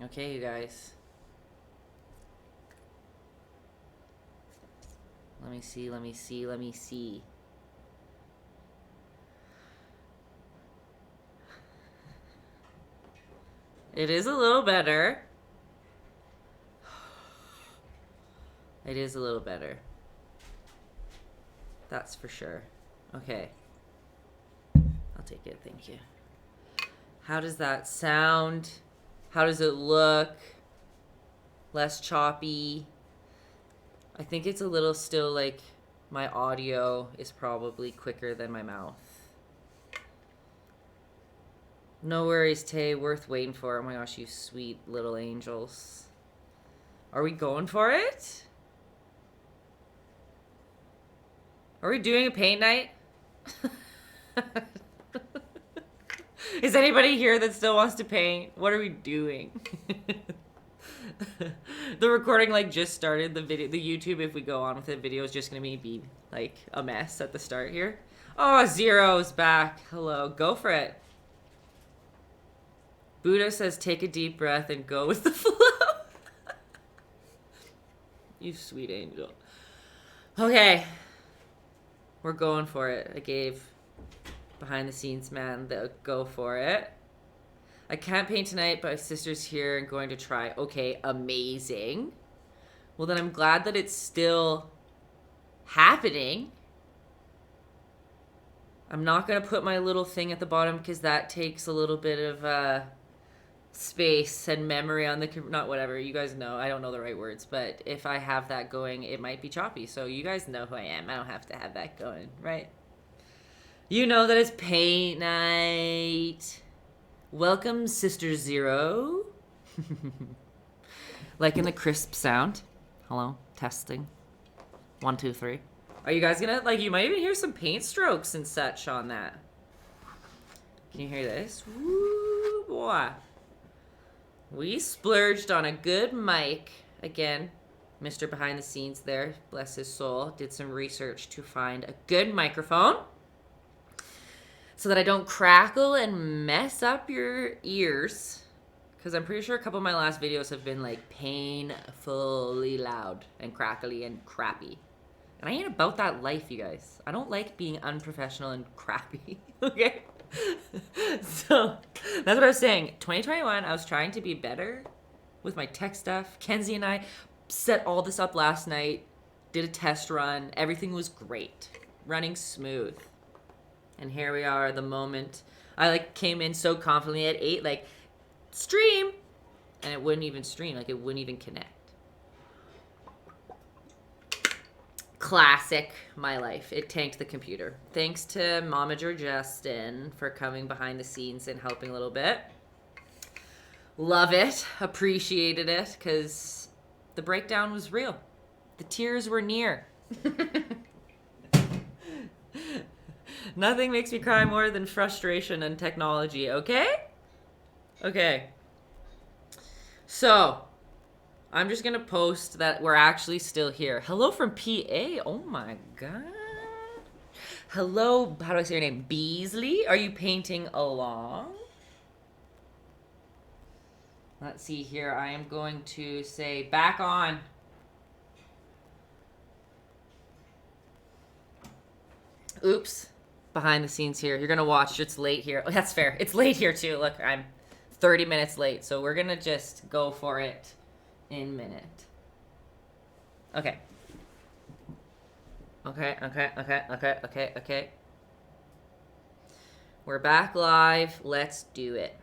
Okay, you guys. Let me see, let me see, let me see. It is a little better. It is a little better. That's for sure. Okay. I'll take it, thank you. How does that sound? How does it look? Less choppy. I think it's a little still like my audio is probably quicker than my mouth. No worries, Tay. Worth waiting for. Oh my gosh, you sweet little angels. Are we going for it? Are we doing a paint night? Is anybody here that still wants to paint? What are we doing? The recording like just started. The video, the YouTube, if we go on with it, video is just gonna be like a mess at the start here. Oh, Zero's back. Hello. Go for it. Buddha says take a deep breath and go with the flow. You sweet angel. Okay. We're going for it. I gave behind the scenes man the go for it. I can't paint tonight, but my sister's here and going to try. Okay, amazing. Well, then I'm glad that it's still happening. I'm not going to put my little thing at the bottom because that takes a little bit of space and memory on the... Not whatever, you guys know. I don't know the right words, but if I have that going, it might be choppy. So you guys know who I am. I don't have to have that going, right? You know that it's paint night. Welcome, Sister Zero. Liking the crisp sound. Hello, testing. 1, 2, 3. Are you guys gonna, like, you might even hear some paint strokes and such on that. Can you hear this? Woo, boy. We splurged on a good mic. Again, Mr. Behind the Scenes there, bless his soul, did some research to find a good microphone so that I don't crackle and mess up your ears. Because I'm pretty sure a couple of my last videos have been like painfully loud and crackly and crappy. And I ain't about that life, you guys. I don't like being unprofessional and crappy, okay? So that's what I was saying. 2021, I was trying to be better with my tech stuff. Kenzie and I set all this up last night, did a test run. Everything was great, running smooth. And here we are, the moment I like came in so confidently at 8, like stream, and it wouldn't even stream, like it wouldn't even connect. Classic my life. It tanked the computer. Thanks to Momager Justin for coming behind the scenes and helping a little bit. Love it. Appreciated it because the breakdown was real. The tears were near. Nothing makes me cry more than frustration and technology, okay? Okay. So, I'm just going to post that we're actually still here. Hello from PA. Oh my God. Hello, how do I say your name? Beasley? Are you painting along? Let's see here. I am going to say back on. Oops. Behind the scenes here. You're going to watch. It's late here. Oh, that's fair. It's late here too. Look, I'm 30 minutes late. So we're going to just go for it in a minute. Okay. Okay. We're back live. Let's do it.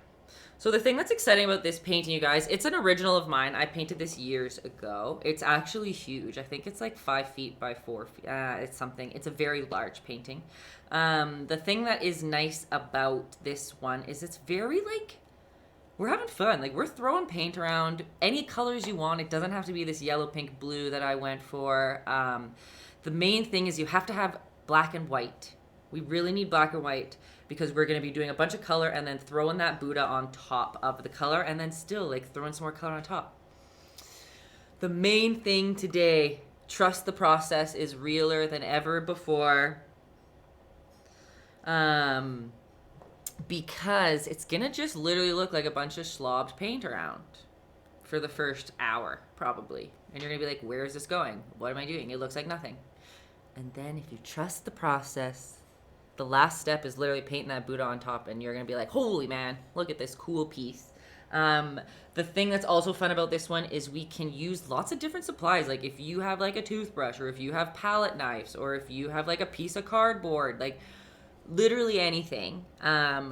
So the thing that's exciting about this painting, you guys, it's an original of mine. I painted this years ago. It's actually huge. I think it's like 5 feet by 4 feet. It's something. It's a very large painting. The thing that is nice about this one is it's very like, we're having fun. Like, we're throwing paint around any colors you want. It doesn't have to be this yellow, pink, blue that I went for. The main thing is you have to have black and white. We really need black and white because we're going to be doing a bunch of color and then throwing that Buddha on top of the color and then still, like, throwing some more color on top. The main thing today, trust the process, is realer than ever before. Because it's gonna just literally look like a bunch of slobbed paint around. for the first hour, probably. And you're gonna be like, where is this going? What am I doing? It looks like nothing. And then if you trust the process, the last step is literally painting that Buddha on top, and you're gonna be like, holy man, look at this cool piece. The thing that's also fun about this one is we can use lots of different supplies. Like if you have like a toothbrush, or if you have palette knives, or if you have like a piece of cardboard, like literally anything,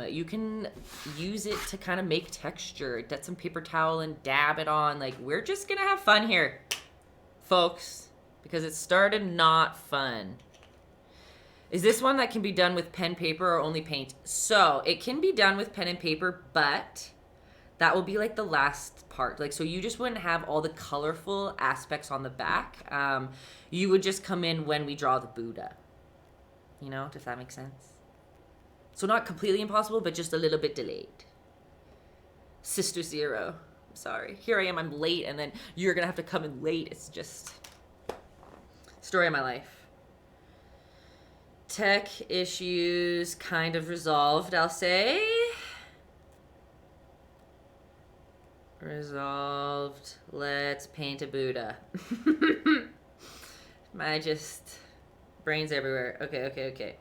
you can use it to kind of make texture. Get some paper towel and dab it on. Like, we're just gonna have fun here, folks, because it started not fun. Is this one that can be done with pen, paper, or only paint? So it can be done with pen and paper, but that will be like the last part. Like, so you just wouldn't have all the colorful aspects on the back. You would just come in when we draw the Buddha. You know, does that make sense? So not completely impossible, but just a little bit delayed. Sister Zero, I'm sorry. Here I am, I'm late, and then you're gonna have to come in late. It's just story of my life. Tech issues kind of resolved, I'll say. Resolved. Let's paint a Buddha. My brains everywhere. Okay.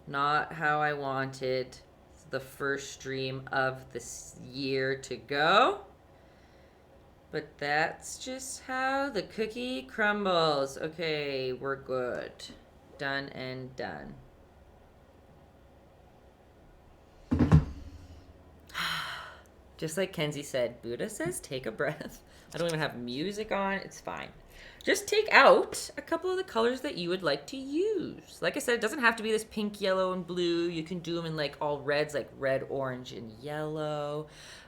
Not how I wanted the first stream of this year to go. But that's just how the cookie crumbles. Okay, we're good. Done and done. Just like Kenzie said, Buddha says take a breath. I don't even have music on. It's fine. Just take out a couple of the colors that you would like to use. Like I said, it doesn't have to be this pink, yellow, and blue. You can do them in like all reds, like red, orange, and yellow.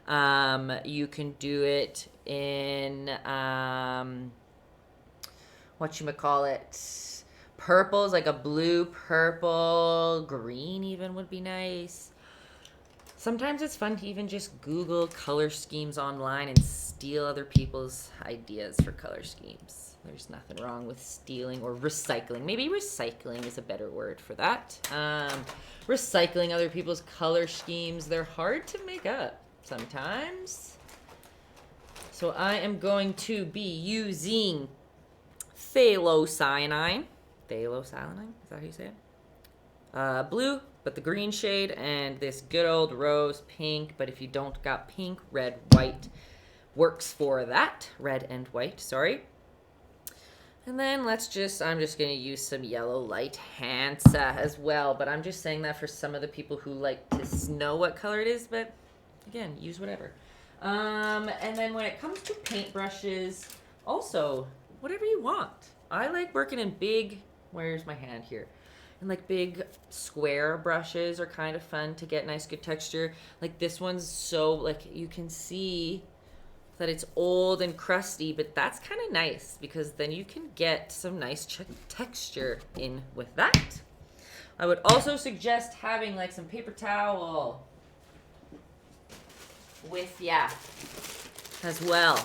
You can do it in, whatchamacallit, purples, like a blue, purple, green even would be nice. Sometimes it's fun to even just Google color schemes online and steal other people's ideas for color schemes. There's nothing wrong with stealing or recycling. Maybe recycling is a better word for that. Recycling other people's color schemes. They're hard to make up sometimes. So I am going to be using phthalocyanine. Phthalocyanine? Is that how you say it? Blue, but the green shade, and this good old rose pink. But if you don't got pink, red, white works for that. Red and white, sorry. And then I'm just going to use some yellow light Hansa as well. But I'm just saying that for some of the people who like to know what color it is. But again, use whatever. And then when it comes to paintbrushes, also, whatever you want. I like working in big, where's my hand here? And like big square brushes are kind of fun to get nice good texture. Like this one's so, like, you can see that it's old and crusty, but that's kind of nice because then you can get some nice texture in with that. I would also suggest having like some paper towel with ya as well.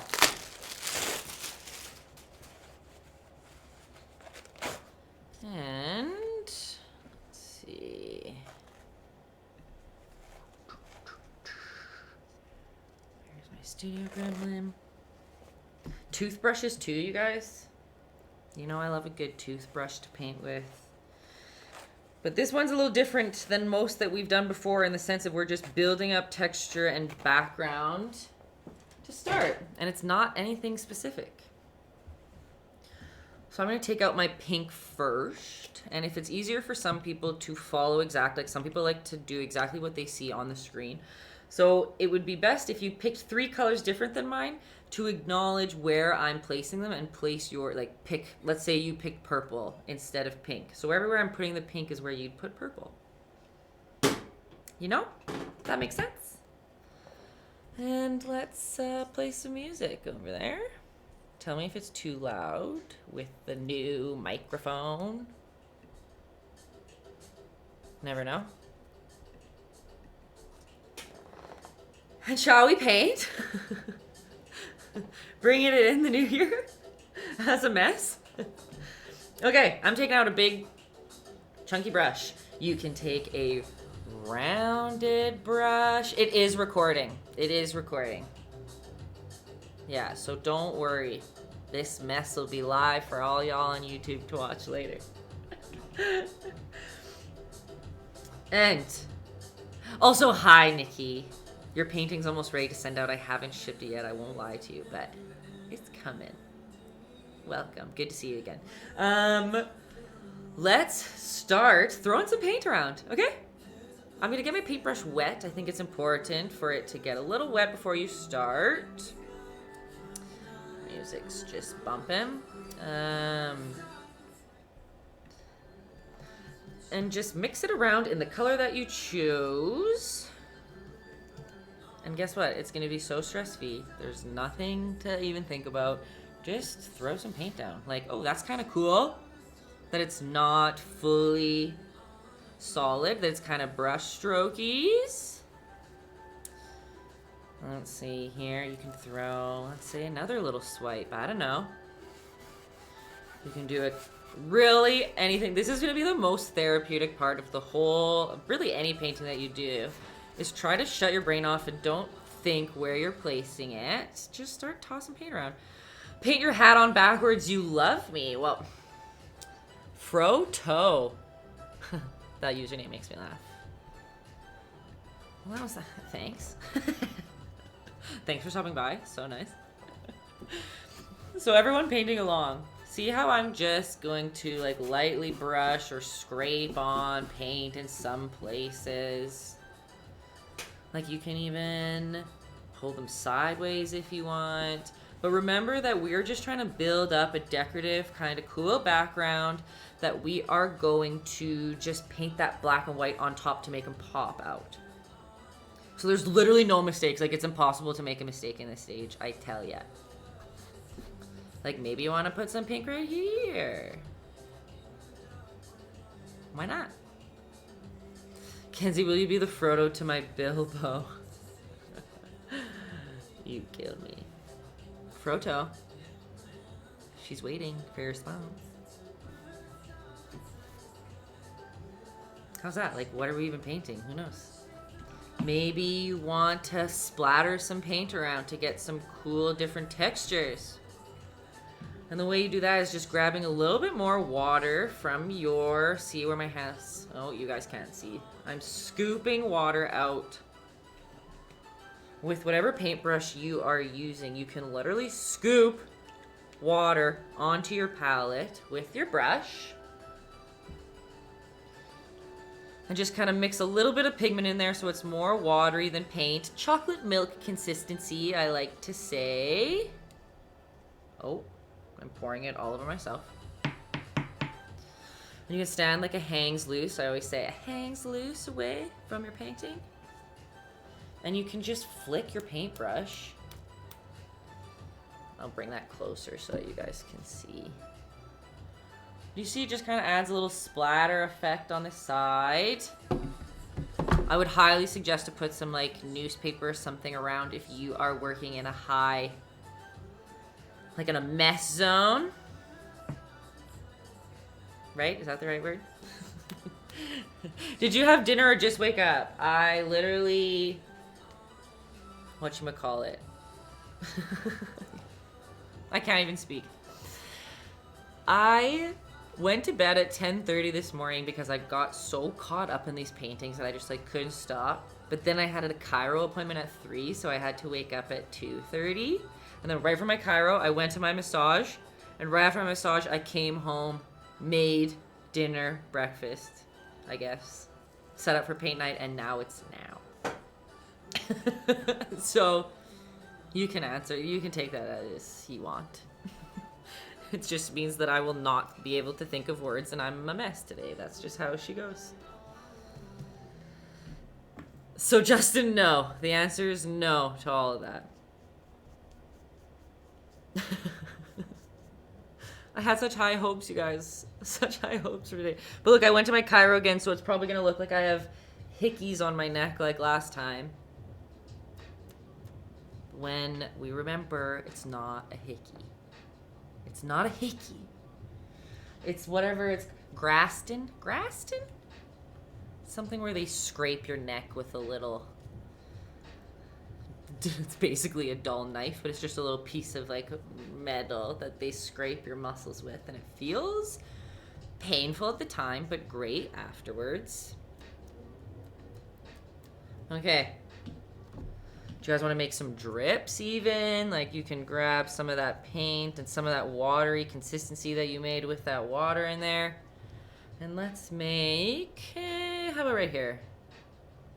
And let's see. Here's my studio gremlin. Toothbrushes too, you guys. You know I love a good toothbrush to paint with. But this one's a little different than most that we've done before in the sense of we're just building up texture and background to start. And it's not anything specific. So I'm going to take out my pink first. And if it's easier for some people to follow exactly, like some people like to do exactly what they see on the screen. So it would be best if you picked 3 colors different than mine to acknowledge where I'm placing them and place your, like pick, let's say you picked purple instead of pink. So everywhere I'm putting the pink is where you'd put purple. You know? That makes sense? And let's play some music over there. Tell me if it's too loud with the new microphone. Never know. And shall we paint? Bringing it in the new year as a mess. Okay, I'm taking out a big chunky brush. You can take a rounded brush. It is recording. It is recording. Yeah, so don't worry. This mess will be live for all y'all on YouTube to watch later. And also, hi, Nikki. Your painting's almost ready to send out. I haven't shipped it yet. I won't lie to you, but it's coming. Welcome. Good to see you again. Let's start throwing some paint around, okay? I'm gonna get my paintbrush wet. I think it's important for it to get a little wet before you start. Music's just bumping. And just mix it around in the color that you choose. And guess what? It's gonna be so stress-free. There's nothing to even think about. Just throw some paint down. Like, oh, that's kind of cool. That it's not fully solid. That it's kind of brush strokies. Let's see here. You can throw, let's say, another little swipe. I don't know. You can do it really anything. This is going to be the most therapeutic part of the whole, really any painting that you do, is try to shut your brain off and don't think where you're placing it. Just start tossing paint around. Paint your hat on backwards. You love me. Well, Froto. That username makes me laugh. Well, that was that. Thanks. Thanks for stopping by. So nice. So everyone painting along. See how I'm just going to like lightly brush or scrape on paint in some places. Like you can even hold them sideways if you want. But remember that we're just trying to build up a decorative kind of cool background that we are going to just paint that black and white on top to make them pop out. So there's literally no mistakes. Like it's impossible to make a mistake in this stage, I tell ya. Like maybe you want to put some pink right here. Why not? Kenzie, will you be the Frodo to my Bilbo? You killed me. Frodo. She's waiting for your response. How's that? Like, what are we even painting? Who knows? Maybe you want to splatter some paint around to get some cool different textures. And the way you do that is just grabbing a little bit more water from your... See where my hands... Oh, you guys can't see. I'm scooping water out. With whatever paintbrush you are using, you can literally scoop water onto your palette with your brush. And just kind of mix a little bit of pigment in there so it's more watery than paint. Chocolate milk consistency, I like to say. Oh, I'm pouring it all over myself. And you can stand like a hangs loose. I always say a hangs loose away from your painting. And you can just flick your paintbrush. I'll bring that closer so that you guys can see. You see, it just kind of adds a little splatter effect on the side. I would highly suggest to put some like newspaper or something around if you are working in a high, like in a mess zone. Right? Is that the right word? Did you have dinner or just wake up? I literally, whatchamacallit? I can't even speak. I went to bed at 10:30 this morning because I got so caught up in these paintings that I just like couldn't stop. But then I had a chiro appointment at 3, so I had to wake up at 2:30. And then right from my chiro, I went to my massage. And right after my massage, I came home, made dinner, breakfast, I guess. Set up for paint night, and now it's now. So you can answer, you can take that as you want. It just means that I will not be able to think of words and I'm a mess today. That's just how she goes. So Justin, no. The answer is no to all of that. I had such high hopes, you guys. Such high hopes for today. But look, I went to my chiro again, so it's probably going to look like I have hickeys on my neck like last time. When we remember, it's not a hickey. It's not a hickey. It's whatever it's... Graston? Graston? Something where they scrape your neck with a little It's basically a dull knife, but it's just a little piece of like metal that they scrape your muscles with, and it feels painful at the time, but great afterwards. Okay. Do you guys want to make some drips even? Like you can grab some of that paint and some of that watery consistency that you made with that water in there. And let's make, how about right here?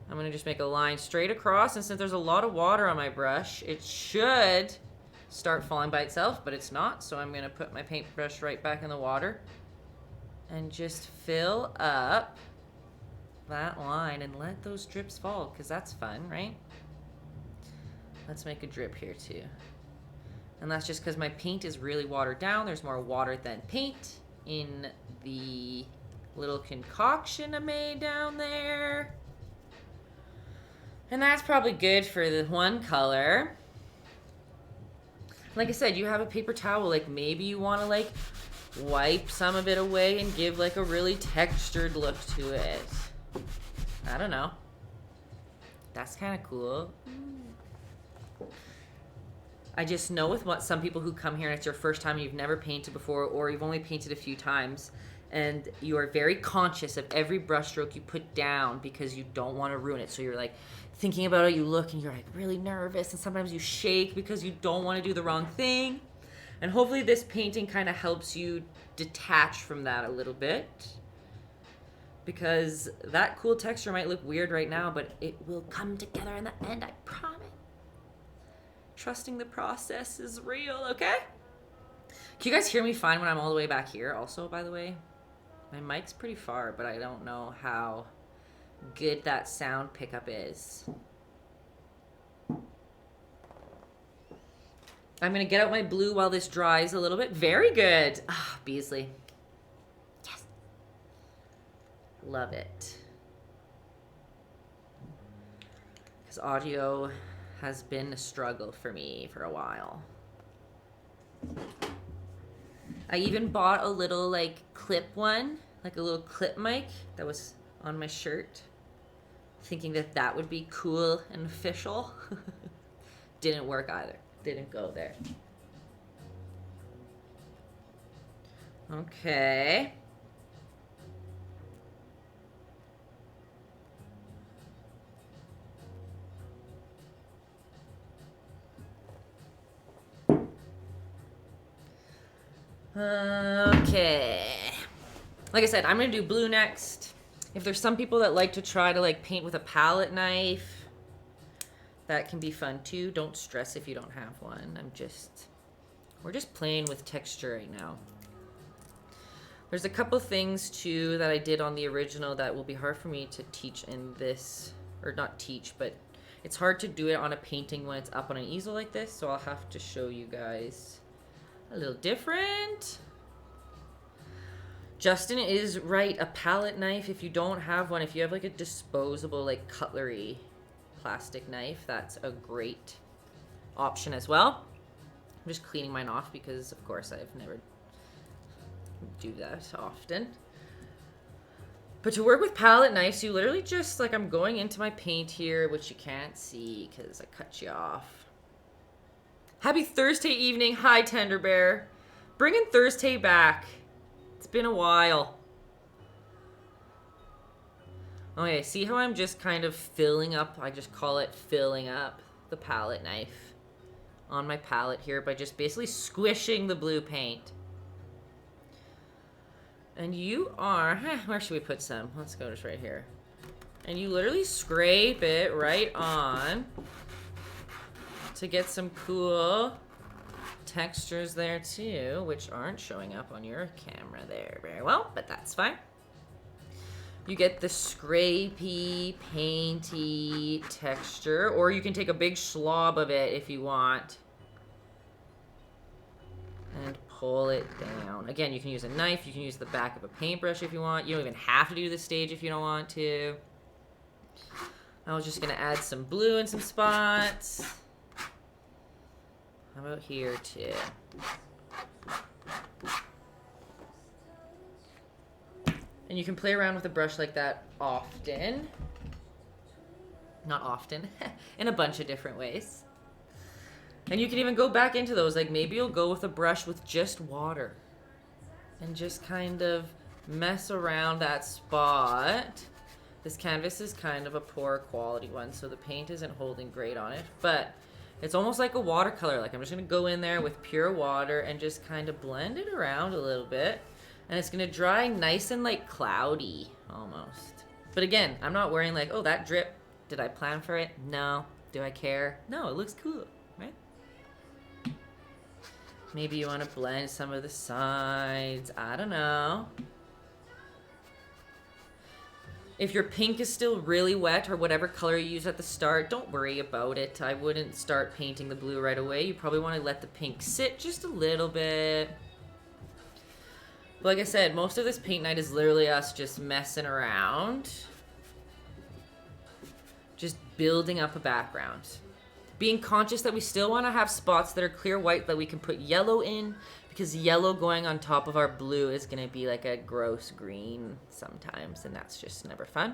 I'm going to just make a line straight across, and since there's a lot of water on my brush, it should start falling by itself, but it's not, so I'm going to put my paintbrush right back in the water and just fill up that line and let those drips fall, because that's fun, right? Let's make a drip here too. And that's just because my paint is really watered down. There's more water than paint in the little concoction I made down there. And that's probably good for the one color. Like I said, you have a paper towel, like maybe you want to like wipe some of it away and give like a really textured look to it. I don't know. That's kind of cool. I just know with what some people who come here and it's your first time and you've never painted before, or you've only painted a few times, and you are very conscious of every brush stroke you put down because you don't want to ruin it. So you're like thinking about how you look and you're like really nervous, and sometimes you shake because you don't want to do the wrong thing. And hopefully this painting kind of helps you detach from that a little bit, because that cool texture might look weird right now, but it will come together in the end, I promise. Trusting the process is real, okay? Can you guys hear me fine when I'm all the way back here? Also, by the way, my mic's pretty far, but I don't know how good that sound pickup is. I'm gonna get out my blue while this dries a little bit. Very good. Ah, Beasley. Yes. Love it. Because audio has been a struggle for me for a while. I even bought a little like clip one, like a little clip mic that was on my shirt, thinking that that would be cool and official. Didn't work either. Didn't go there. Okay. Okay. Like I said, I'm gonna do blue next. If there's some people that like to try to like paint with a palette knife, that can be fun too. Don't stress if you don't have one. We're just playing with texture right now. There's a couple things too that I did on the original that will be hard for me to teach in this, or not teach, but it's hard to do it on a painting when it's up on an easel like this, so I'll have to show you guys a little different. Justin is right, a palette knife. If you don't have one, if you have like a disposable like cutlery plastic knife, that's a great option as well. I'm just cleaning mine off because of course I've never do that often. But to work with palette knives, you literally just like, I'm going into my paint here, which you can't see because I cut you off. Happy Thursday evening. Hi, Tender Bear. Bringing Thursday back. It's been a while. Okay, see how I'm just kind of filling up, I just call it filling up the palette knife on my palette here by just basically squishing the blue paint. And you are, where should we put some? Let's go just right here. And you literally scrape it right on to get some cool textures there too, which aren't showing up on your camera there very well, but that's fine. You get the scrapey, painty texture, or you can take a big slob of it if you want and pull it down. Again, you can use a knife, you can use the back of a paintbrush if you want. You don't even have to do this stage if you don't want to. I was just gonna add some blue in some spots. How about here too? And you can play around with a brush like that often. Not often, in a bunch of different ways. And you can even go back into those. Like maybe you'll go with a brush with just water and just kind of mess around that spot. This canvas is kind of a poor quality one, so the paint isn't holding great on it, but it's almost like a watercolor. Like I'm just gonna go in there with pure water and just kind of blend it around a little bit, and it's gonna dry nice and like cloudy almost. But again, I'm not worrying like, oh, that drip, did I plan for it? No. Do I care? No, it looks cool, right? Maybe you want to blend some of the sides. I don't know. If your pink is still really wet or whatever color you use at the start, don't worry about it. I wouldn't start painting the blue right away. You probably want to let the pink sit just a little bit. But like I said, most of this paint night is literally us just messing around. Just building up a background. Being conscious that we still want to have spots that are clear white that we can put yellow in, because yellow going on top of our blue is going to be like a gross green sometimes, and that's just never fun.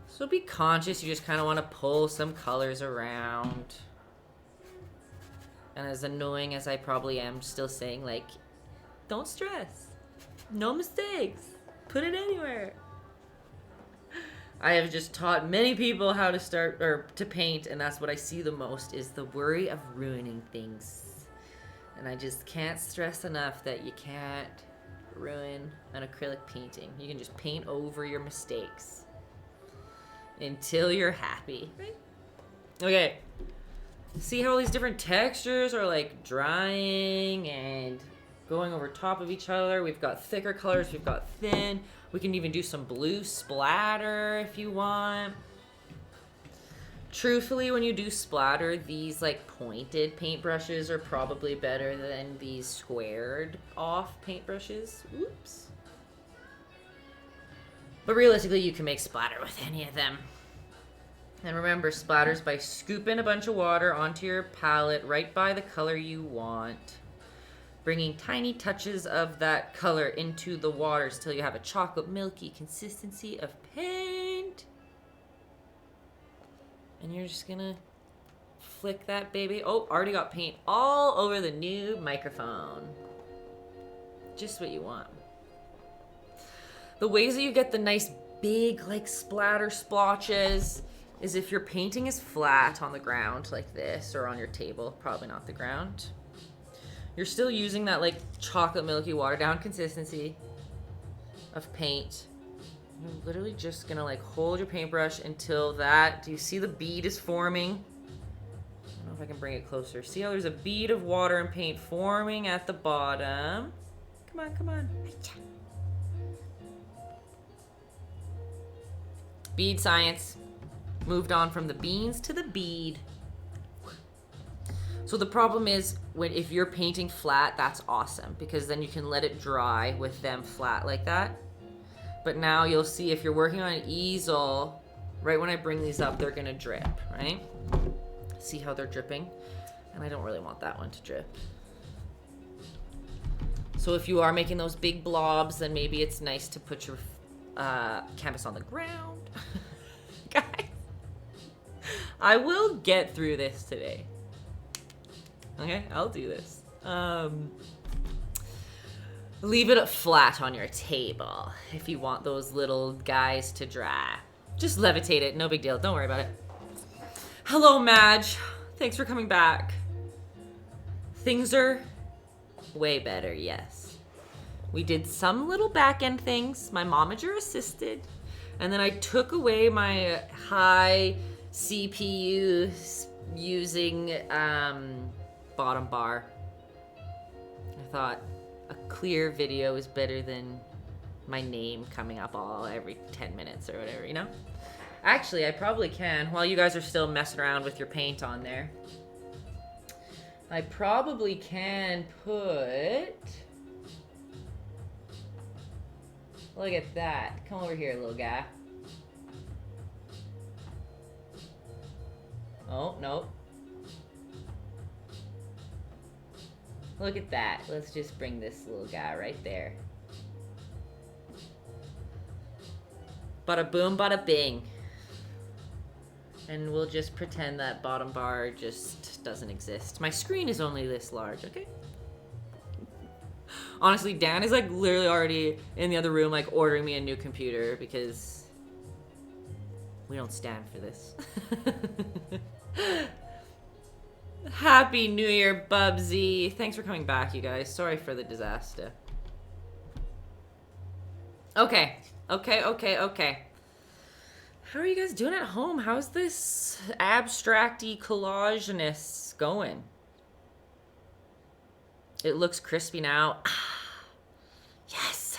So be conscious, you just kind of want to pull some colors around. And as annoying as I probably am still saying, like, don't stress. No mistakes. Put it anywhere. I have just taught many people how to start or to paint, and that's what I see the most is the worry of ruining things. And I just can't stress enough that you can't ruin an acrylic painting. You can just paint over your mistakes until you're happy. Right? Okay. See how all these different textures are like drying and going over top of each other. We've got thicker colors, we've got thin. We can even do some blue splatter if you want. Truthfully, when you do splatter, these like pointed paintbrushes are probably better than these squared off paintbrushes. Oops. But realistically, you can make splatter with any of them. And remember, splatters by scooping a bunch of water onto your palette right by the color you want. Bringing tiny touches of that color into the waters till you have a chocolate milky consistency of paint. And you're just gonna flick that baby. Oh, already got paint all over the new microphone. Just what you want. The ways that you get the nice big like splatter splotches is if your painting is flat on the ground like this or on your table, probably not the ground. You're still using that like chocolate milky watered down consistency of paint. You're literally just gonna like hold your paintbrush until that, do you see the bead is forming? I don't know if I can bring it closer. See how there's a bead of water and paint forming at the bottom? Come on, come on. Bead science. Moved on from the beans to the bead. So the problem is if you're painting flat, that's awesome because then you can let it dry with them flat like that. But now you'll see if you're working on an easel, right when I bring these up, they're gonna drip, right? See how they're dripping? And I don't really want that one to drip. So if you are making those big blobs, then maybe it's nice to put your canvas on the ground. Guys, I will get through this today. Okay, I'll do this. Leave it flat on your table if you want those little guys to dry. Just levitate it, no big deal. Don't worry about it. Hello, Madge. Thanks for coming back. Things are way better, yes. We did some little back-end things. My momager assisted. And then I took away my high CPU using bottom bar. I thought a clear video is better than my name coming up every 10 minutes or whatever, you know? Actually, I probably can, while you guys are still messing around with your paint on there. I probably can put... Look at that. Come over here, little guy. Oh, no. Look at that. Let's just bring this little guy right there. Bada boom, bada bing. And we'll just pretend that bottom bar just doesn't exist. My screen is only this large, okay? Honestly, Dan is like literally already in the other room like ordering me a new computer because we don't stand for this. Happy New Year, Bubsy. Thanks for coming back, you guys. Sorry for the disaster. Okay. How are you guys doing at home? How's this abstracty collageness going? It looks crispy now. Yes.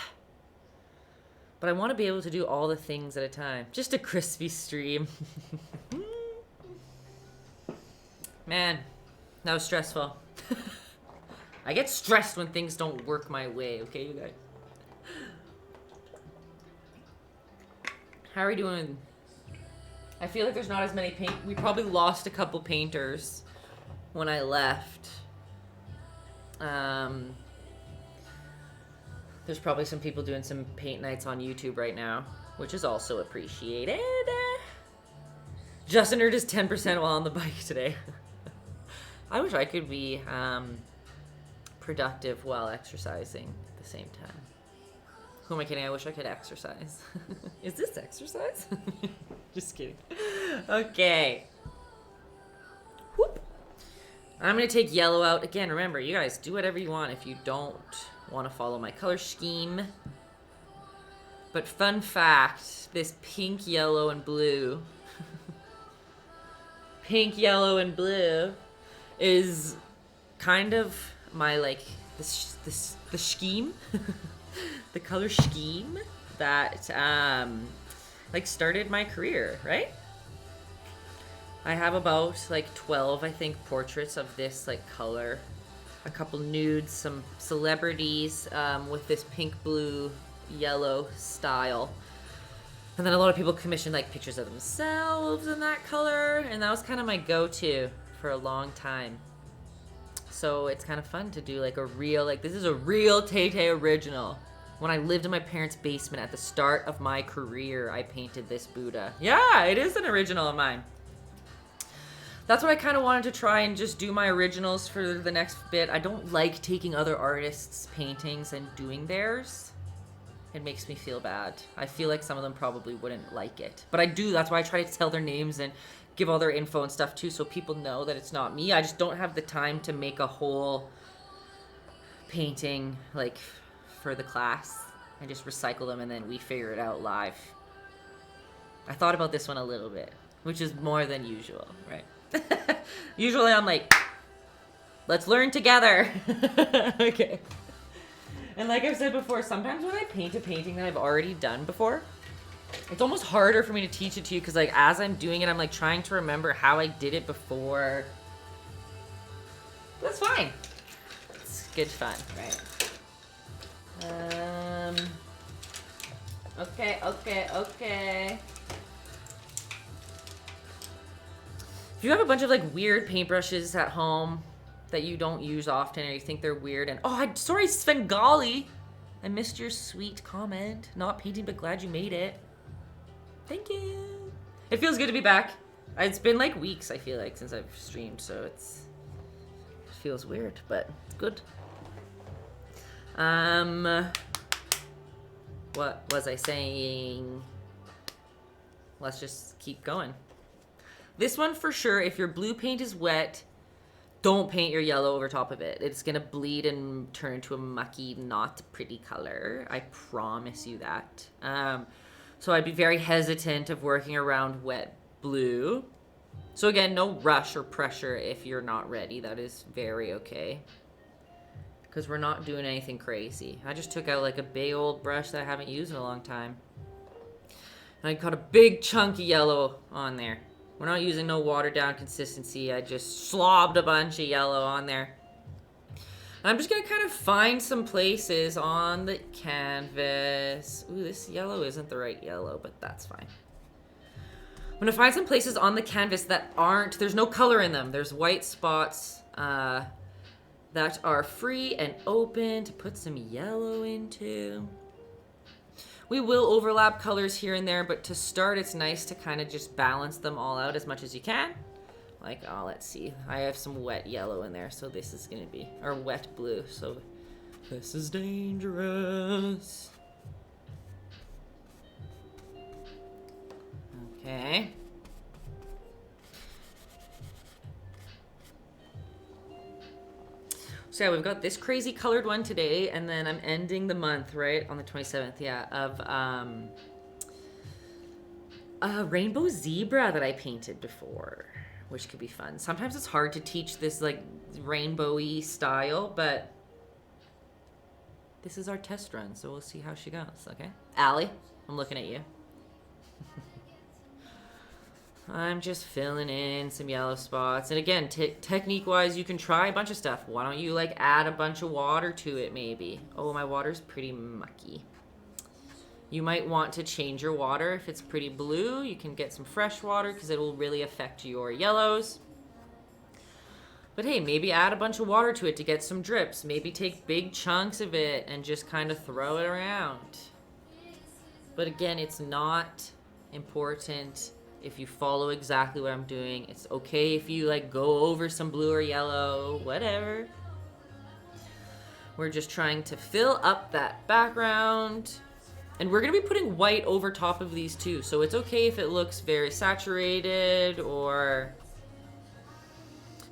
But I want to be able to do all the things at a time. Just a crispy stream. Man, that was stressful. I get stressed when things don't work my way, okay, you guys? How are we doing? I feel like there's not as many paint. We probably lost a couple painters when I left. There's probably some people doing some paint nights on YouTube right now, which is also appreciated. Justin earned his 10% while on the bike today. I wish I could be productive while exercising at the same time. Who am I kidding? I wish I could exercise. Is this exercise? Just kidding. Okay. Whoop. I'm going to take yellow out. Again, remember, you guys, do whatever you want if you don't want to follow my color scheme. But fun fact, this pink, yellow, and blue... pink, yellow, and blue is kind of my, like, the scheme. The color scheme that, like, started my career, right? I have about, like, 12, I think, portraits of this, like, color. A couple nudes, some celebrities with this pink, blue, yellow style. And then a lot of people commissioned, like, pictures of themselves in that color. And that was kind of my go-to for a long time. So it's kind of fun to do, like, a real, like, this is a real Tay-Tay original. When I lived in my parents' basement at the start of my career, I painted this Buddha. Yeah, it is an original of mine. That's what I kind of wanted to try and just do my originals for the next bit. I don't like taking other artists' paintings and doing theirs. It makes me feel bad. I feel like some of them probably wouldn't like it. But I do, that's why I try to tell their names and give all their info and stuff too, so people know that it's not me. I just don't have the time to make a whole painting, like, for the class. I just recycle them and then we figure it out live. I thought about this one a little bit, which is more than usual, right? Usually I'm like, let's learn together. Okay. And like I've said before, sometimes when I paint a painting that I've already done before, it's almost harder for me to teach it to you because, like, as I'm doing it, I'm like trying to remember how I did it before. That's fine. It's good fun, right? Okay. If you have a bunch of, like, weird paintbrushes at home that you don't use often or you think they're weird and... Oh, sorry, Svengali! I missed your sweet comment. Not painting, but glad you made it. Thank you. It feels good to be back. It's been, like, weeks, I feel like, since I've streamed, so it feels weird, but it's good. What was I saying? Let's just keep going. This one for sure, if your blue paint is wet, don't paint your yellow over top of it. It's gonna bleed and turn into a mucky, not pretty color. I promise you that. So I'd be very hesitant of working around wet blue. So again, no rush or pressure if you're not ready. That is very okay. Because we're not doing anything crazy. I just took out like a big old brush that I haven't used in a long time. And I got a big chunky yellow on there. We're not using no watered down consistency. I just slobbed a bunch of yellow on there. And I'm just gonna kind of find some places on the canvas. Ooh, this yellow isn't the right yellow, but that's fine. I'm gonna find some places on the canvas that aren't, there's no color in them. There's white spots, that are free and open to put some yellow into. We will overlap colors here and there, but to start, it's nice to kind of just balance them all out as much as you can. Like, oh, let's see. I have some wet yellow in there, so this is going to be, or wet blue, so this is dangerous. Okay. So yeah, we've got this crazy colored one today, and then I'm ending the month, right, on the 27th, yeah, of a rainbow zebra that I painted before, which could be fun. Sometimes it's hard to teach this, like, rainbowy style, but this is our test run, so we'll see how she goes, okay? Allie, I'm looking at you. I'm just filling in some yellow spots. And again, technique-wise, you can try a bunch of stuff. Why don't you, like, add a bunch of water to it, maybe? Oh, my water's pretty mucky. You might want to change your water. If it's pretty blue, you can get some fresh water because it will really affect your yellows. But hey, maybe add a bunch of water to it to get some drips. Maybe take big chunks of it and just kind of throw it around. But again, it's not important if you follow exactly what I'm doing. It's okay if you, like, go over some blue or yellow, whatever. We're just trying to fill up that background. And we're going to be putting white over top of these too. So it's okay if it looks very saturated, or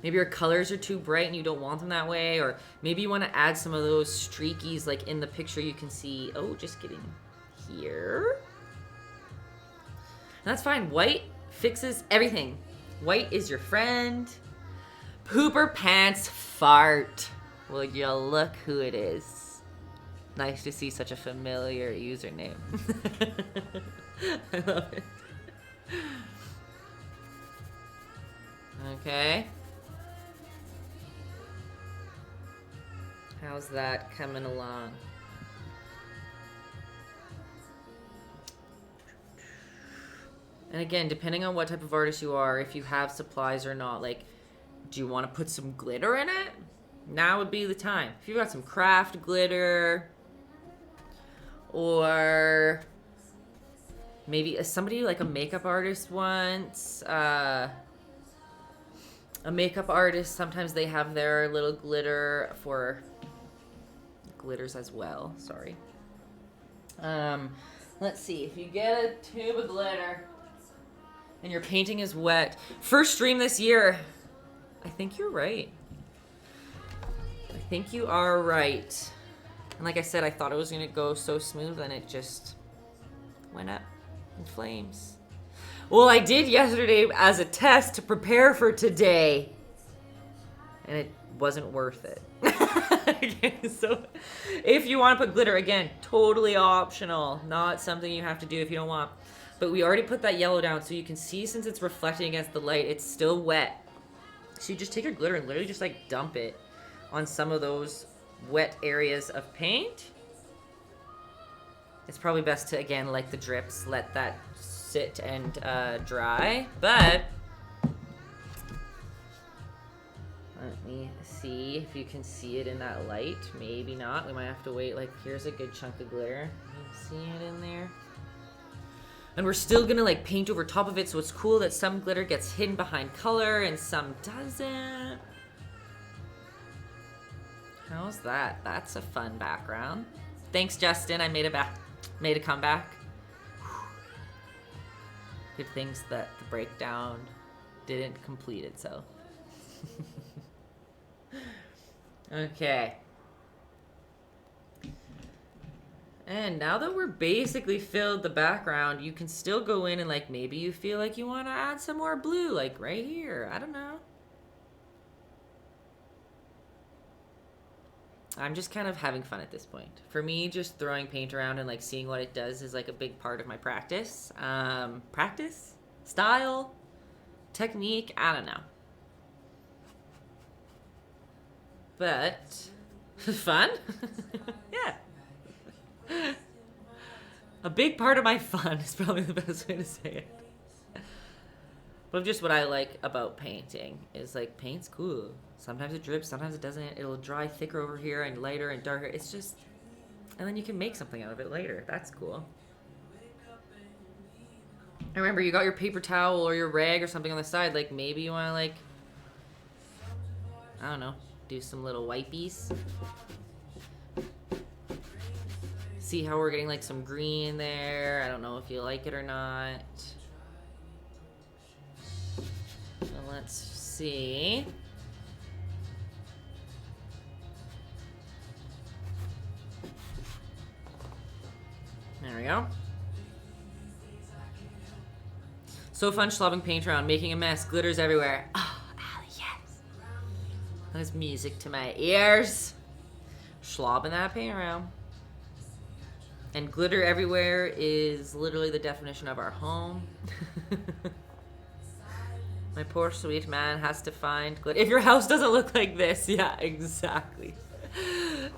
maybe your colors are too bright and you don't want them that way. Or maybe you want to add some of those streakies, like in the picture you can see. Oh, just kidding. Here. That's fine. White fixes everything. White is your friend. Pooper Pants Fart. Would you look who it is? Nice to see such a familiar username. I love it. Okay. How's that coming along? And again, depending on what type of artist you are, if you have supplies or not, like, do you want to put some glitter in it? Now would be the time. If you've got some craft glitter, or maybe somebody like a makeup artist wants, a makeup artist, sometimes they have their little glitter for glitters as well. Sorry. Let's see. If you get a tube of glitter and your painting is wet, first stream this year, I think you're right. I think you are right. And like I said, I thought it was going to go so smooth, and it just went up in flames. Well, I did yesterday as a test to prepare for today, and it wasn't worth it. Okay, so if you want to put glitter, again, totally optional. Not something you have to do if you don't want. But we already put that yellow down, so you can see since it's reflecting against the light, it's still wet. So you just take your glitter and literally just, like, dump it on some of those wet areas of paint. It's probably best to, again, like the drips, let that sit and dry. But let me see if you can see it in that light. Maybe not. We might have to wait. Like, here's a good chunk of glitter. You see it in there? And we're still gonna, like, paint over top of it, so it's cool that some glitter gets hidden behind color and some doesn't. How's that? That's a fun background. Thanks, Justin. I made a comeback. Good things that the breakdown didn't complete itself. Okay. And now that we're basically filled the background, you can still go in and, like, maybe you feel like you want to add some more blue, like right here. I don't know. I'm just kind of having fun at this point. For me, just throwing paint around and, like, seeing what it does is, like, a big part of my practice. Practice? Style? Technique? I don't know. But fun? Yeah. A big part of my fun is probably the best way to say it. But just what I like about painting is, like, paint's cool. Sometimes it drips, sometimes it doesn't. It'll dry thicker over here and lighter and darker. It's just, and then you can make something out of it later. That's cool. And remember, you got your paper towel or your rag or something on the side. Like, maybe you want to, like, I don't know, do some little wipies. See how we're getting, like, some green there. I don't know if you like it or not. So let's see. There we go. So fun slobbing paint around, making a mess, glitters everywhere. Oh, Allie, yes. That's music to my ears. Slobbing that paint around. And glitter everywhere is literally the definition of our home. My poor sweet man has to find glitter. If your house doesn't look like this, yeah, exactly.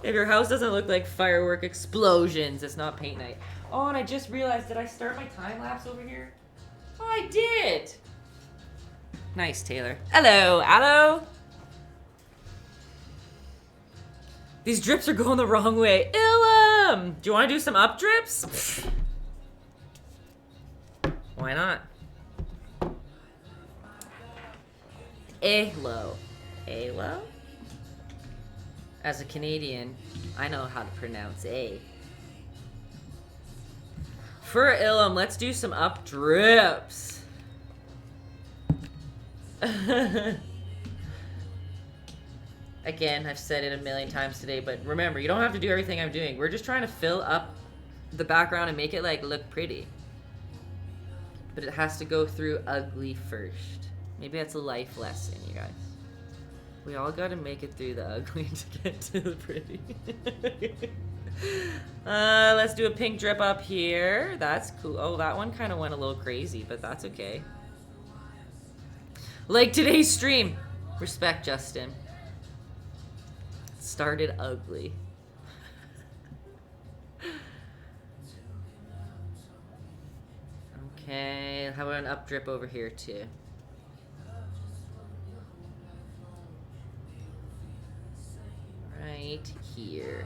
If your house doesn't look like firework explosions, it's not paint night. Oh, and I just realized, did I start my time lapse over here? Oh, I did. Nice, Taylor. Hello, hello. These drips are going the wrong way. Ilum! Do you want to do some up drips? Why not? Alo. Alo? As a Canadian, I know how to pronounce A. For Ilum, let's do some up drips. Again, I've said it a million times today, but remember, you don't have to do everything I'm doing. We're just trying to fill up the background and make it, like, look pretty. But it has to go through ugly first. Maybe that's a life lesson, you guys. We all gotta make it through the ugly to get to the pretty. Let's do a pink drip up here. That's cool. Oh, that one kind of went a little crazy, but that's okay. Like today's stream. Respect, Justin. Started ugly. Okay, how about an up drip over here too? Right here.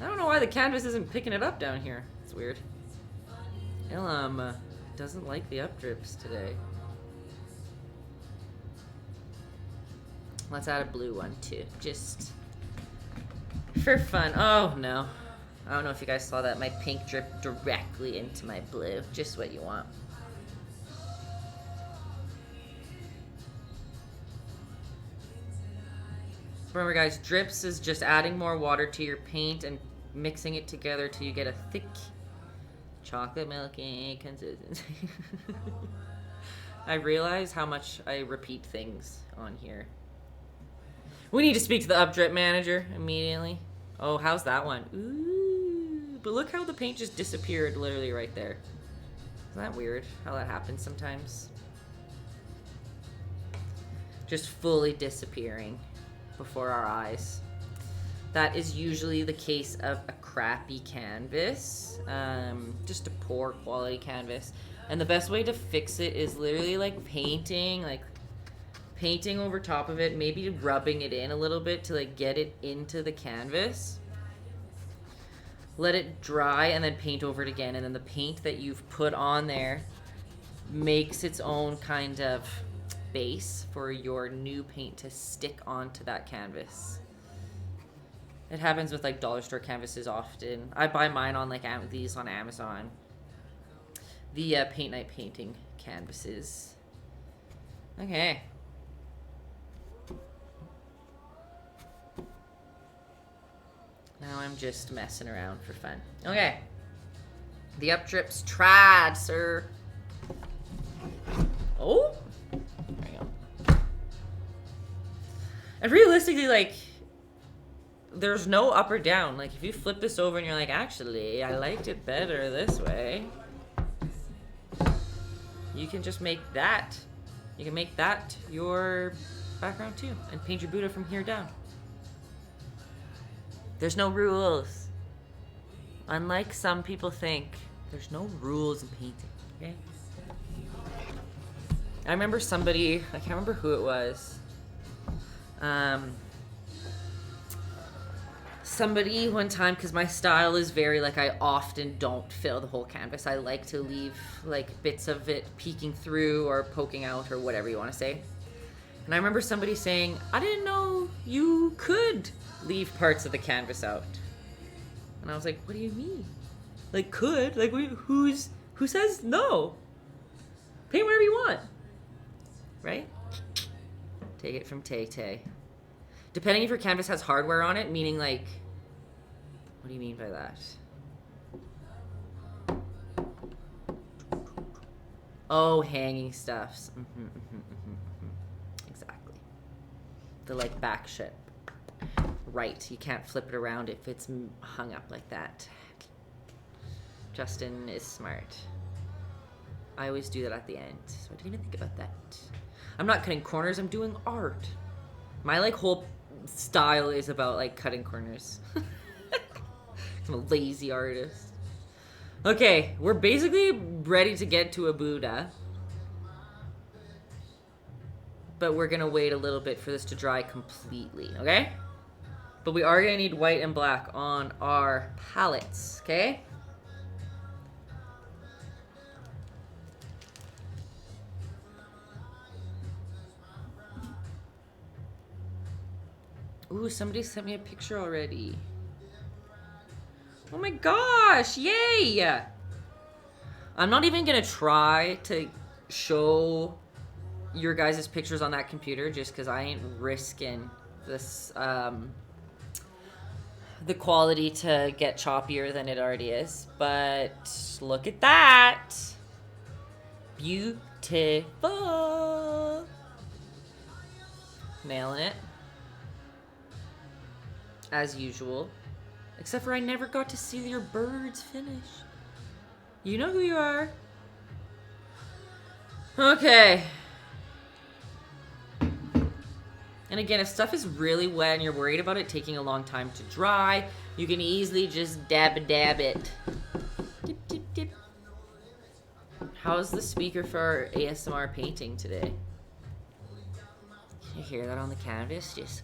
I don't know why the canvas isn't picking it up down here. It's weird. Ilum doesn't like the up drips today. Let's add a blue one too, just for fun. Oh no. I don't know if you guys saw that. My pink dripped directly into my blue. Just what you want. Remember guys, drips is just adding more water to your paint and mixing it together till you get a thick chocolate milky consistency. I realize how much I repeat things on here. We need to speak to the up drip manager immediately. Oh, how's that one? Ooh, but look how the paint just disappeared literally right there. Isn't that weird how that happens sometimes? Just fully disappearing before our eyes. That is usually the case of a crappy canvas, just a poor quality canvas. And the best way to fix it is literally like painting over top of it, maybe rubbing it in a little bit to like get it into the canvas. Let it dry and then paint over it again, and then the paint that you've put on there makes its own kind of base for your new paint to stick onto that canvas. It happens with like dollar store canvases often. I buy mine on like these on Amazon. The paint night painting canvases. Okay. Now I'm just messing around for fun. Okay. The up drips tried, sir. Oh. There you go. And realistically, like, there's no up or down. Like, if you flip this over and you're like, actually, I liked it better this way, you can just make that. You can make that your background too, and paint your Buddha from here down. There's no rules. Unlike some people think, there's no rules in painting, okay? I remember somebody, I can't remember who it was, somebody one time, because my style is very, like, I often don't fill the whole canvas. I like to leave, like, bits of it peeking through or poking out or whatever you want to say. And I remember somebody saying, I didn't know you could leave parts of the canvas out. And I was like, what do you mean? Like, could? Like, who says no? Paint whatever you want. Right? Take it from Tay. Depending if your canvas has hardware on it, meaning like, what do you mean by that? Oh, hanging stuffs. Exactly. The like back shit. Right, you can't flip it around if it's hung up like that. Justin is smart. I always do that at the end, so I didn't even think about that. I'm not cutting corners, I'm doing art. My like whole style is about like cutting corners. I'm a lazy artist. Okay, we're basically ready to get to a Buddha. But we're gonna wait a little bit for this to dry completely, okay? But we are gonna need white and black on our palettes, okay? Ooh, somebody sent me a picture already. Oh my gosh, yay! I'm not even gonna try to show your guys' pictures on that computer just because I ain't risking this, the quality to get choppier than it already is. But look at that. Beautiful. Nailing it. As usual. Except for I never got to see your birds finish. You know who you are. Okay. And again, if stuff is really wet and you're worried about it taking a long time to dry, you can easily just dab it. Dip, dip, dip. How's the speaker for ASMR painting today? Can you hear that on the canvas? Just...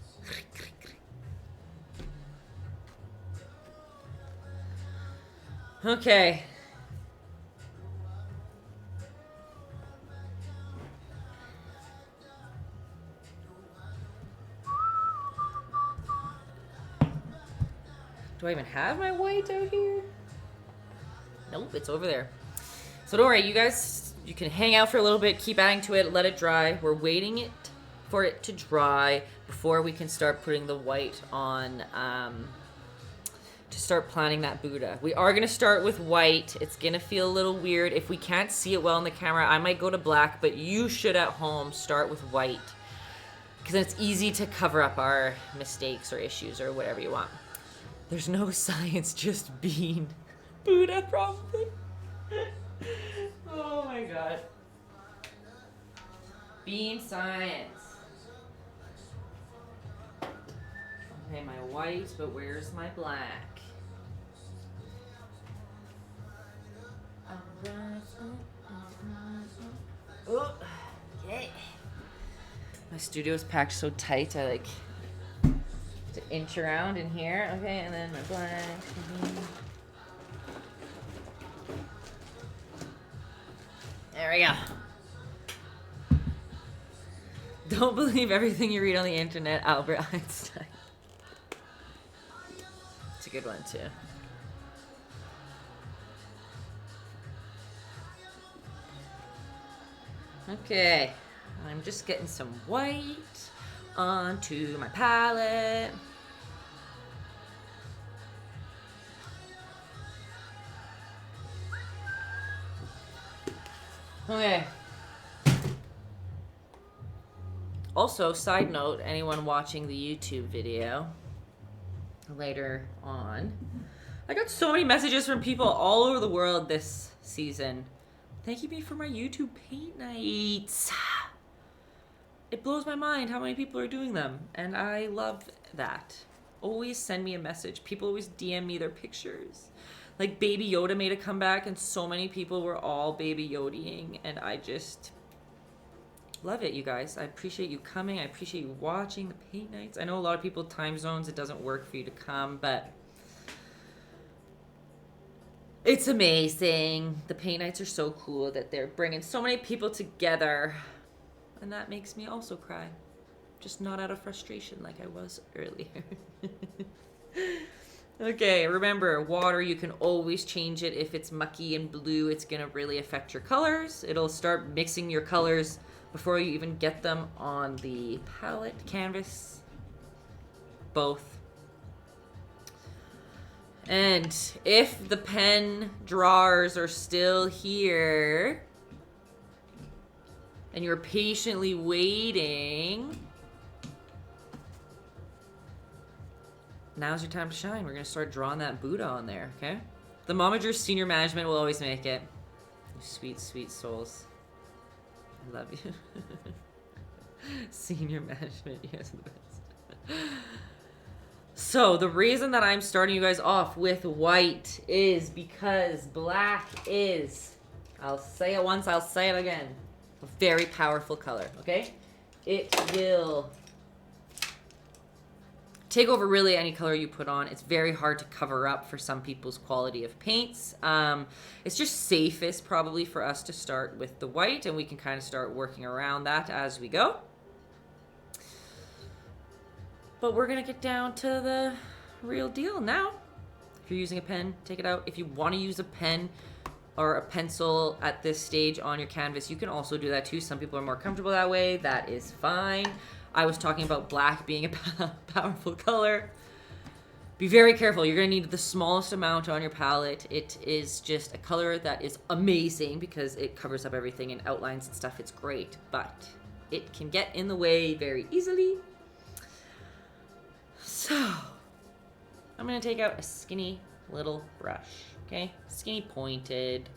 Okay. Do I even have my white out here? Nope, it's over there. So don't worry, you guys, you can hang out for a little bit, keep adding to it, let it dry. We're waiting for it to dry before we can start putting the white on, to start planning that Buddha. We are gonna start with white. It's gonna feel a little weird. If we can't see it well in the camera, I might go to black, but you should at home start with white. Because it's easy to cover up our mistakes or issues or whatever you want. There's no science, just bean. Buddha, probably. Oh my god. Bean science. Okay, my white, but where's my black? Oh, okay. My studio is packed so tight, I like to inch around in here. Okay, and then my black. There we go. Don't believe everything you read on the internet, Albert Einstein. It's a good one too. Okay, I'm just getting some white onto my palette. Okay. Also, side note, anyone watching the YouTube video later on, I got so many messages from people all over the world this season thanking me for my YouTube paint nights. It blows my mind how many people are doing them, and I love that. Always send me a message. People always DM me their pictures. Like Baby Yoda made a comeback, and so many people were all Baby Yodaing, and I just Love it, you guys. I appreciate you coming. I appreciate you watching the paint nights. I know a lot of people, time zones, it doesn't work for you to come, but it's amazing. The paint nights are so cool that they're bringing so many people together. And that makes me also cry. Just not out of frustration like I was earlier. Okay, remember, water, you can always change it. If it's mucky and blue, it's going to really affect your colors. It'll start mixing your colors before you even get them on the palette canvas. Both. And if the pen drawers are still here and you're patiently waiting, now's your time to shine. We're going to start drawing that Buddha on there, okay? The Momager Senior Management will always make it. You sweet, sweet souls. I love you. Senior Management, you guys are the best. So, the reason that I'm starting you guys off with white is because black is, I'll say it once, I'll say it again, a very powerful color, okay? It will take over really any color you put on. It's very hard to cover up for some people's quality of paints. It's just safest probably for us to start with the white, and we can kind of start working around that as we go. But we're gonna get down to the real deal now. If you're using a pen, take it out. If you want to use a pen or a pencil at this stage on your canvas, you can also do that too. Some people are more comfortable that way. That is fine. I was talking about black being a powerful color. Be very careful. You're going to need the smallest amount on your palette. It is just a color that is amazing because it covers up everything and outlines and stuff. It's great, but it can get in the way very easily. So, I'm going to take out a skinny little brush, okay? Skinny pointed.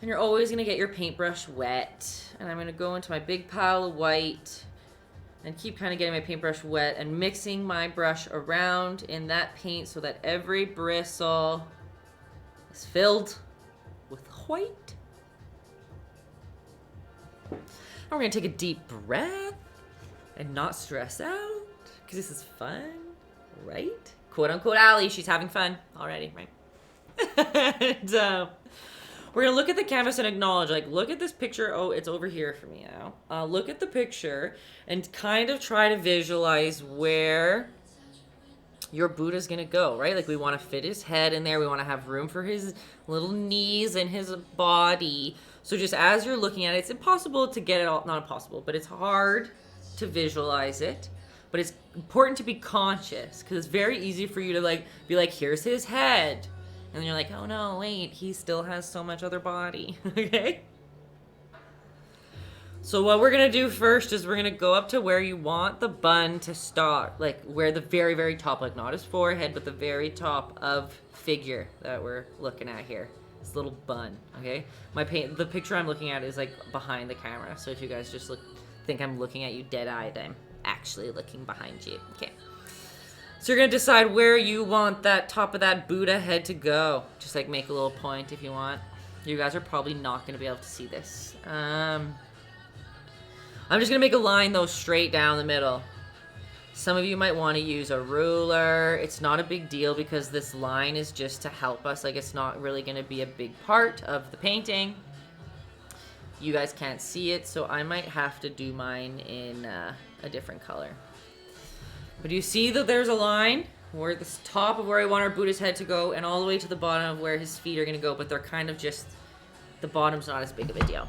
And you're always going to get your paintbrush wet. And I'm going to go into my big pile of white and keep kind of getting my paintbrush wet and mixing my brush around in that paint so that every bristle is filled with white. And we're going to take a deep breath and not stress out because this is fun, right? Quote unquote Allie, she's having fun already, right? And we're going to look at the canvas and acknowledge, like, look at this picture. Oh, it's over here for me now. Look at the picture and kind of try to visualize where your Buddha's going to go, right? Like, we want to fit his head in there. We want to have room for his little knees and his body. So just as you're looking at it, it's impossible to get it all, not impossible, but it's hard to visualize it. But it's important to be conscious because it's very easy for you to, like, be like, here's his head. And then you're like, oh no, wait, he still has so much other body, okay? So what we're gonna do first is we're gonna go up to where you want the bun to start, like where the very, very top, like not his forehead, but the very top of figure that we're looking at here. This little bun, okay? The picture I'm looking at is like behind the camera. So if you guys just think I'm looking at you dead-eyed, I'm actually looking behind you, okay? So you're going to decide where you want that top of that Buddha head to go. Just like make a little point if you want. You guys are probably not going to be able to see this. I'm just going to make a line though straight down the middle. Some of you might want to use a ruler. It's not a big deal because this line is just to help us. Like it's not really going to be a big part of the painting. You guys can't see it, so I might have to do mine in a different color. But you see that there's a line where the top of where I want our Buddha's head to go and all the way to the bottom of where his feet are going to go, but they're kind of just, the bottom's not as big of a deal.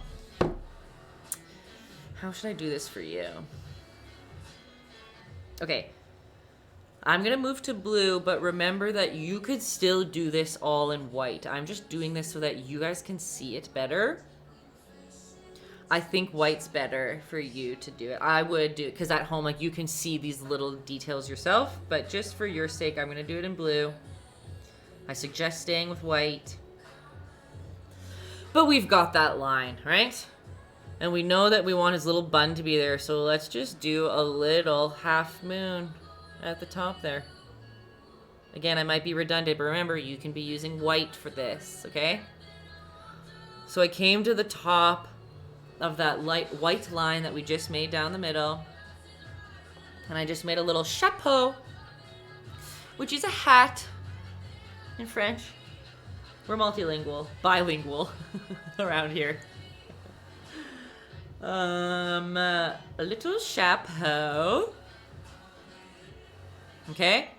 How should I do this for you? Okay. I'm going to move to blue, but remember that you could still do this all in white. I'm just doing this so that you guys can see it better. I think white's better for you to do it. I would do it because at home, like you can see these little details yourself, but just for your sake, I'm going to do it in blue. I suggest staying with white. But we've got that line, right? And we know that we want his little bun to be there, so let's just do a little half moon at the top there. Again, I might be redundant, but remember, you can be using white for this, okay? So I came to the top of that light white line that we just made down the middle. And I just made a little chapeau, which is a hat in French. We're multilingual, bilingual around here. A little chapeau. Okay?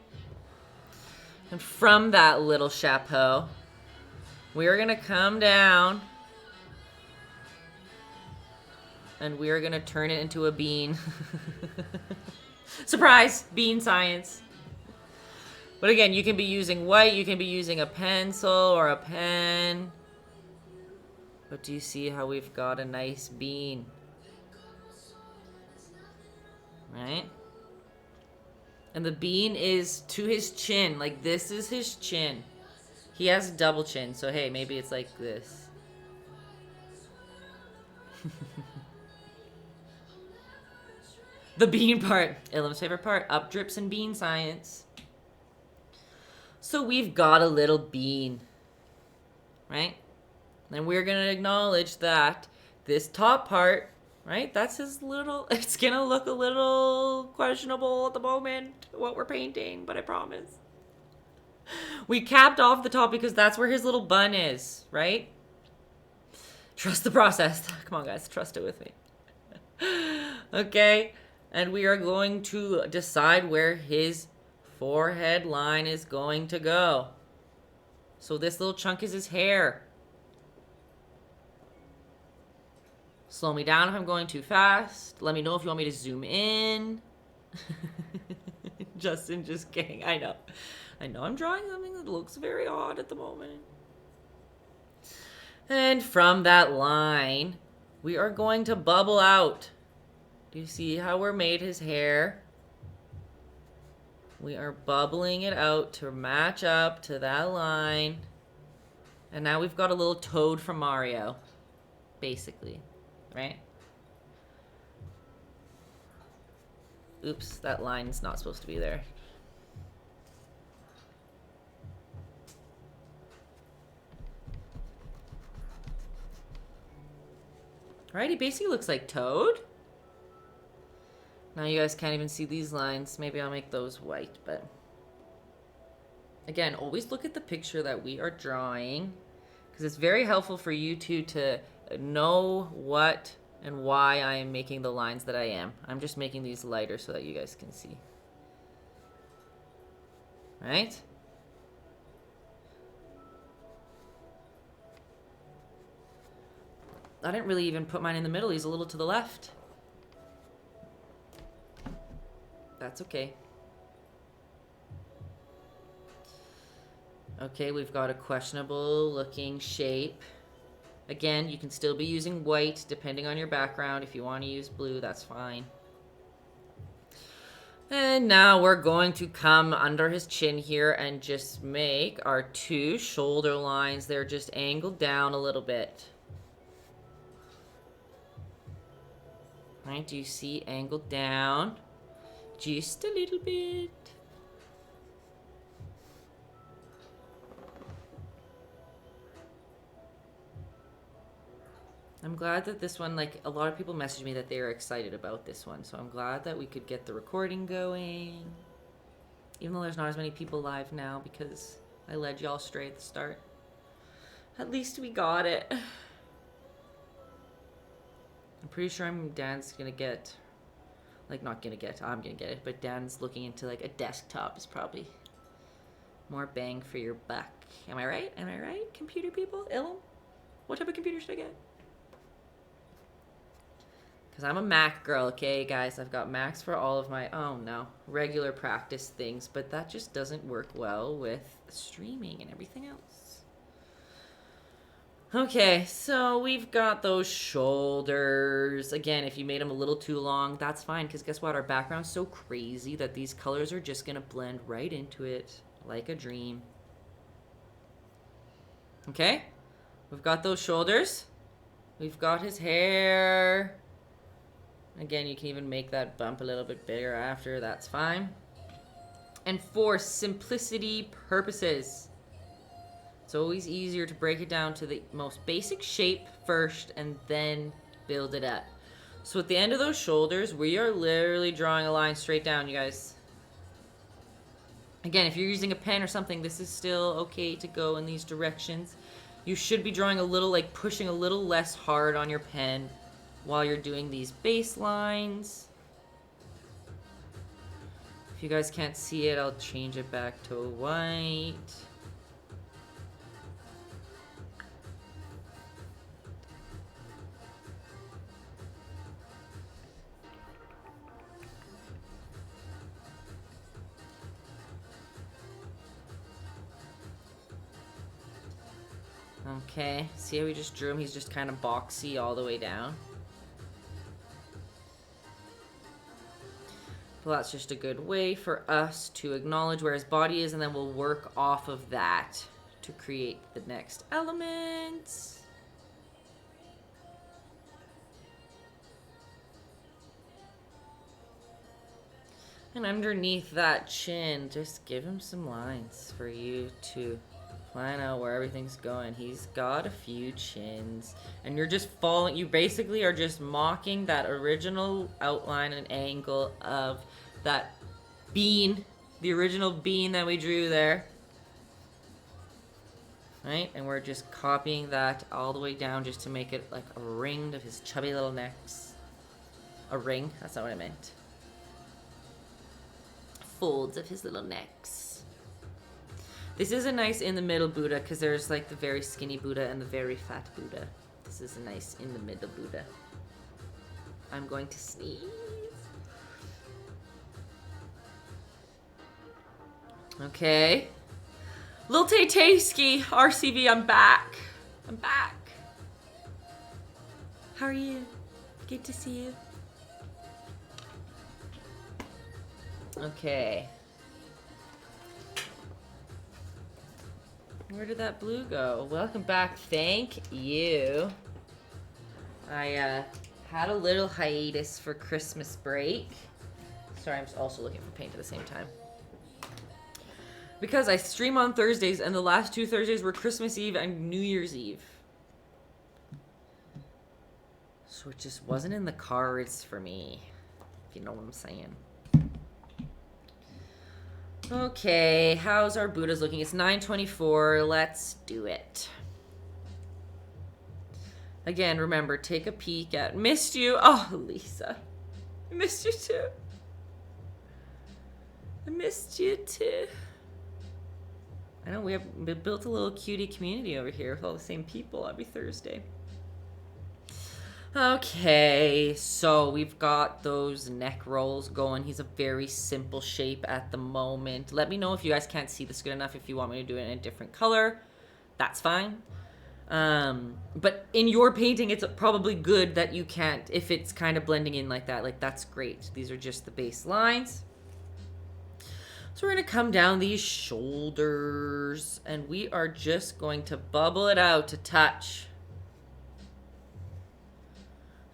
And from that little chapeau, we're gonna come down and we're gonna turn it into a bean. Surprise! Bean science. But again, you can be using white, you can be using a pencil or a pen. But do you see how we've got a nice bean? Right? And the bean is to his chin. Like, this is his chin. He has a double chin, so hey, maybe it's like this. The bean part. Ilham's favorite part. Up drips and bean science. So we've got a little bean. Right? And we're going to acknowledge that this top part, right? That's his little... It's going to look a little questionable at the moment, what we're painting, but I promise. We capped off the top because that's where his little bun is, right? Trust the process. Come on, guys. Trust it with me. Okay? And we are going to decide where his forehead line is going to go. So this little chunk is his hair. Slow me down if I'm going too fast. Let me know if you want me to zoom in. Justin just kidding. I know I'm drawing something that looks very odd at the moment. And from that line, we are going to bubble out. Do you see how we're made his hair? We are bubbling it out to match up to that line. And now we've got a little toad from Mario, basically, right? Oops, that line's not supposed to be there. Right, he basically looks like Toad. Now you guys can't even see these lines. Maybe I'll make those white, but... Again, always look at the picture that we are drawing, because it's very helpful for you two to know what and why I am making the lines that I am. I'm just making these lighter so that you guys can see. Right? I didn't really even put mine in the middle. He's a little to the left. That's okay. Okay, we've got a questionable looking shape. Again, you can still be using white depending on your background. If you want to use blue, that's fine. And now we're going to come under his chin here and just make our two shoulder lines. They're just angled down a little bit. Right, do you see angled down? Just a little bit. I'm glad that this one, like, a lot of people messaged me that they were excited about this one, so I'm glad that we could get the recording going. Even though there's not as many people live now because I led y'all astray at the start. At least we got it. I'm pretty sure Dan's gonna get, like, not gonna get, I'm gonna get it, but Dan's looking into, like, a desktop is probably more bang for your buck. Am I right? Am I right, computer people? Ilham? What type of computer should I get? Because I'm a Mac girl, okay, guys? I've got Macs for all of my, oh no, regular practice things, but that just doesn't work well with streaming and everything else. Okay, so we've got those shoulders. Again, if you made them a little too long, that's fine, because guess what? Our background's so crazy that these colors are just going to blend right into it like a dream. Okay, we've got those shoulders. We've got his hair. Again, you can even make that bump a little bit bigger after, that's fine. And for simplicity purposes, it's always easier to break it down to the most basic shape first and then Build it up. So at the end of those shoulders, we are literally drawing a line straight down, you guys. Again, if you're using a pen or something, this is still okay to go in these directions. You should be drawing a little, like pushing a little less hard on your pen while you're doing these base lines. If you guys can't see it, I'll change it back to white. Okay, see how we just drew him? He's just kind of boxy all the way down. Well, that's just a good way for us to acknowledge where his body is, and then we'll work off of that to create the next elements. And underneath that chin, just give him some lines for you to plan out where everything's going. He's got a few chins, and you're just following, you basically are just mocking that original outline and angle of that bean, the original bean that we drew there. Right? And we're just copying that all the way down just to make it like a ring of his chubby little necks. A ring? That's not what I meant. Folds of his little necks. This is a nice in the middle Buddha because there's like the very skinny Buddha and the very fat Buddha. This is a nice in the middle Buddha. I'm going to sneeze. Okay. Lil Taytayski, RCV, I'm back. I'm back. How are you? Good to see you. Okay. Where did that blue go? Welcome back. Thank you. I had a little hiatus for Christmas break. Sorry, I'm also looking for paint at the same time. Because I stream on Thursdays, and the last 2 Thursdays were Christmas Eve and New Year's Eve. So it just wasn't in the cards for me, if you know what I'm saying. Okay, how's our Buddhas looking? It's 9:24. Let's do it. Again, remember, take a peek at... Missed you. Oh, Lisa. I missed you too. I missed you too. I know we built a little cutie community over here with all the same people every Thursday. Okay, so we've got those neck rolls going. He's a very simple shape at the moment. Let me know if you guys can't see this good enough. If you want me to do it in a different color, that's fine. But in your painting, it's probably good that you can't, if it's kind of blending in like that. Like, that's great. These are just the base lines. So we're going to come down these shoulders, and we are just going to bubble it out to touch.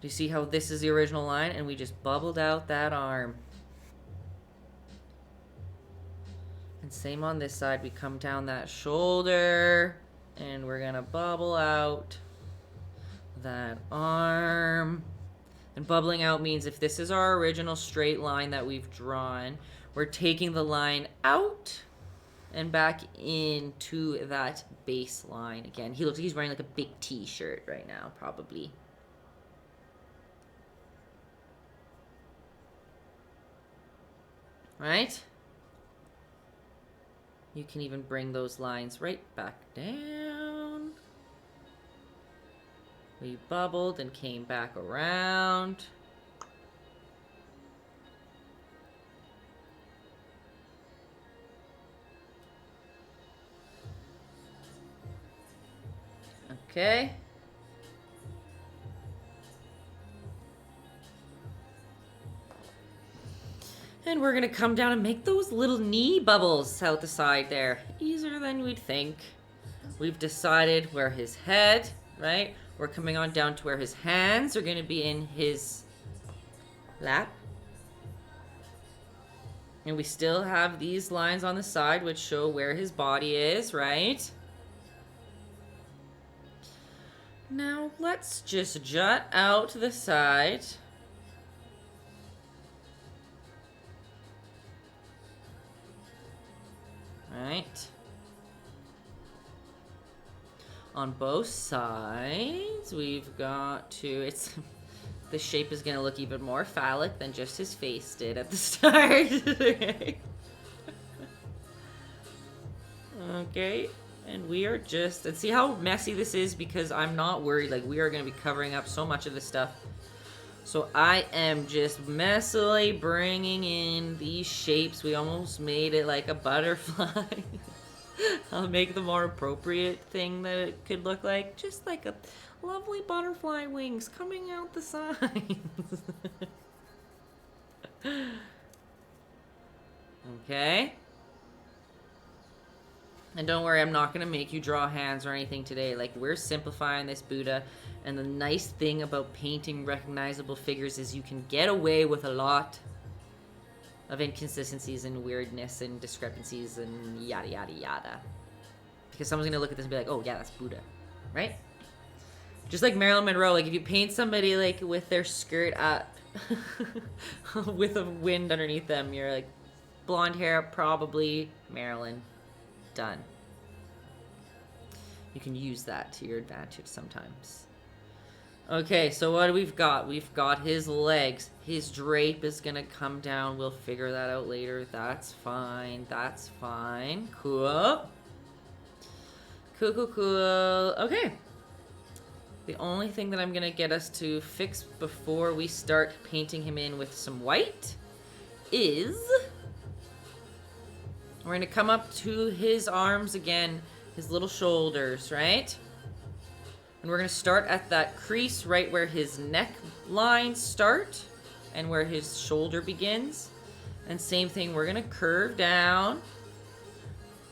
Do you see how this is the original line? And we just bubbled out that arm. And same on this side. We come down that shoulder. And we're going to bubble out that arm. And bubbling out means if this is our original straight line that we've drawn, we're taking the line out and back into that base line. Again, he looks like he's wearing like a big t-shirt right now, probably. Right? You can even bring those lines right back down. We bubbled and came back around. Okay. And we're going to come down and make those little knee bubbles out the side there. Easier than we'd think. We've decided where his head, right? We're coming on down to where his hands are going to be in his lap. And we still have these lines on the side which show where his body is, right? Now let's just jut out to the side. Right. On both sides, we've got to, it's, the shape is gonna look even more phallic than just his face did at the start. Okay, and we are just, and see how messy this is because I'm not worried, like we are gonna be covering up so much of this stuff. So I am just messily bringing in these shapes. We almost made it like a butterfly. I'll make the more appropriate thing that it could look like. Just like a lovely butterfly wings coming out the sides. Okay. And don't worry, I'm not going to make you draw hands or anything today. Like, we're simplifying this Buddha. And the nice thing about painting recognizable figures is you can get away with a lot of inconsistencies and weirdness and discrepancies and yada, yada, yada. Because someone's going to look at this and be like, oh, yeah, that's Buddha. Right? Just like Marilyn Monroe. Like, if you paint somebody, like, with their skirt up with a wind underneath them, you're like, blonde hair, probably Marilyn. Done. You can use that to your advantage sometimes. Okay, so what do we've got? We've got his legs. His drape is gonna come down. We'll figure that out later. That's fine. That's fine. Cool. Cool, cool, cool. Okay. The only thing that I'm gonna get us to fix before we start painting him in with some white is we're gonna come up to his arms again, his little shoulders, right? And we're gonna start at that crease right where his neck lines start and where his shoulder begins. And same thing, we're gonna curve down.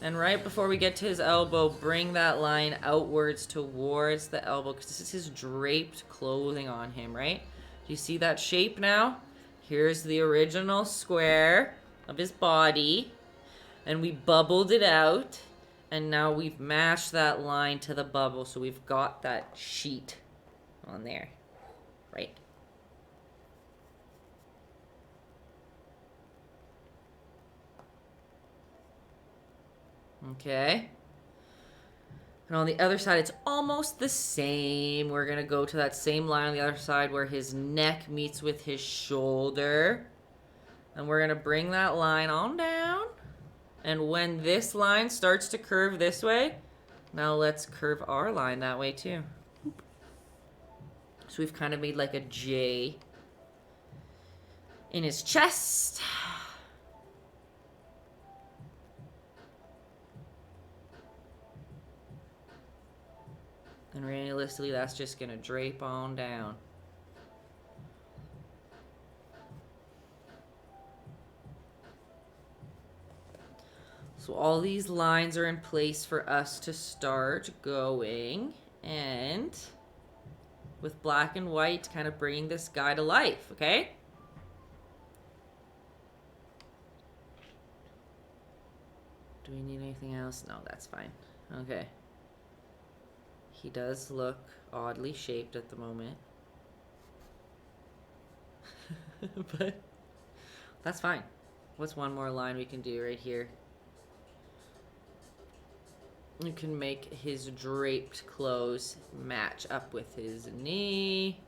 And right before we get to his elbow, bring that line outwards towards the elbow, because this is his draped clothing on him, right? Do you see that shape now? Here's the original square of his body. And we bubbled it out. And now we've mashed that line to the bubble. So we've got that sheet on there. Right? Okay. And on the other side, it's almost the same. We're going to go to that same line on the other side where his neck meets with his shoulder. And we're going to bring that line on down. And when this line starts to curve this way, now let's curve our line that way too. So we've kind of made like a J in his chest. And realistically, that's just gonna drape on down. So all these lines are in place for us to start going, and with black and white kind of bringing this guy to life, okay? Do we need anything else? No, that's fine. Okay. He does look oddly shaped at the moment. But that's fine. What's one more line we can do right here? You can make his draped clothes match up with his knee.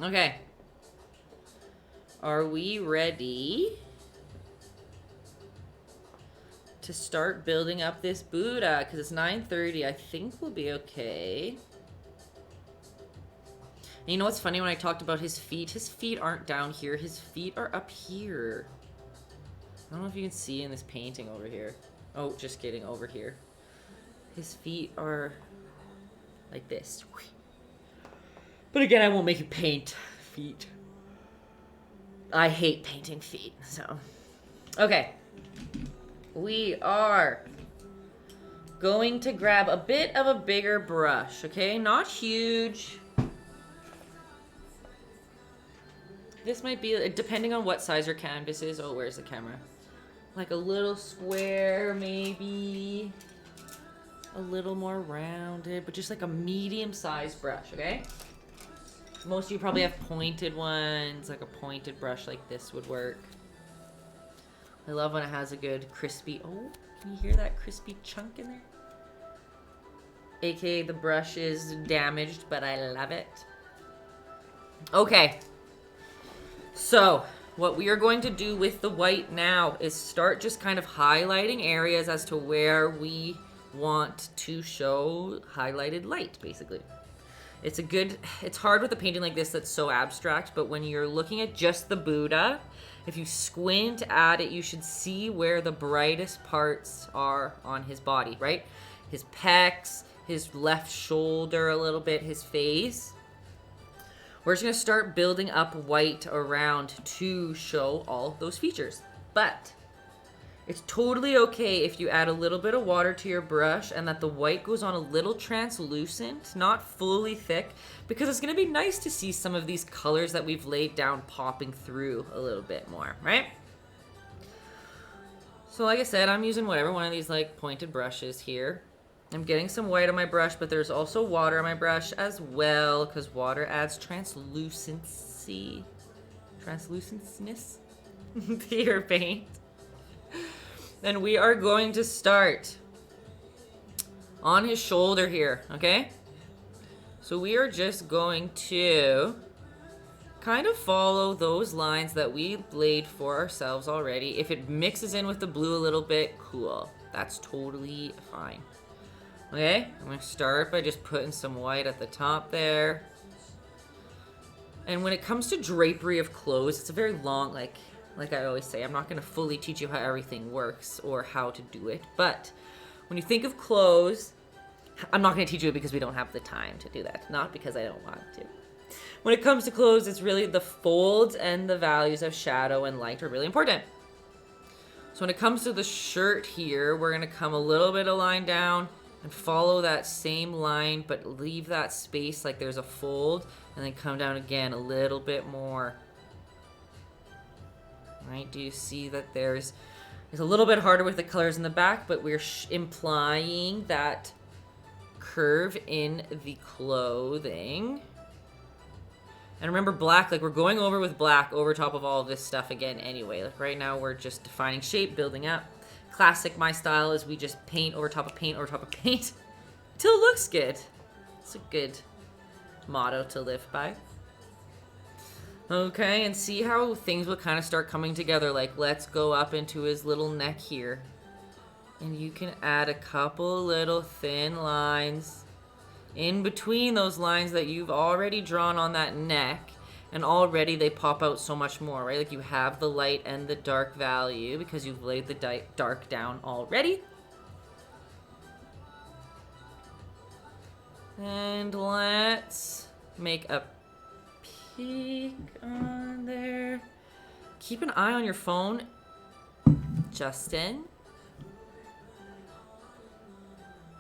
Okay. Are we ready to start building up this Buddha? Because it's 9:30. I think we'll be okay. And you know what's funny? When I talked about his feet aren't down here. His feet are up here. I don't know if you can see in this painting over here. Oh, just kidding, over here. His feet are like this. But again, I won't make you paint feet. I hate painting feet, so. Okay. We are going to grab a bit of a bigger brush, okay? Not huge. This might be, depending on what size your canvas is. Oh, where's the camera? Like a little square, maybe. a little more rounded, but just like a medium-sized brush, okay? Most of you probably have pointed ones, like a pointed brush like this would work. I love when it has a good crispy, oh, can you hear that crispy chunk in there? AKA the brush is damaged, but I love it. Okay. So, what we are going to do with the white now is start just kind of highlighting areas as to where we want to show highlighted light, basically. It's hard with a painting like this that's so abstract, but when you're looking at just the Buddha, if you squint at it, you should see where the brightest parts are on his body, right? His pecs, his left shoulder a little bit, his face. We're just gonna start building up white around to show all those features. But it's totally okay if you add a little bit of water to your brush and that the white goes on a little translucent, not fully thick, because it's gonna be nice to see some of these colors that we've laid down popping through a little bit more, right? So like I said, I'm using whatever one of these like pointed brushes here. I'm getting some white on my brush, but there's also water on my brush as well, because water adds translucentness to your paint. And we are going to start on his shoulder here, okay? So we are just going to kind of follow those lines that we laid for ourselves already. If it mixes in with the blue a little bit, cool. That's totally fine. Okay, I'm going to start by just putting some white at the top there. And when it comes to drapery of clothes, it's a very long, like I always say, I'm not going to fully teach you how everything works or how to do it. But when you think of clothes, I'm not going to teach you it because we don't have the time to do that. Not because I don't want to. When it comes to clothes, it's really the folds and the values of shadow and light are really important. So when it comes to the shirt here, we're going to come a little bit of line down and follow that same line, but leave that space like there's a fold, and then come down again a little bit more. Right? Do you see that it's a little bit harder with the colors in the back, but we're implying that curve in the clothing. And remember black, like we're going over with black over top of all of this stuff again anyway. Like right now we're just defining shape, building up. Classic, my style is we just paint over top of paint over top of paint till it looks good. It's a good motto to live by. Okay, and see how things will kind of start coming together. Like, let's go up into his little neck here. And you can add a couple little thin lines in between those lines that you've already drawn on that neck. And already they pop out so much more, right? Like you have the light and the dark value because you've laid the dark down already. And let's make a peek on there. Keep an eye on your phone, Justin.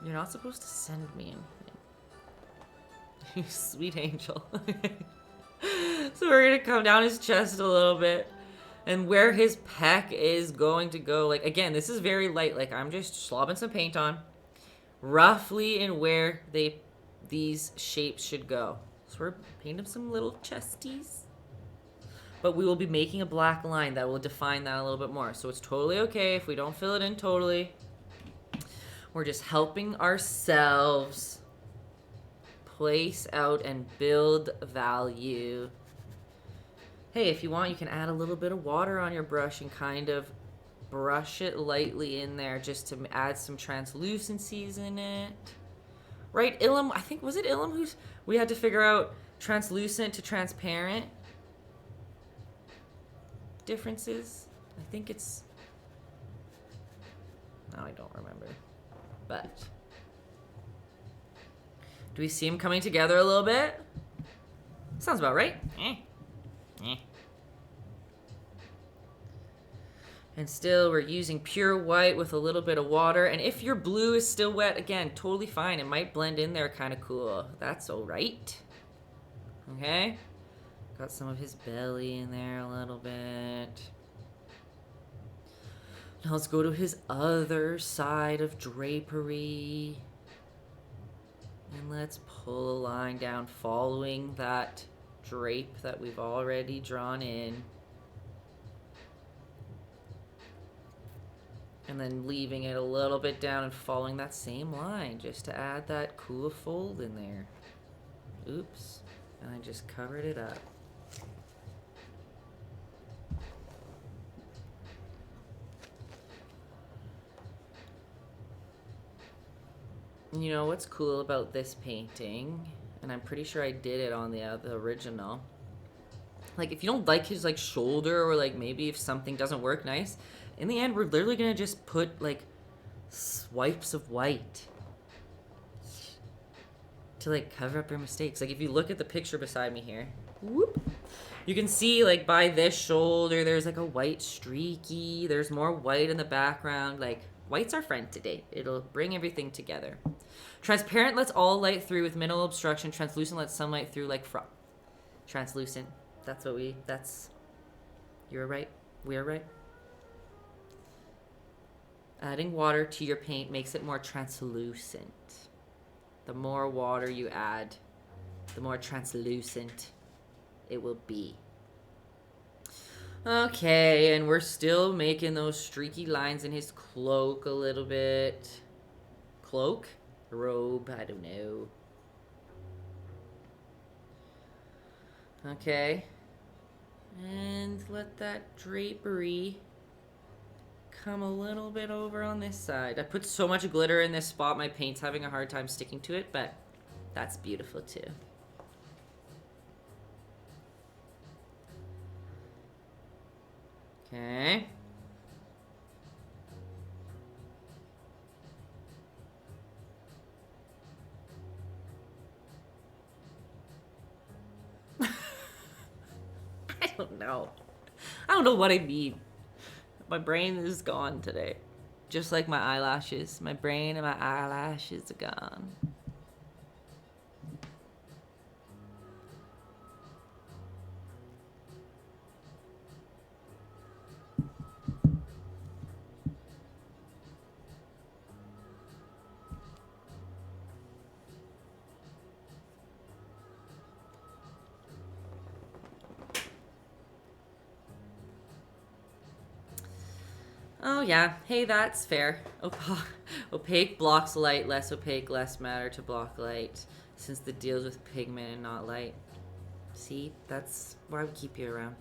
You're not supposed to send me anything. You sweet angel. So we're gonna come down his chest a little bit, and where his pec is going to go, like again, this is very light, like I'm just slobbing some paint on roughly in where these shapes should go. So we're painting some little chesties, but we will be making a black line that will define that a little bit more. So it's totally okay if we don't fill it in totally. We're just helping ourselves place out and build value. Hey, if you want, you can add a little bit of water on your brush and kind of brush it lightly in there just to add some translucencies in it. Right, Ilham, I think, was it Ilham we had to figure out translucent to transparent differences? I think it's, no, I don't remember, but do we see them coming together a little bit? Sounds about right. And still, we're using pure white with a little bit of water. And if your blue is still wet, again, totally fine. It might blend in there kind of cool. That's all right. Okay. Got some of his belly in there a little bit. Now let's go to his other side of drapery. And let's pull a line down following that drape that we've already drawn in. And then leaving it a little bit down and following that same line just to add that cool fold in there. Oops. And I just covered it up. You know what's cool about this painting, and I'm pretty sure I did it on the original. Like, if you don't like his like shoulder, or like maybe if something doesn't work nice, in the end we're literally gonna just put like swipes of white to like cover up your mistakes. Like if you look at the picture beside me here, whoop, you can see like by this shoulder there's like a white streaky, there's more white in the background. Like, white's our friend today. It'll bring everything together. Transparent lets all light through with minimal obstruction. Translucent lets sunlight through like translucent. That's what you're right. We're right. Adding water to your paint makes it more translucent. The more water you add, the more translucent it will be. Okay, and we're still making those streaky lines in his cloak a little bit. Cloak? Robe? I don't know. Okay. And let that drapery come a little bit over on this side. I put so much glitter in this spot, my paint's having a hard time sticking to it, but that's beautiful too. Okay. I don't know. I don't know what I mean. My brain is gone today. Just like my eyelashes. My brain and my eyelashes are gone. Oh yeah, hey, that's fair. Opaque blocks light, less opaque, less matter to block light, since the deals with pigment and not light. See, that's why we keep you around.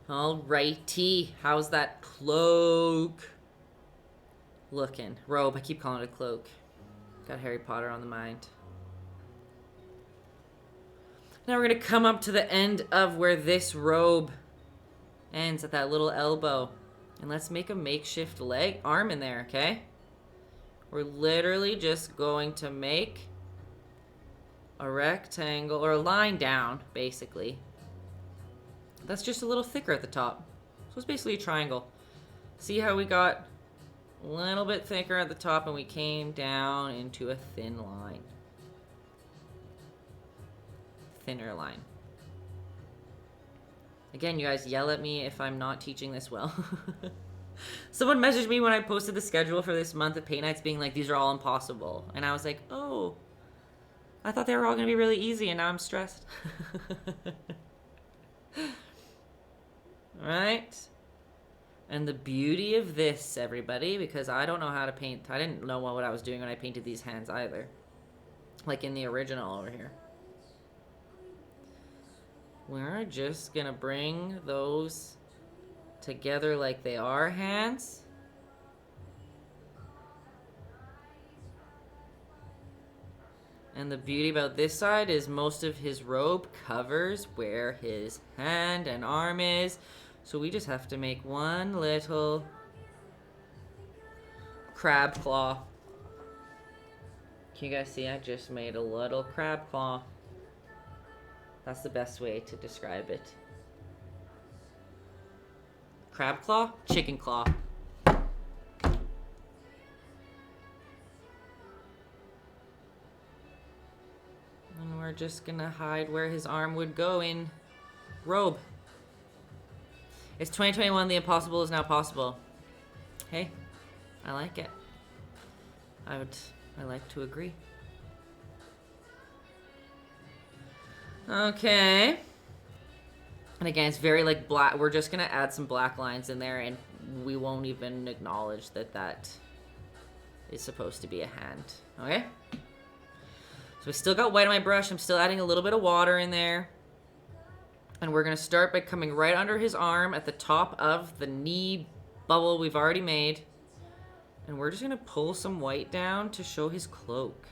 Alrighty, how's that cloak looking? Robe, I keep calling it a cloak. Got Harry Potter on the mind. Now we're gonna come up to the end of where this robe ends at that little elbow. And let's make a makeshift arm in there, okay? We're literally just going to make a rectangle, or a line down, basically. That's just a little thicker at the top. So it's basically a triangle. See how we got a little bit thicker at the top and we came down into a thin line. Thinner line. Again, you guys yell at me if I'm not teaching this well. Someone messaged me when I posted the schedule for this month of paint nights being like, these are all impossible. And I was like, oh, I thought they were all going to be really easy and now I'm stressed. Right? And the beauty of this, everybody, because I don't know how to paint. I didn't know what I was doing when I painted these hands either. Like in the original over here. We're just going to bring those together like they are hands. And the beauty about this side is most of his robe covers where his hand and arm is. So we just have to make one little crab claw. Can you guys see? I just made a little crab claw. That's the best way to describe it. Crab claw, chicken claw. And we're just gonna hide where his arm would go in robe. It's 2021, the impossible is now possible. Hey, I like it. I would I like to agree. Okay. And again, it's very like black. We're just going to add some black lines in there, and we won't even acknowledge that that is supposed to be a hand. Okay? So I still got white on my brush. I'm still adding a little bit of water in there. And we're going to start by coming right under his arm at the top of the knee bubble we've already made. And we're just going to pull some white down to show his cloak.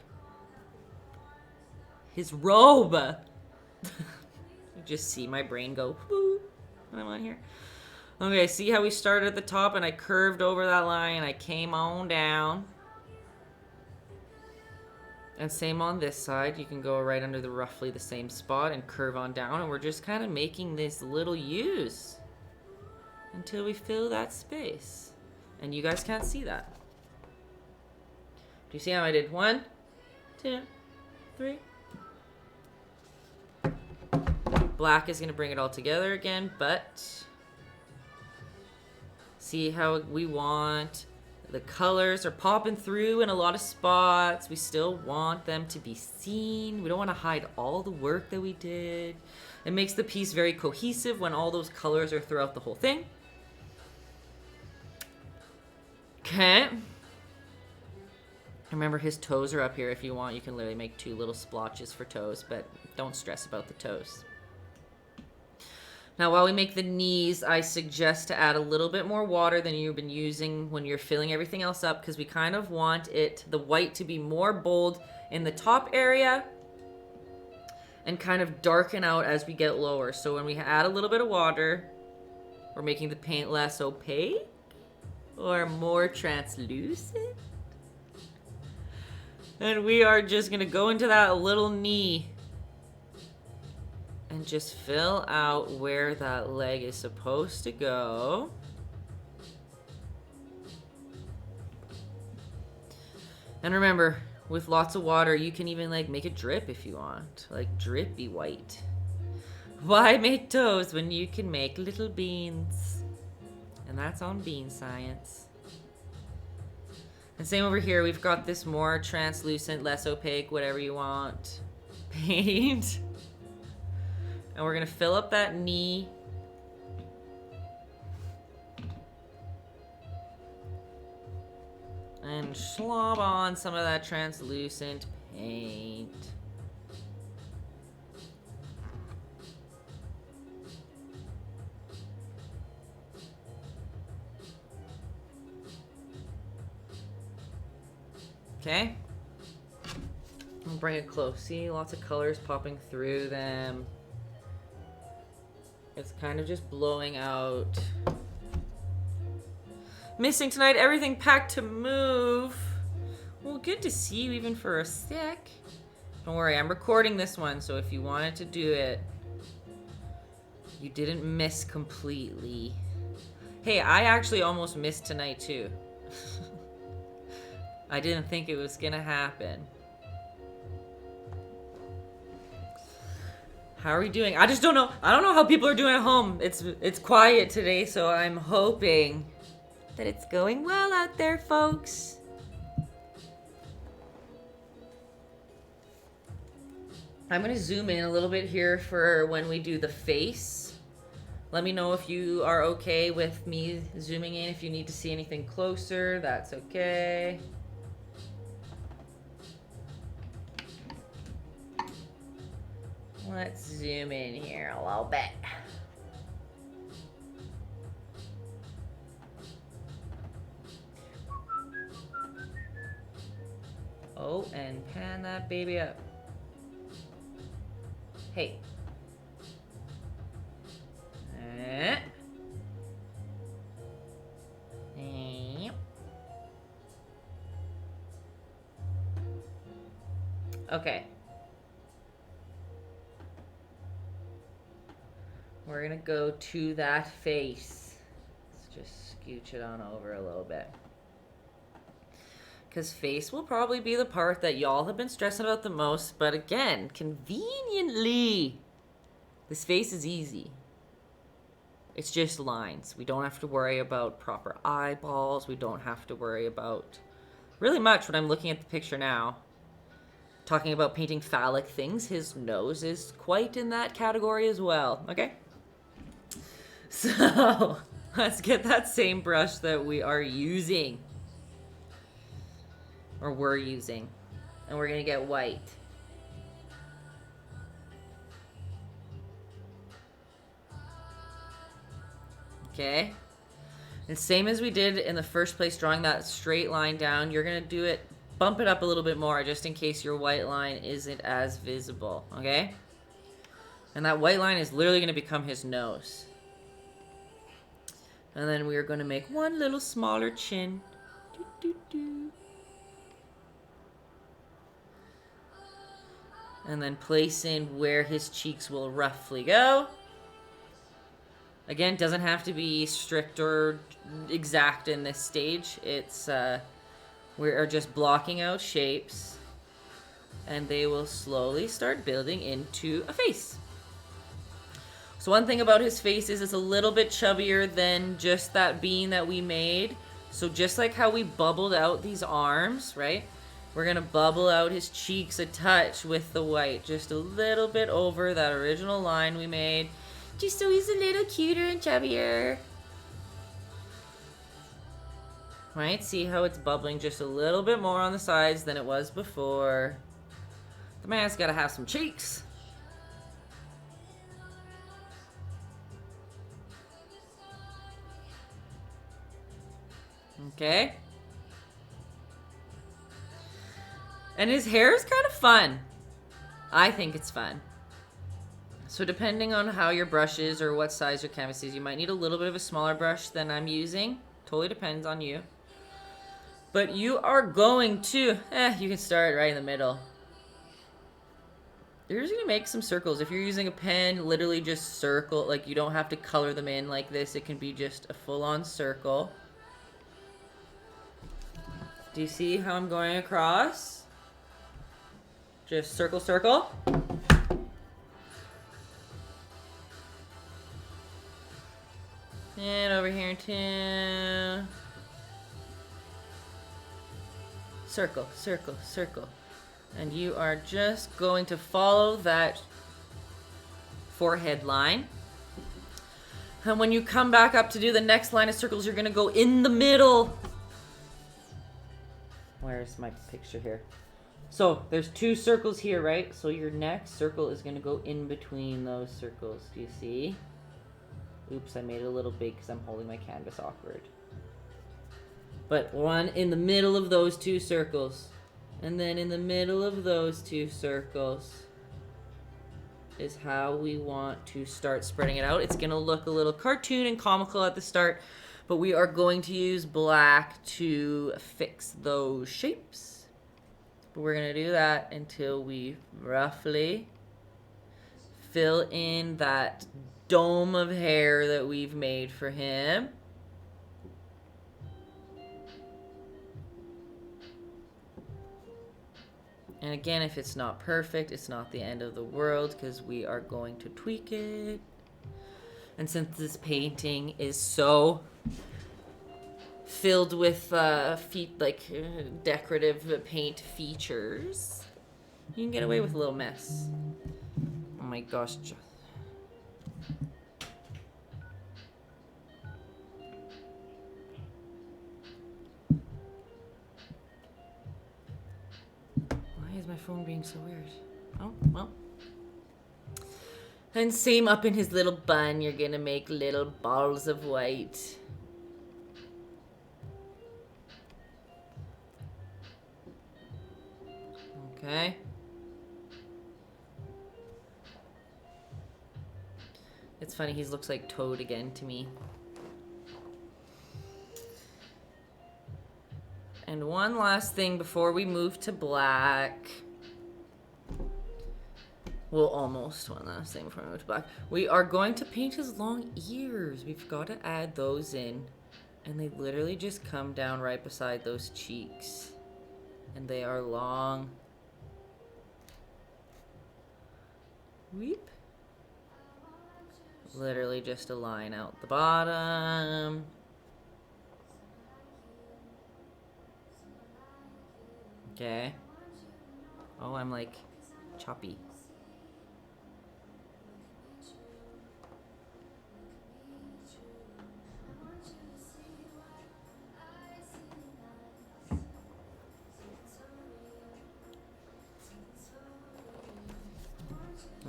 His robe! You just see my brain go, whoo, when I'm on here. Okay, see how we started at the top and I curved over that line and I came on down. And same on this side. You can go right under the roughly the same spot and curve on down. And we're just kind of making this little U's until we fill that space. And you guys can't see that. Do you see how I did 1, 2, 3? Black is going to bring it all together again, but see how we want the colors are popping through in a lot of spots. We still want them to be seen. We don't want to hide all the work that we did. It makes the piece very cohesive when all those colors are throughout the whole thing. Okay. Remember, his toes are up here. If you want, you can literally make 2 little splotches for toes, but don't stress about the toes. Now, while we make the knees, I suggest to add a little bit more water than you've been using when you're filling everything else up, because we kind of want the white to be more bold in the top area and kind of darken out as we get lower. So when we add a little bit of water, we're making the paint less opaque or more translucent. And we are just going to go into that little knee and just fill out where that leg is supposed to go. And remember, with lots of water, you can even like make it drip if you want. Like drippy white. Why make toes when you can make little beans? And that's on bean science. And same over here, we've got this more translucent, less opaque, whatever you want, paint. And we're gonna fill up that knee. And slob on some of that translucent paint. Okay. I'll bring it close. See, lots of colors popping through them. It's kind of just blowing out. Missing tonight, everything packed to move. Well, good to see you even for a sec. Don't worry, I'm recording this one, so if you wanted to do it, you didn't miss completely. Hey, I actually almost missed tonight too. I didn't think it was gonna happen. How are we doing? I just don't know. I don't know how people are doing at home. It's quiet today, so I'm hoping that it's going well out there, folks. I'm gonna zoom in a little bit here for when we do the face. Let me know if you are okay with me zooming in. If you need to see anything closer, that's okay. Let's zoom in here a little bit. Oh, and pan that baby up. Hey. Okay. We're gonna go to that face. Let's just scooch it on over a little bit. Because face will probably be the part that y'all have been stressing about the most. But again, conveniently, this face is easy. It's just lines. We don't have to worry about proper eyeballs. We don't have to worry about really much when I'm looking at the picture now. Talking about painting phallic things, his nose is quite in that category as well. Okay? So, let's get that same brush that we are using. Or we're using. And we're gonna get white. Okay? And same as we did in the first place, drawing that straight line down, you're gonna do it, bump it up a little bit more just in case your white line isn't as visible, okay? And that white line is literally gonna become his nose. And then we are gonna make one little smaller chin. Doo, doo, doo. And then place in where his cheeks will roughly go. Again, doesn't have to be strict or exact in this stage. It's, we are just blocking out shapes. And they will slowly start building into a face. So one thing about his face is it's a little bit chubbier than just that bean that we made. So just like how we bubbled out these arms, right? We're gonna bubble out his cheeks a touch with the white. Just a little bit over that original line we made. Just so he's a little cuter and chubbier. Right? See how it's bubbling just a little bit more on the sides than it was before. The man's gotta have some cheeks. Okay. And his hair is kind of fun. I think it's fun. So depending on how your brush is or what size your canvas is, you might need a little bit of a smaller brush than I'm using. Totally depends on you. But you are going to, you can start right in the middle. You're just gonna make some circles. If you're using a pen, literally just circle. Like, you don't have to color them in like this. It can be just a full-on circle. Do you see how I'm going across? Just circle, circle. And over here too. Circle, circle, circle. And you are just going to follow that forehead line. And when you come back up to do the next line of circles, you're going to go in the middle. Where's my picture here? So there's two circles here, right? So your next circle is going to go in between those circles. Do you see? Oops, I made it a little big because I'm holding my canvas awkward. But one in the middle of those two circles. And then in the middle of those two circles is how we want to start spreading it out. It's going to look a little cartoon and comical at the start, but we are going to use black to fix those shapes. But we're going to do that until we roughly fill in that dome of hair that we've made for him. And again, if it's not perfect, it's not the end of the world because we are going to tweak it. And since this painting is so filled with decorative paint features, you can get away with a little mess. Oh my gosh. Why is my phone being so weird? Oh, well. And same up in his little bun, you're gonna make little balls of white. Okay. It's funny, he looks like Toad again to me. And one last thing before we move to black. Well, almost one last thing before we move to black. We are going to paint his long ears. We've got to add those in. And they literally just come down right beside those cheeks. And they are long. Weep. Literally just a line out the bottom. Okay. Oh, I'm like choppy.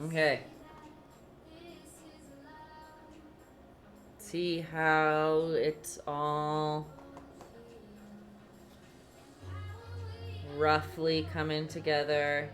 Okay. See how it's all roughly coming together.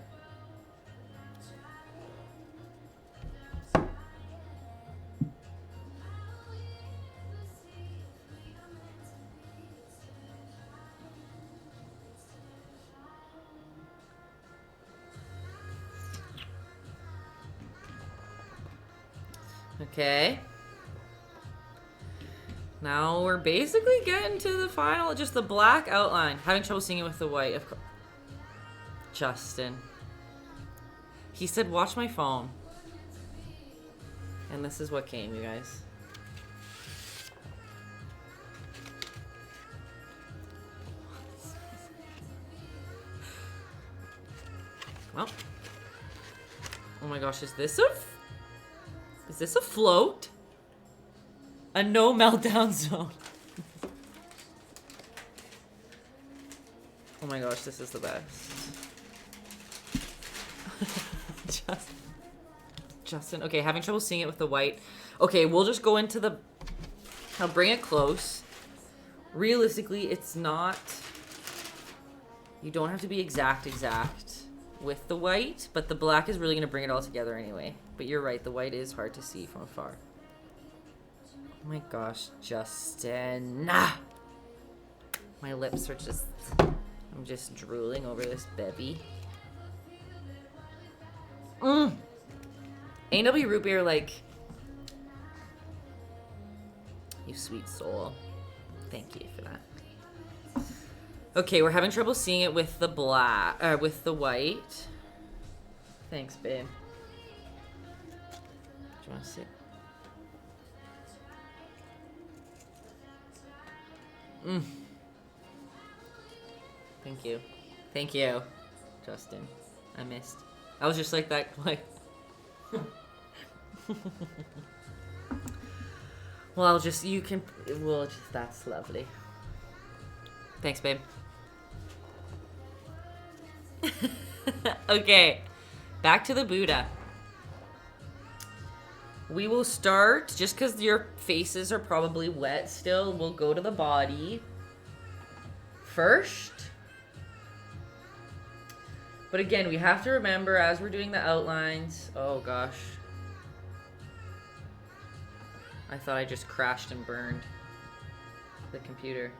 Okay. Now we're basically getting to the final, just the black outline. Having trouble seeing it with the white. Of course. Justin. He said, watch my phone. And this is what came, you guys. Well. Oh my gosh, is this a float? A no meltdown zone. Oh my gosh, this is the best. Justin. Okay, having trouble seeing it with the white. Okay, we'll just go into the... I'll bring it close. Realistically, it's not... You don't have to be exact with the white, but the black is really going to bring it all together anyway. But you're right, the white is hard to see from afar. Oh my gosh, Justin. Nah! My lips are just... I'm just drooling over this baby. A&W root beer, like... You sweet soul. Thank you for that. Okay, we're having trouble seeing it with the black... with the white. Thanks, babe. Do you want to see it? Thank you. Thank you, Justin. I missed. I was just like that, like... Well, that's lovely. Thanks, babe. Okay, back to the Buddha. We will start, just because your faces are probably wet still, we'll go to the body first. But again, we have to remember as we're doing the outlines... Oh gosh. I thought I just crashed and burned the computer.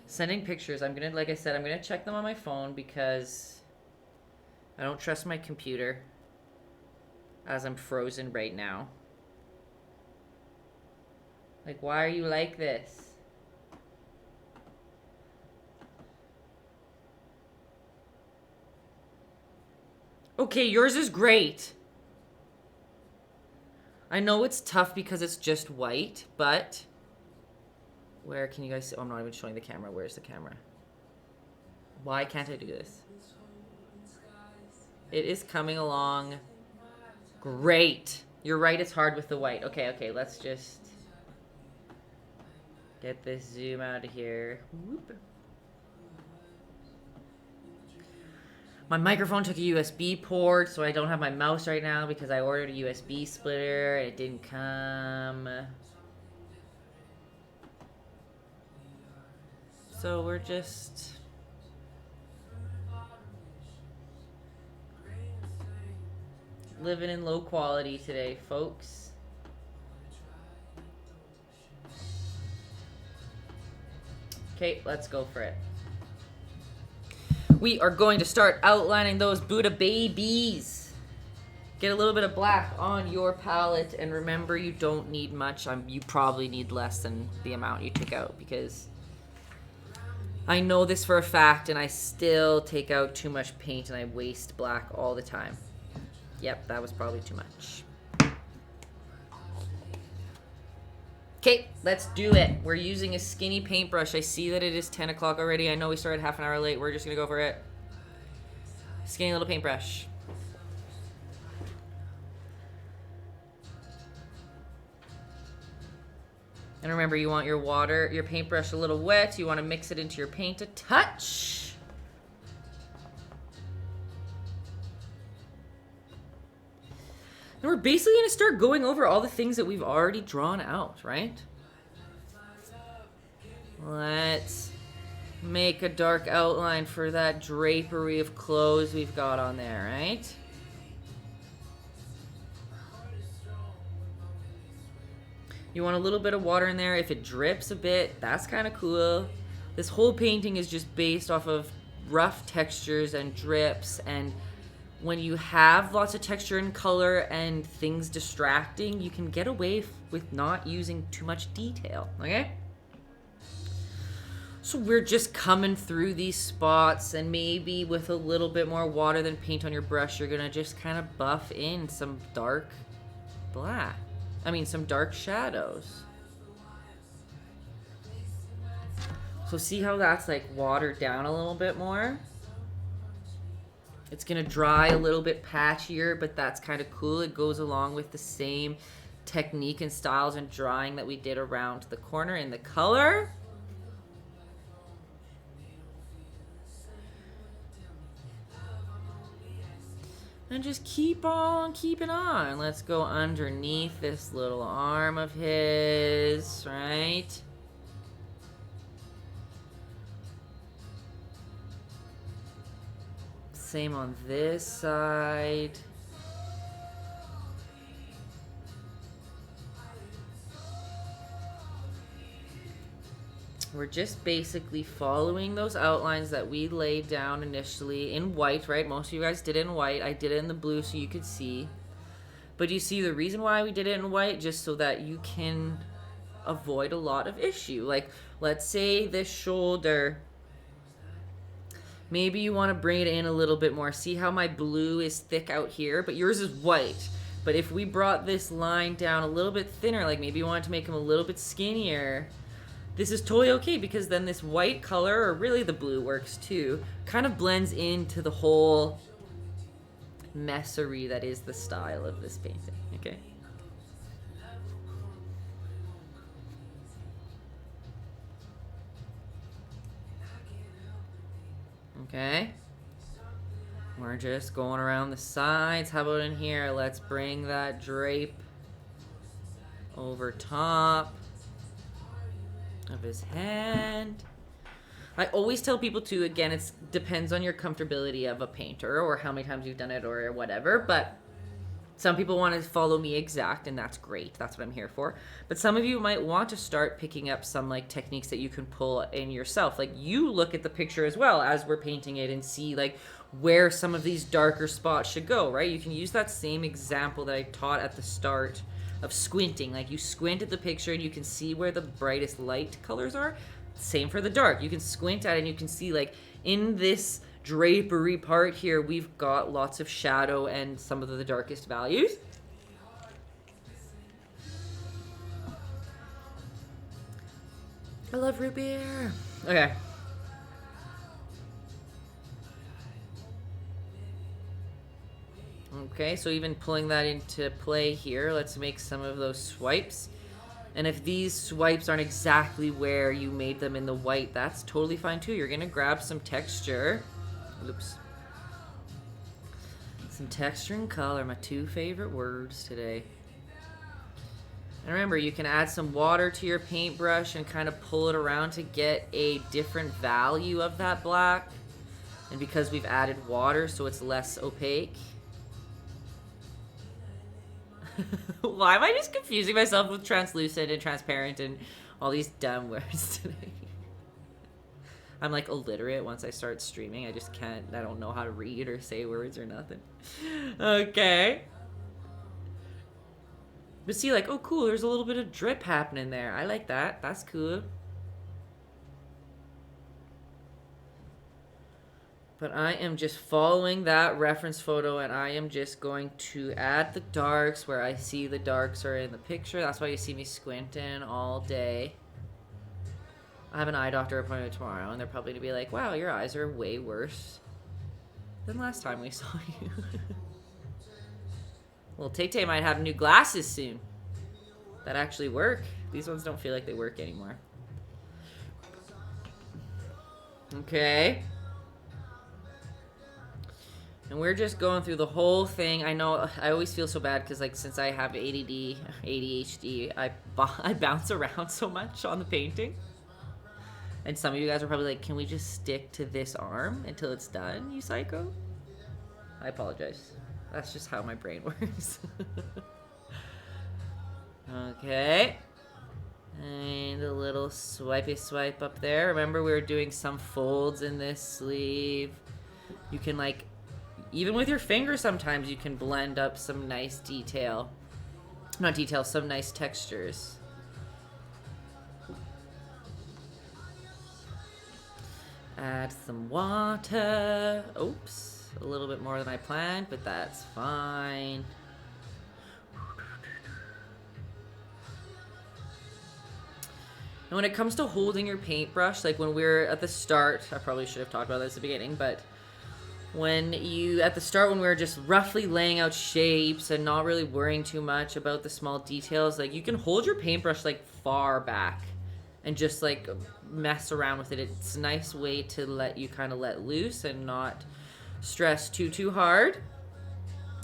Sending pictures. I'm gonna, like I said, I'm gonna check them on my phone because I don't trust my computer as I'm frozen right now. Like, why are you like this? Okay, yours is great. I know it's tough because it's just white, but where can you guys see? Oh, I'm not even showing the camera. Where's the camera? Why can't I do this? It is coming along great. You're right, it's hard with the white. Okay, let's just get this zoom out of here. Whoop. My microphone took a USB port, so I don't have my mouse right now because I ordered a USB splitter and it didn't come. So we're just... living in low quality today, folks. Okay, let's go for it. We are going to start outlining those Buddha babies. Get a little bit of black on your palette, and remember, you don't need much. You probably need less than the amount you took out, because I know this for a fact, and I still take out too much paint, and I waste black all the time. Yep, that was probably too much. Okay, let's do it. We're using a skinny paintbrush. I see that it is 10 o'clock already. I know we started half an hour late. We're just going to go for it. Skinny little paintbrush. And remember, you want your paintbrush a little wet. You want to mix it into your paint a touch. And we're basically going to start going over all the things that we've already drawn out, right? Let's make a dark outline for that drapery of clothes we've got on there, right? You want a little bit of water in there. If it drips a bit, that's kind of cool. This whole painting is just based off of rough textures and drips, and when you have lots of texture and color and things distracting, you can get away with not using too much detail, okay? So we're just coming through these spots, and maybe with a little bit more water than paint on your brush, you're gonna just kind of buff in some dark black. Some dark shadows. So see how that's like watered down a little bit more? It's gonna dry a little bit patchier, but that's kind of cool. It goes along with the same technique and styles and drying that we did around the corner in the color. And just keep on keeping on. Let's go underneath this little arm of his, right? Same on this side. We're just basically following those outlines that we laid down initially in white, right? Most of you guys did it in white. I did it in the blue so you could see. But you see the reason why we did it in white, just so that you can avoid a lot of issue. Like, let's say this shoulder, maybe you want to bring it in a little bit more. See how my blue is thick out here, but yours is white. But if we brought this line down a little bit thinner, like maybe you wanted to make him a little bit skinnier, this is totally okay, because then this white color, or really the blue works too, kind of blends into the whole messery that is the style of this painting, okay? Okay. We're just going around the sides. How about in here? Let's bring that drape over top of his hand. I always tell people too, again, it depends on your comfortability of a painter or how many times you've done it or whatever, but some people want to follow me exact, and that's great. That's what I'm here for. But some of you might want to start picking up some like techniques that you can pull in yourself. Like, you look at the picture as well as we're painting it and see like where some of these darker spots should go, right? You can use that same example that I taught at the start of squinting. Like, you squint at the picture and you can see where the brightest light colors are. Same for the dark. You can squint at it and you can see, like, in this drapery part here, we've got lots of shadow and some of the darkest values. I love root beer. Okay. Okay, so even pulling that into play here, let's make some of those swipes. And if these swipes aren't exactly where you made them in the white, that's totally fine too. You're gonna grab some texture. Oops. Some texture and color, my two favorite words today. And remember, you can add some water to your paintbrush and kind of pull it around to get a different value of that black. And because we've added water, so it's less opaque. Why am I just confusing myself with translucent and transparent and all these dumb words today? I'm like illiterate once I start streaming. I just can't, I don't know how to read or say words or nothing. Okay. But see, like, oh cool, there's a little bit of drip happening there. I like that. That's cool. But I am just following that reference photo, and I am just going to add the darks where I see the darks are in the picture. That's why you see me squinting all day. I have an eye doctor appointment tomorrow, and they're probably going to be like, wow, your eyes are way worse than last time we saw you. Well, Tay-Tay might have new glasses soon that actually work. These ones don't feel like they work anymore. Okay. And we're just going through the whole thing. I know I always feel so bad because, like, since I have ADD, ADHD, I bounce around so much on the painting. And some of you guys are probably like, can we just stick to this arm until it's done, you psycho? I apologize. That's just how my brain works. Okay. And a little swipey swipe up there. Remember, we were doing some folds in this sleeve. You can, like, even with your finger sometimes you can blend up some nice detail. Not detail, some nice textures. Add some water. Oops, a little bit more than I planned, but that's fine. And when it comes to holding your paintbrush, like when we're at the start, I probably should have talked about this at the beginning, but when we were just roughly laying out shapes and not really worrying too much about the small details, like you can hold your paintbrush like far back and just like mess around with it. It's a nice way to let you kind of let loose and not stress too hard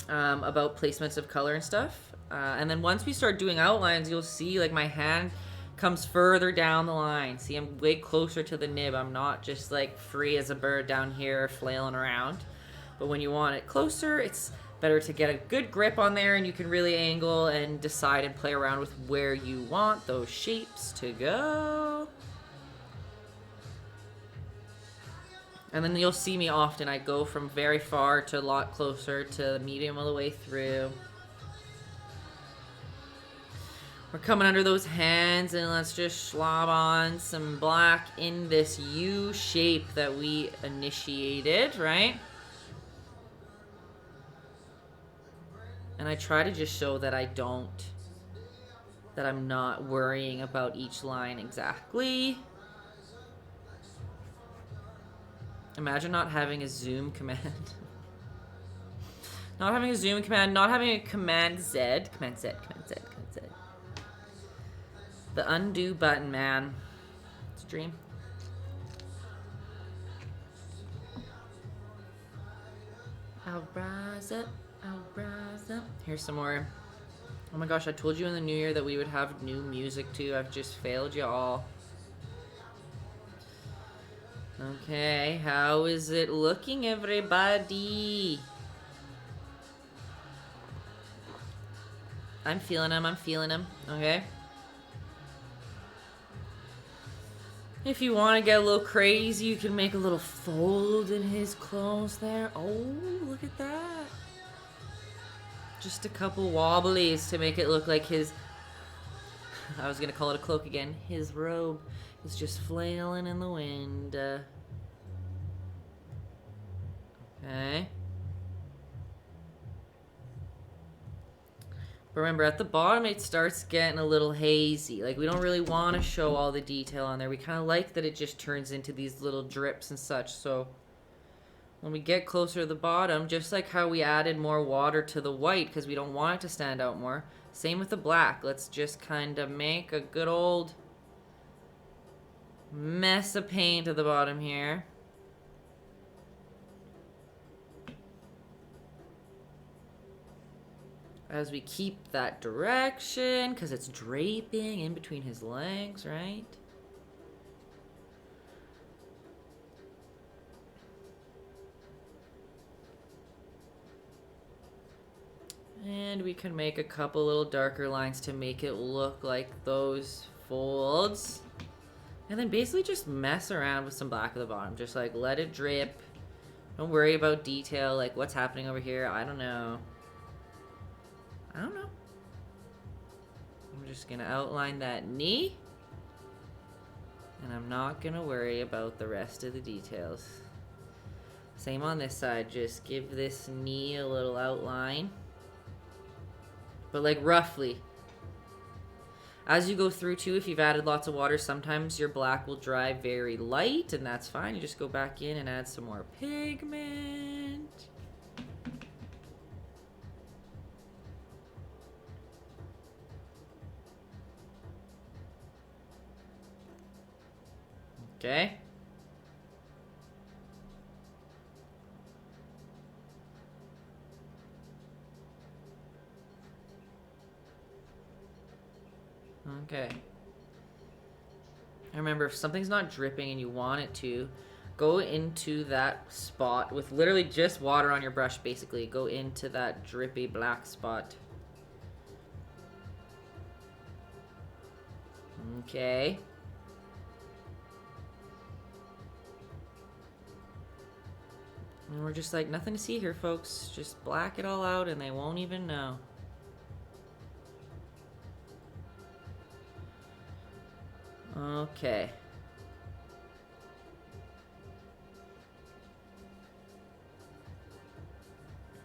about placements of color and stuff. And then once we start doing outlines, you'll see like my hand comes further down the line. See, I'm way closer to the nib. I'm not just like free as a bird down here flailing around. But when you want it closer, it's better to get a good grip on there, and you can really angle and decide and play around with where you want those shapes to go. And then you'll see me often. I go from very far to a lot closer to medium all the way through. We're coming under those hands, and let's just slob on some black in this U shape that we initiated, right? And I try to just show that I'm not worrying about each line exactly. Imagine not having a zoom command. Not having a zoom command, not having a command Z. Command Z. The undo button, man. It's a dream. I'll rise up. Here's some more. Oh my gosh, I told you in the new year that we would have new music too. I've just failed you all. Okay, how is it looking, everybody? I'm feeling them, okay? If you want to get a little crazy, you can make a little fold in his clothes there. Oh, look at that. Just a couple wobblies to make it look like his... I was going to call it a cloak again. His robe is just flailing in the wind. Okay. But remember, at the bottom, it starts getting a little hazy. Like, we don't really want to show all the detail on there. We kind of like that it just turns into these little drips and such. So, when we get closer to the bottom, just like how we added more water to the white because we don't want it to stand out more. Same with the black. Let's just kind of make a good old mess of paint at the bottom here. As we keep that direction, because it's draping in between his legs, right? And we can make a couple little darker lines to make it look like those folds. And then basically just mess around with some black at the bottom. Just like let it drip. Don't worry about detail, like what's happening over here. I don't know. I'm just gonna outline that knee, and I'm not gonna worry about the rest of the details. Same on this side. Just give this knee a little outline. But like roughly. As you go through too, if you've added lots of water, sometimes your black will dry very light, and that's fine. You just go back in and add some more pigment. Okay. Okay. Remember, if something's not dripping and you want it to, go into that spot with literally just water on your brush, basically. Go into that drippy black spot. Okay. And we're just like, nothing to see here, folks. Just black it all out and they won't even know. Okay.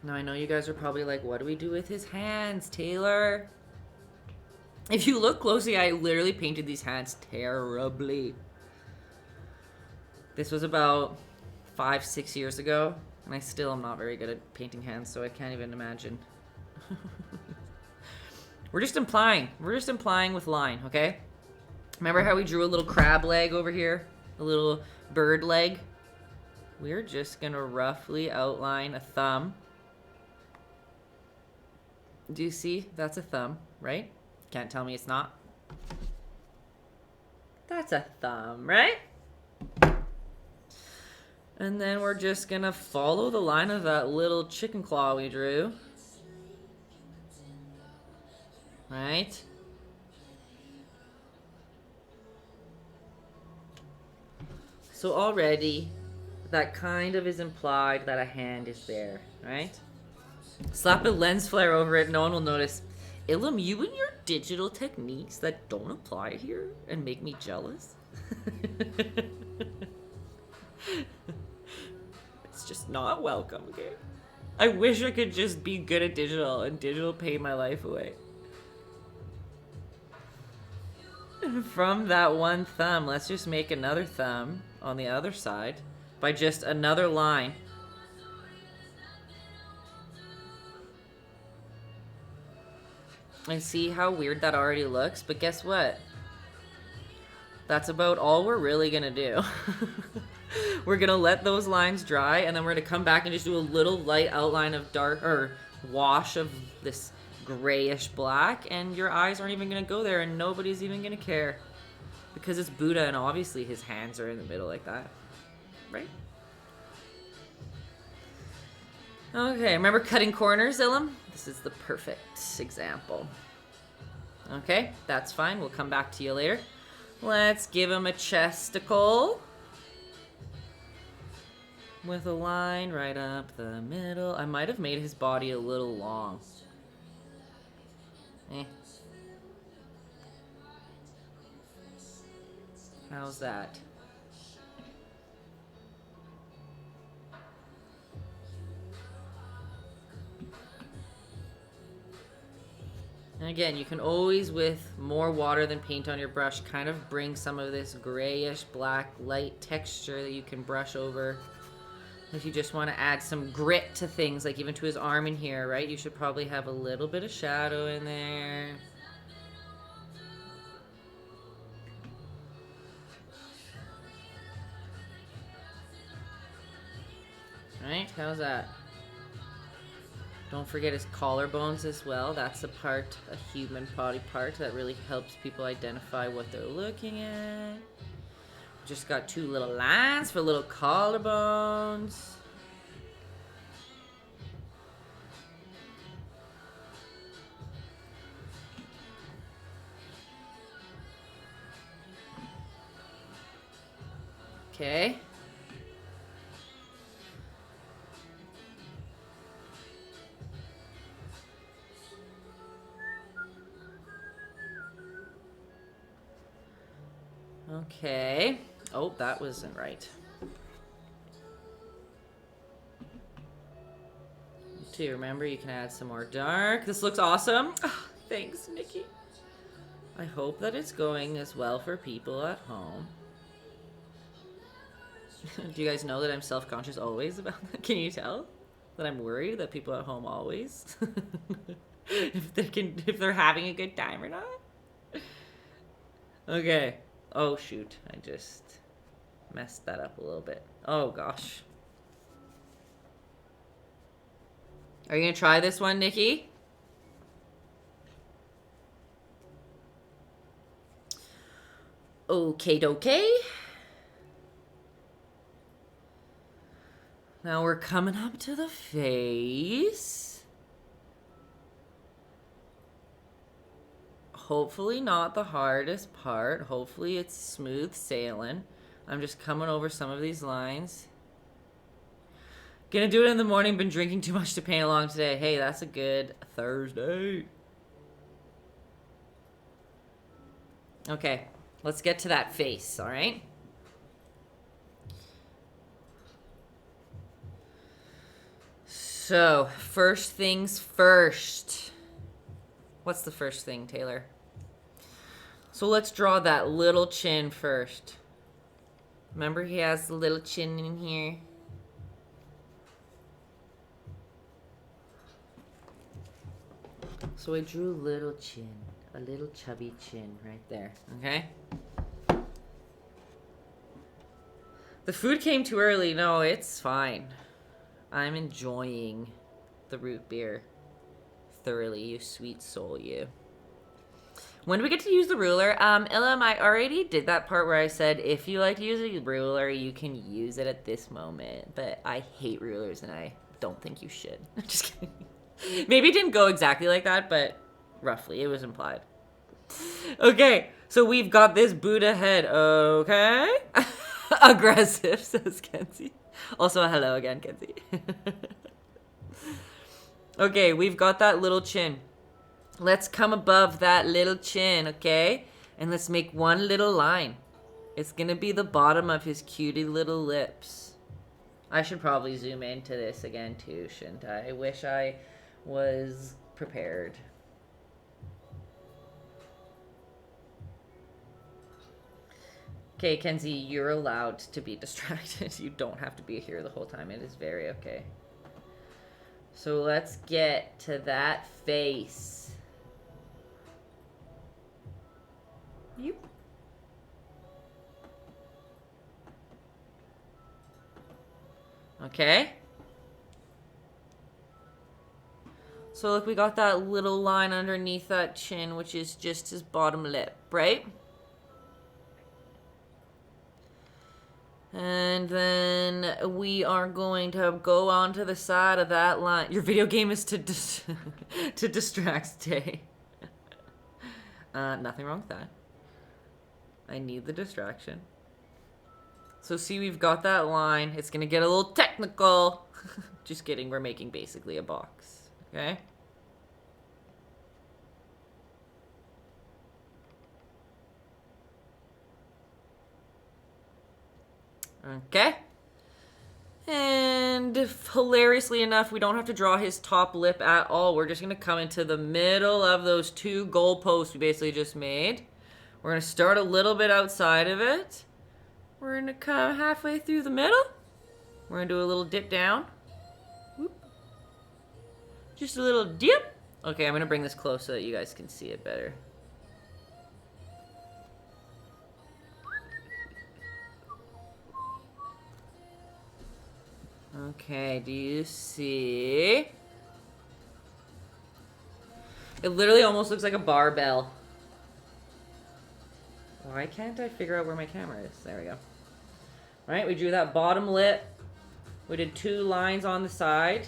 Now I know you guys are probably like, what do we do with his hands, Taylor? If you look closely, I literally painted these hands terribly. This was about 5-6 years ago, and I still am not very good at painting hands, so I can't even imagine. We're just implying. We're just implying with line, okay? Remember how we drew a little crab leg over here? A little bird leg? We're just gonna roughly outline a thumb. Do you see? That's a thumb, right? Can't tell me it's not. That's a thumb, right? And then we're just gonna follow the line of that little chicken claw we drew. Right? So already, that kind of is implied that a hand is there, right? Slap a lens flare over it, no one will notice. Ilham, you and your digital techniques that don't apply here and make me jealous. It's just not welcome, okay? I wish I could just be good at digital and digital paid my life away. From that one thumb, let's just make another thumb on the other side by just another line. And see how weird that already looks? But guess what? That's about all we're really gonna do. We're gonna let those lines dry, and then we're gonna come back and just do a little light outline of dark, or wash of this grayish black, and your eyes aren't even gonna go there, and nobody's even gonna care. Because it's Buddha, and obviously his hands are in the middle like that. Right? Okay, remember cutting corners, Ilham? This is the perfect example. Okay, that's fine. We'll come back to you later. Let's give him a chesticle. With a line right up the middle. I might have made his body a little long. How's that? And again, you can always, with more water than paint on your brush, kind of bring some of this grayish black light texture that you can brush over. If you just want to add some grit to things, like even to his arm in here, right? You should probably have a little bit of shadow in there. Right? How's that? Don't forget his collarbones as well. That's a part, a human body part that really helps people identify what they're looking at. Just got two little lines for little collarbones. Okay. Okay. Oh, that wasn't right. too. Remember, you can add some more dark. This looks awesome. Oh, thanks, Nikki. I hope that it's going as well for people at home. Do you guys know that I'm self-conscious always about that? Can you tell? That I'm worried that people at home always if they're having a good time or not. Okay. Oh shoot. I just messed that up a little bit. Oh gosh. Are you gonna try this one, Nikki? Okay. Now we're coming up to the face. Hopefully not the hardest part. Hopefully it's smooth sailing. I'm just coming over some of these lines. Gonna do it in the morning. Been drinking too much to paint along today. Hey, that's a good Thursday. Okay, let's get to that face, all right? So, first things first. What's the first thing, Taylor? So let's draw that little chin first. Remember, he has the little chin in here. So I drew a little chin, a little chubby chin right there, okay? The food came too early. No, it's fine. I'm enjoying the root beer thoroughly, you sweet soul, you. When do we get to use the ruler? Ilham, I already did that part where I said if you like to use a ruler, you can use it at this moment. But I hate rulers and I don't think you should. I'm just kidding. Maybe it didn't go exactly like that, but roughly it was implied. Okay, so we've got this Buddha head, okay? Aggressive, says Kenzie. Also, hello again, Kenzie. Okay, we've got that little chin. Let's come above that little chin, okay? And let's make one little line. It's gonna be the bottom of his cutie little lips. I should probably zoom into this again too, shouldn't I? I wish I was prepared. Okay, Kenzie, you're allowed to be distracted. You don't have to be here the whole time. It is very okay. So let's get to that face. Yep. Okay. So look, we got that little line underneath that chin, which is just his bottom lip, right? And then we are going to go onto the side of that line. Your video game is to to distract Tay. Nothing wrong with that. I need the distraction. So see, we've got that line. It's gonna get a little technical. Just kidding, we're making basically a box. Okay? Okay. And hilariously enough, we don't have to draw his top lip at all. We're just going to come into the middle of those two goalposts we basically just made. We're going to start a little bit outside of it. We're going to come halfway through the middle. We're going to do a little dip down. Whoop. Just a little dip. Okay, I'm going to bring this close so that you guys can see it better. Okay, do you see? It literally almost looks like a barbell. Why can't I figure out where my camera is? There we go. Alright, we drew that bottom lip. We did two lines on the side.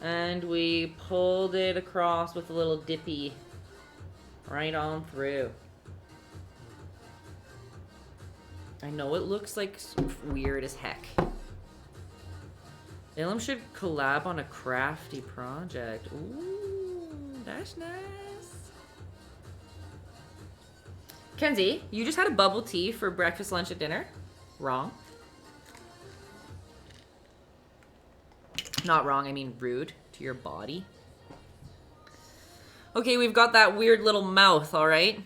And we pulled it across with a little dippy. Right on through. I know it looks like weird as heck. Ilham should collab on a crafty project. Ooh, that's nice. Kenzie, you just had a bubble tea for breakfast, lunch, and dinner? Wrong. Not wrong, I mean rude to your body. Okay, we've got that weird little mouth, all right?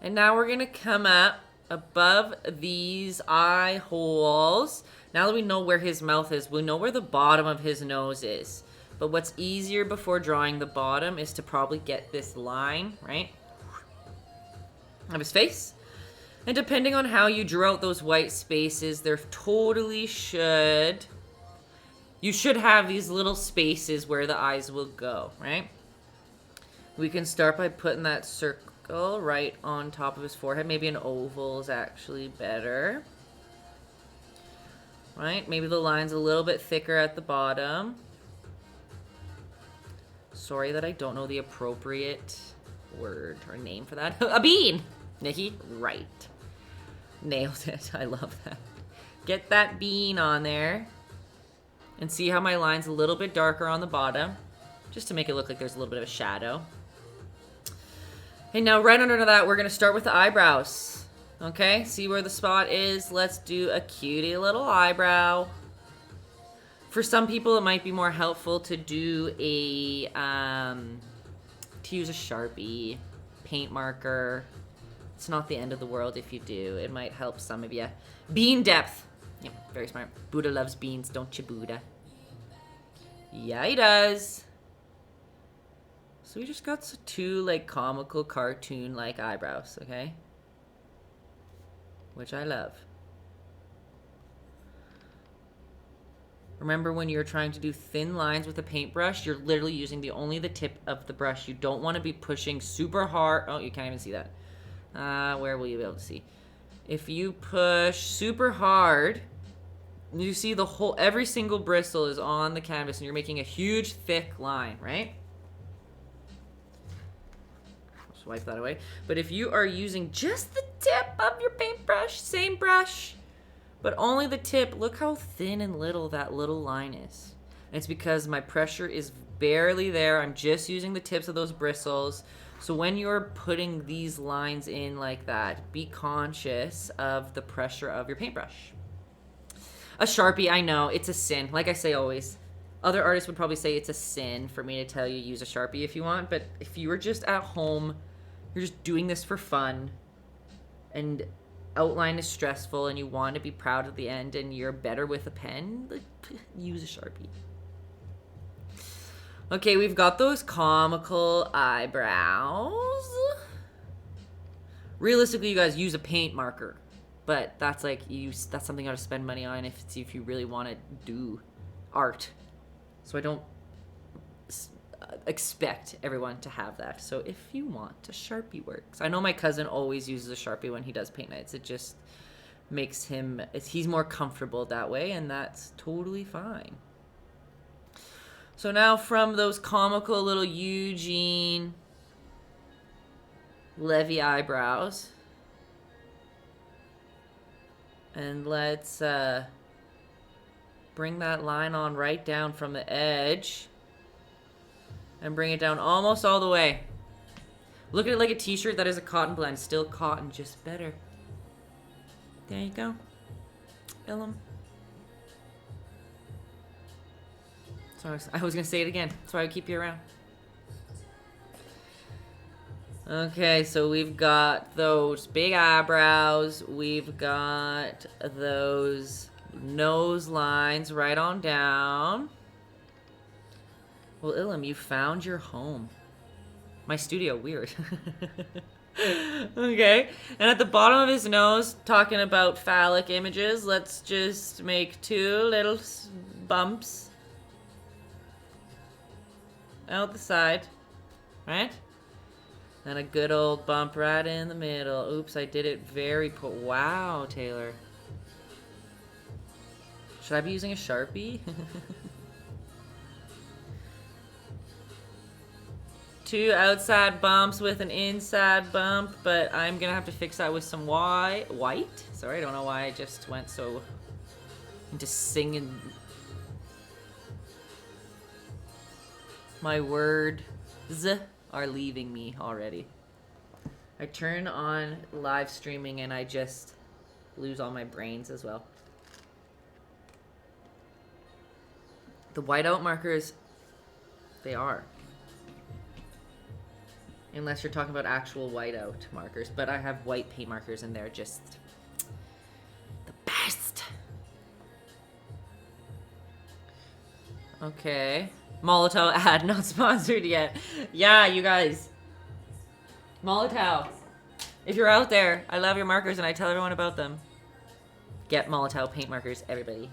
And now we're going to come up above these eye holes. Now that we know where his mouth is, we know where the bottom of his nose is. But what's easier before drawing the bottom is to probably get this line, right, of his face. And depending on how you drew out those white spaces, there totally should... You should have these little spaces where the eyes will go, right? We can start by putting that circle right on top of his forehead. Maybe an oval is actually better. Right? Maybe the line's a little bit thicker at the bottom. Sorry that I don't know the appropriate word or name for that. A bean! Nikki, right. Nailed it. I love that. Get that bean on there. And see how my line's a little bit darker on the bottom. Just to make it look like there's a little bit of a shadow. And now right under that, we're going to start with the eyebrows. Okay, see where the spot is? Let's do a cutie little eyebrow. For some people, it might be more helpful to do a, to use a Sharpie, paint marker. It's not the end of the world if you do. It might help some of you. Bean depth. Yeah, very smart. Buddha loves beans, don't you, Buddha? Yeah, he does. So we just got two, like, comical, cartoon-like eyebrows, okay? Which I love. Remember when you're trying to do thin lines with a paintbrush, you're literally using only the tip of the brush. You don't want to be pushing super hard. Oh, you can't even see that. Where will you be able to see? If you push super hard, you see the whole, every single bristle is on the canvas and you're making a huge thick line, right? Wipe that away. But if you are using just the tip of your paintbrush, same brush, but only the tip, look how thin and little that little line is. And it's because my pressure is barely there. I'm just using the tips of those bristles. So when you're putting these lines in like that, be conscious of the pressure of your paintbrush. A Sharpie, I know, it's a sin. Like I say always, other artists would probably say it's a sin for me to tell you use a Sharpie if you want, but if you were just at home, you're just doing this for fun, and outline is stressful, and you want to be proud at the end, and you're better with a pen, use a Sharpie. Okay, we've got those comical eyebrows. Realistically, you guys use a paint marker, but that's like that's something you got to spend money on if you really want to do art. So I don't expect everyone to have that. So if you want, a Sharpie works. I know my cousin always uses a Sharpie when he does paint nights. It just makes him, he's more comfortable that way, and that's totally fine. So now from those comical little Eugene Levy eyebrows, and let's bring that line on right down from the edge. And bring it down almost all the way. Look at it like a t-shirt that is a cotton blend. Still cotton, just better. There you go. Illum. Sorry, I was going to say it again. That's why I keep you around. Okay, so we've got those big eyebrows. We've got those nose lines right on down. Well, Ilham, you found your home. My studio, weird. Okay, and at the bottom of his nose, talking about phallic images, let's just make two little bumps out the side, right? And a good old bump right in the middle. Oops, I did it very wow, Taylor. Should I be using a Sharpie? Two outside bumps with an inside bump, but I'm gonna have to fix that with some white. Sorry, I don't know why I just went so into singing. My words are leaving me already. I turn on live streaming and I just lose all my brains as well. The whiteout markers, they are. Unless you're talking about actual whiteout markers. But I have white paint markers and they're just the best. Okay. Molotov ad not sponsored yet. Yeah, you guys. Molotov. If you're out there, I love your markers and I tell everyone about them. Get Molotov paint markers, everybody.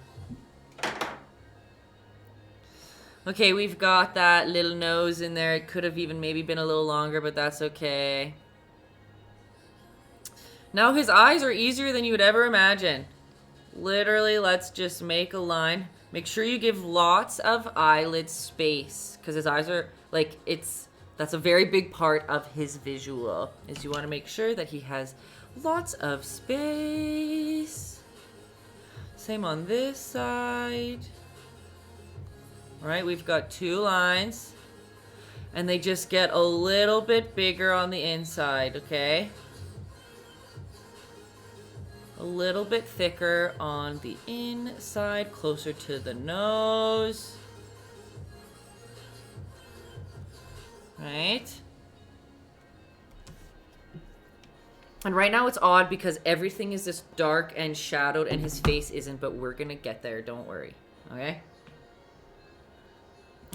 Okay, we've got that little nose in there. It could have even maybe been a little longer, but that's okay. Now his eyes are easier than you would ever imagine. Literally, let's just make a line. Make sure you give lots of eyelid space, because his eyes are, like, that's a very big part of his visual, is you want to make sure that he has lots of space. Same on this side. All right, we've got 2 lines, and they just get a little bit bigger on the inside, okay? A little bit thicker on the inside, closer to the nose. Right? And right now it's odd because everything is just dark and shadowed and his face isn't, but we're gonna get there, don't worry. Okay?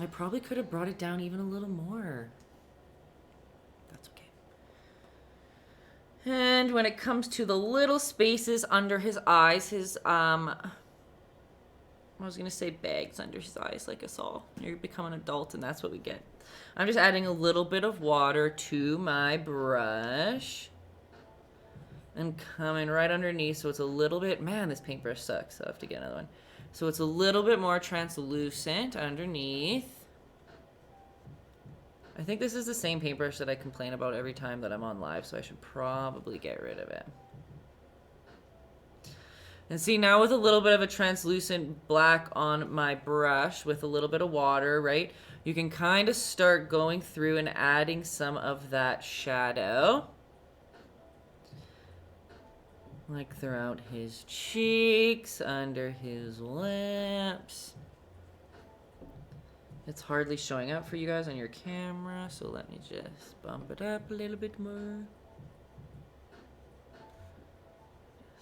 I probably could have brought it down even a little more. That's okay. And when it comes to the little spaces under his eyes, his, I was gonna say bags under his eyes like us all. You're become an adult and that's what we get. I'm just adding a little bit of water to my brush. And coming right underneath so it's a little bit, man, this paintbrush sucks, so I have to get another one. So it's a little bit more translucent underneath. I think this is the same paintbrush that I complain about every time that I'm on live, so I should probably get rid of it. And see, now with a little bit of a translucent black on my brush with a little bit of water, right? You can kind of start going through and adding some of that shadow. Like throughout his cheeks, under his lips. It's hardly showing up for you guys on your camera, so let me just bump it up a little bit more.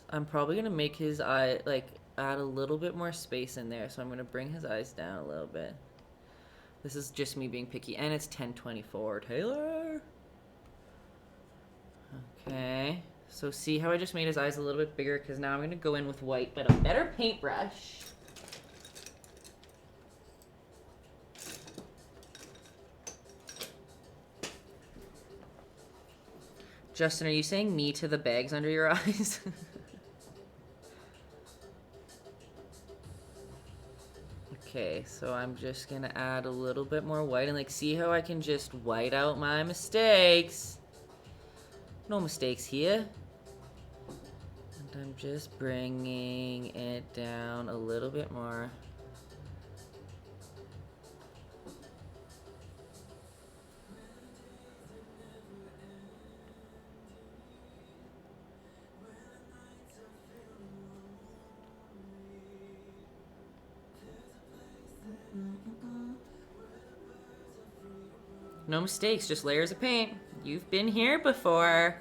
I'm probably gonna make his eye, like, add a little bit more space in there, so I'm gonna bring his eyes down a little bit. This is just me being picky, and it's 10:24, Taylor. Okay. So see how I just made his eyes a little bit bigger, because now I'm going to go in with white, but a better paintbrush. Justin, are you saying me to the bags under your eyes? Okay, so I'm just going to add a little bit more white, and like, see how I can just white out my mistakes? No mistakes here. And I'm just bringing it down a little bit more. No mistakes, just layers of paint. You've been here before.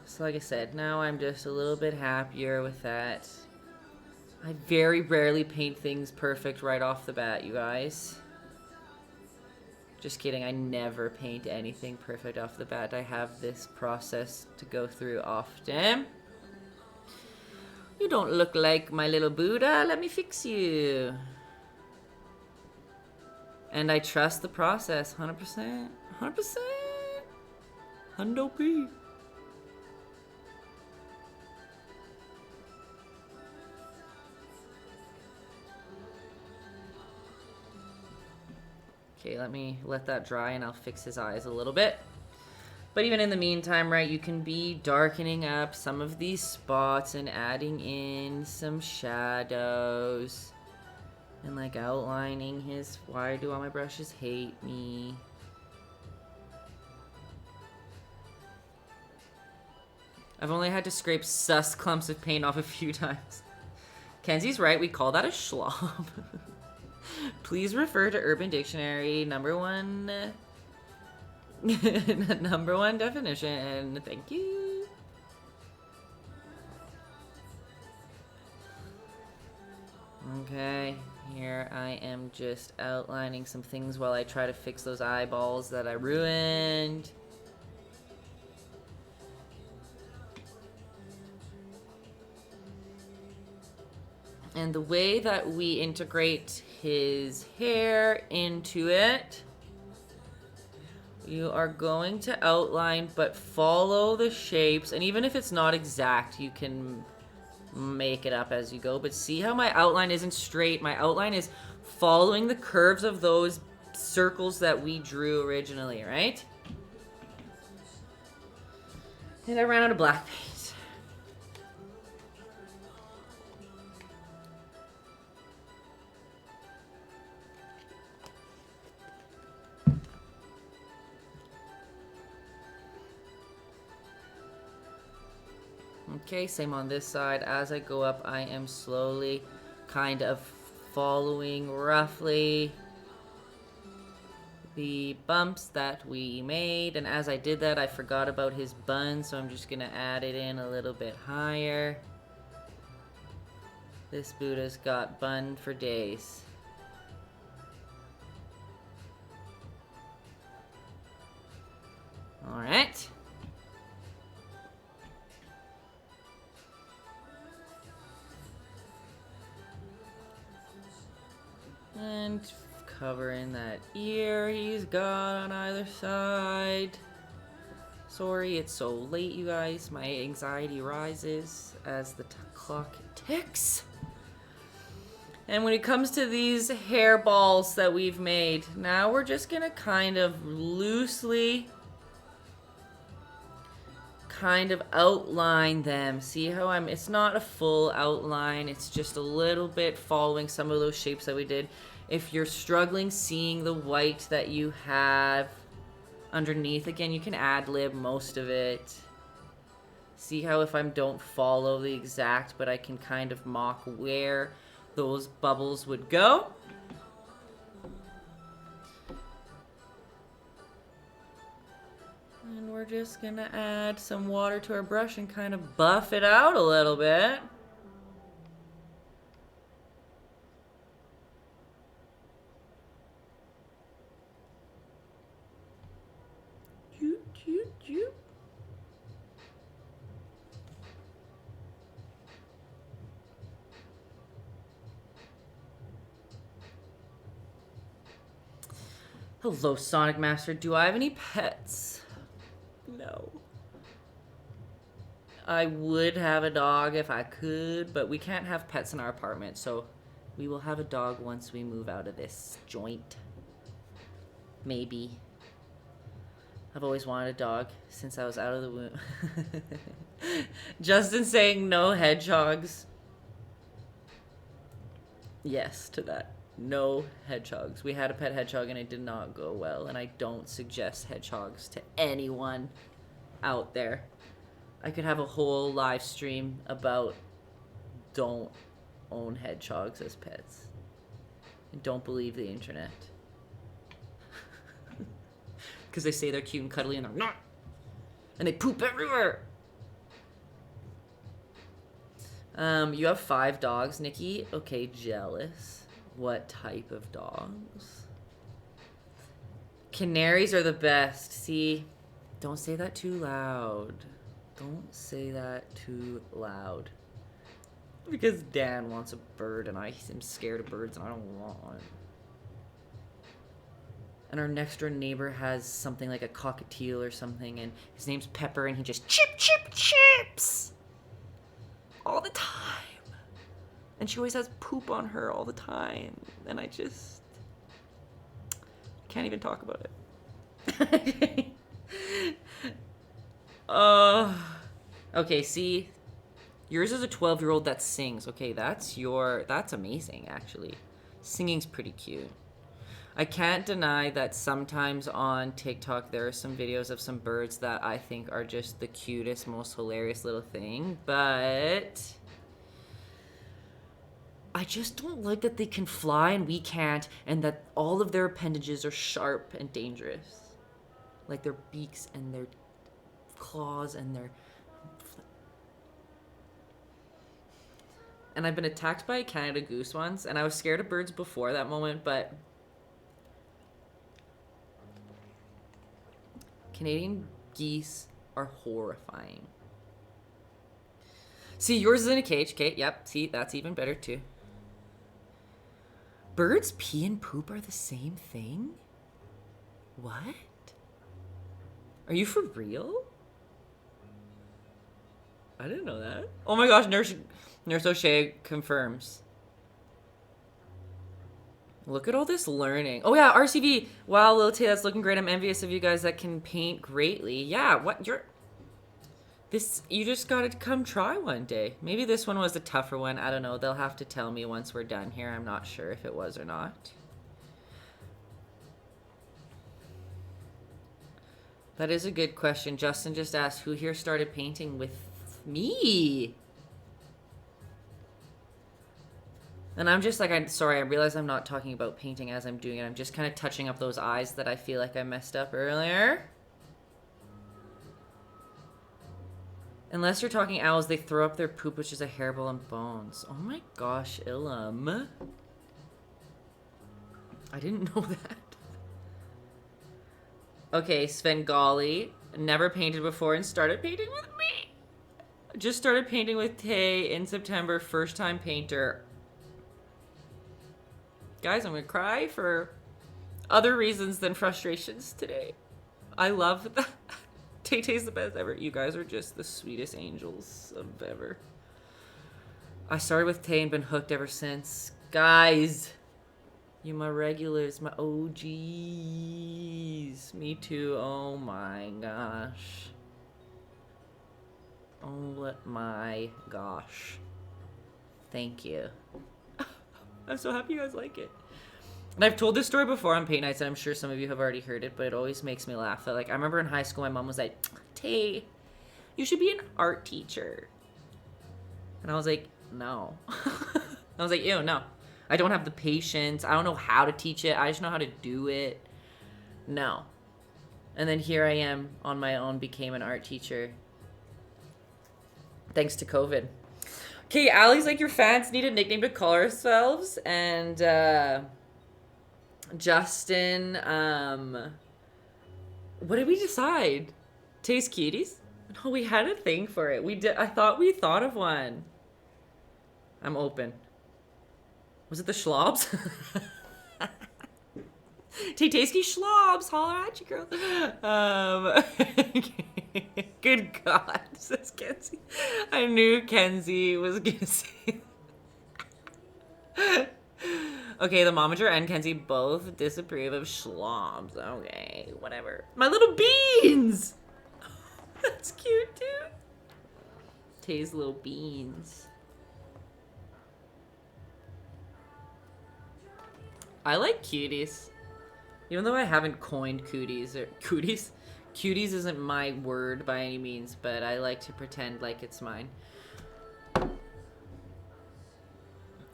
So like I said, now I'm just a little bit happier with that. I very rarely paint things perfect right off the bat, you guys. Just kidding, I never paint anything perfect off the bat. I have this process to go through often. You don't look like my little Buddha, let me fix you. And I trust the process, 100%. 100%. Hundo P. Okay, let me let that dry and I'll fix his eyes a little bit. But even in the meantime, right, you can be darkening up some of these spots and adding in some shadows. And like outlining his, why do all my brushes hate me? I've only had to scrape sus clumps of paint off a few times. Kenzie's right. We call that a schlob. Please refer to Urban Dictionary number 1. Number 1 definition. Thank you. Okay, here I am just outlining some things while I try to fix those eyeballs that I ruined. And the way that we integrate his hair into it, you are going to outline, but follow the shapes. And even if it's not exact, you can make it up as you go. But see how my outline isn't straight? My outline is following the curves of those circles that we drew originally, right? And I ran out of black paint. Okay, same on this side. As I go up, I am slowly kind of following roughly the bumps that we made. And as I did that, I forgot about his bun, so I'm just gonna add it in a little bit higher. This Buddha's got bun for days. All right. And covering that ear he's got on either side. Sorry it's so late, you guys. My anxiety rises as the clock ticks. And when it comes to these hair balls that we've made, now we're just gonna kind of loosely outline them. See how it's not a full outline, it's just a little bit following some of those shapes that we did. If you're struggling seeing the white that you have underneath, again, you can ad-lib most of it. See how if I don't follow the exact, but I can kind of mock where those bubbles would go. And we're just gonna add some water to our brush and kind of buff it out a little bit. Hello, Sonic Master. Do I have any pets? No. I would have a dog if I could, but we can't have pets in our apartment, so we will have a dog once we move out of this joint. Maybe. I've always wanted a dog since I was out of the womb. Justin saying no hedgehogs. Yes to that. No hedgehogs. We had a pet hedgehog and it did not go well, and I don't suggest hedgehogs to anyone out there. I could have a whole live stream about don't own hedgehogs as pets. And don't believe the internet. Because they say they're cute and cuddly and they're not. And they poop everywhere. You have 5 dogs, Nikki. Okay, jealous. What type of dogs? Canaries are the best. See, don't say that too loud. Don't say that too loud. Because Dan wants a bird and I am scared of birds and I don't want one. And our next door neighbor has something like a cockatiel or something, and his name's Pepper, and he just chips all the time. And she always has poop on her all the time. And I just can't even talk about it. Okay, see? Yours is a 12-year-old that sings. Okay, that's amazing, actually. Singing's pretty cute. I can't deny that sometimes on TikTok there are some videos of some birds that I think are just the cutest, most hilarious little thing, but I just don't like that they can fly and we can't, and that all of their appendages are sharp and dangerous. Like their beaks and their claws and their... And I've been attacked by a Canada goose once, and I was scared of birds before that moment, but... Canadian geese are horrifying. See, yours is in a cage, Kate. Yep, see, that's even better too. Birds pee and poop are the same thing? What? Are you for real? I didn't know that. Oh my gosh, Nurse O'Shea confirms. Look at all this learning. Oh yeah, RCV. Wow, Lil Tay, that's looking great. I'm envious of you guys that can paint greatly. Yeah, what you're... This, you just gotta come try one day. Maybe this one was the tougher one. I don't know. They'll have to tell me once we're done here. I'm not sure if it was or not. That is a good question. Justin just asked, who here started painting with me? And I'm just like, I'm sorry, I realize I'm not talking about painting as I'm doing it. I'm just kind of touching up those eyes that I feel like I messed up earlier. Unless you're talking owls, they throw up their poop, which is a hairball and bones. Oh my gosh, Ilum. I didn't know that. Okay, Svengali. Never painted before and started painting with me. Just started painting with Tay in September. First time painter. Guys, I'm gonna cry for other reasons than frustrations today. I love that. Tay-Tay's the best ever. You guys are just the sweetest angels of ever. I started with Tay and been hooked ever since. Guys, you my regulars, my OGs. Me too. Oh my gosh. Oh my gosh. Thank you. I'm so happy you guys like it. And I've told this story before on paint nights, and I'm sure some of you have already heard it, but it always makes me laugh. That, like, I remember in high school, my mom was like, Tay, you should be an art teacher. And I was like, no. I was like, ew, no. I don't have the patience. I don't know how to teach it. I just know how to do it. No. And then here I am on my own, became an art teacher. Thanks to COVID. Okay, Allie's like, your fans need a nickname to call ourselves. And, Justin, what did we decide? Taste cuties? No, we had a thing for it. We did. I thought we thought of one. I'm open. Was it the schlobs? Taytayski schlobs. Holler at you, girl. Good God, says Kenzie. I knew Kenzie was gonna say. Okay, the momager and Kenzie both disapprove of schlobs. Okay, whatever. My little beans! That's cute, too. Tay's little beans. I like cuties. Even though I haven't coined cooties or cooties. Cuties isn't my word by any means, but I like to pretend like it's mine.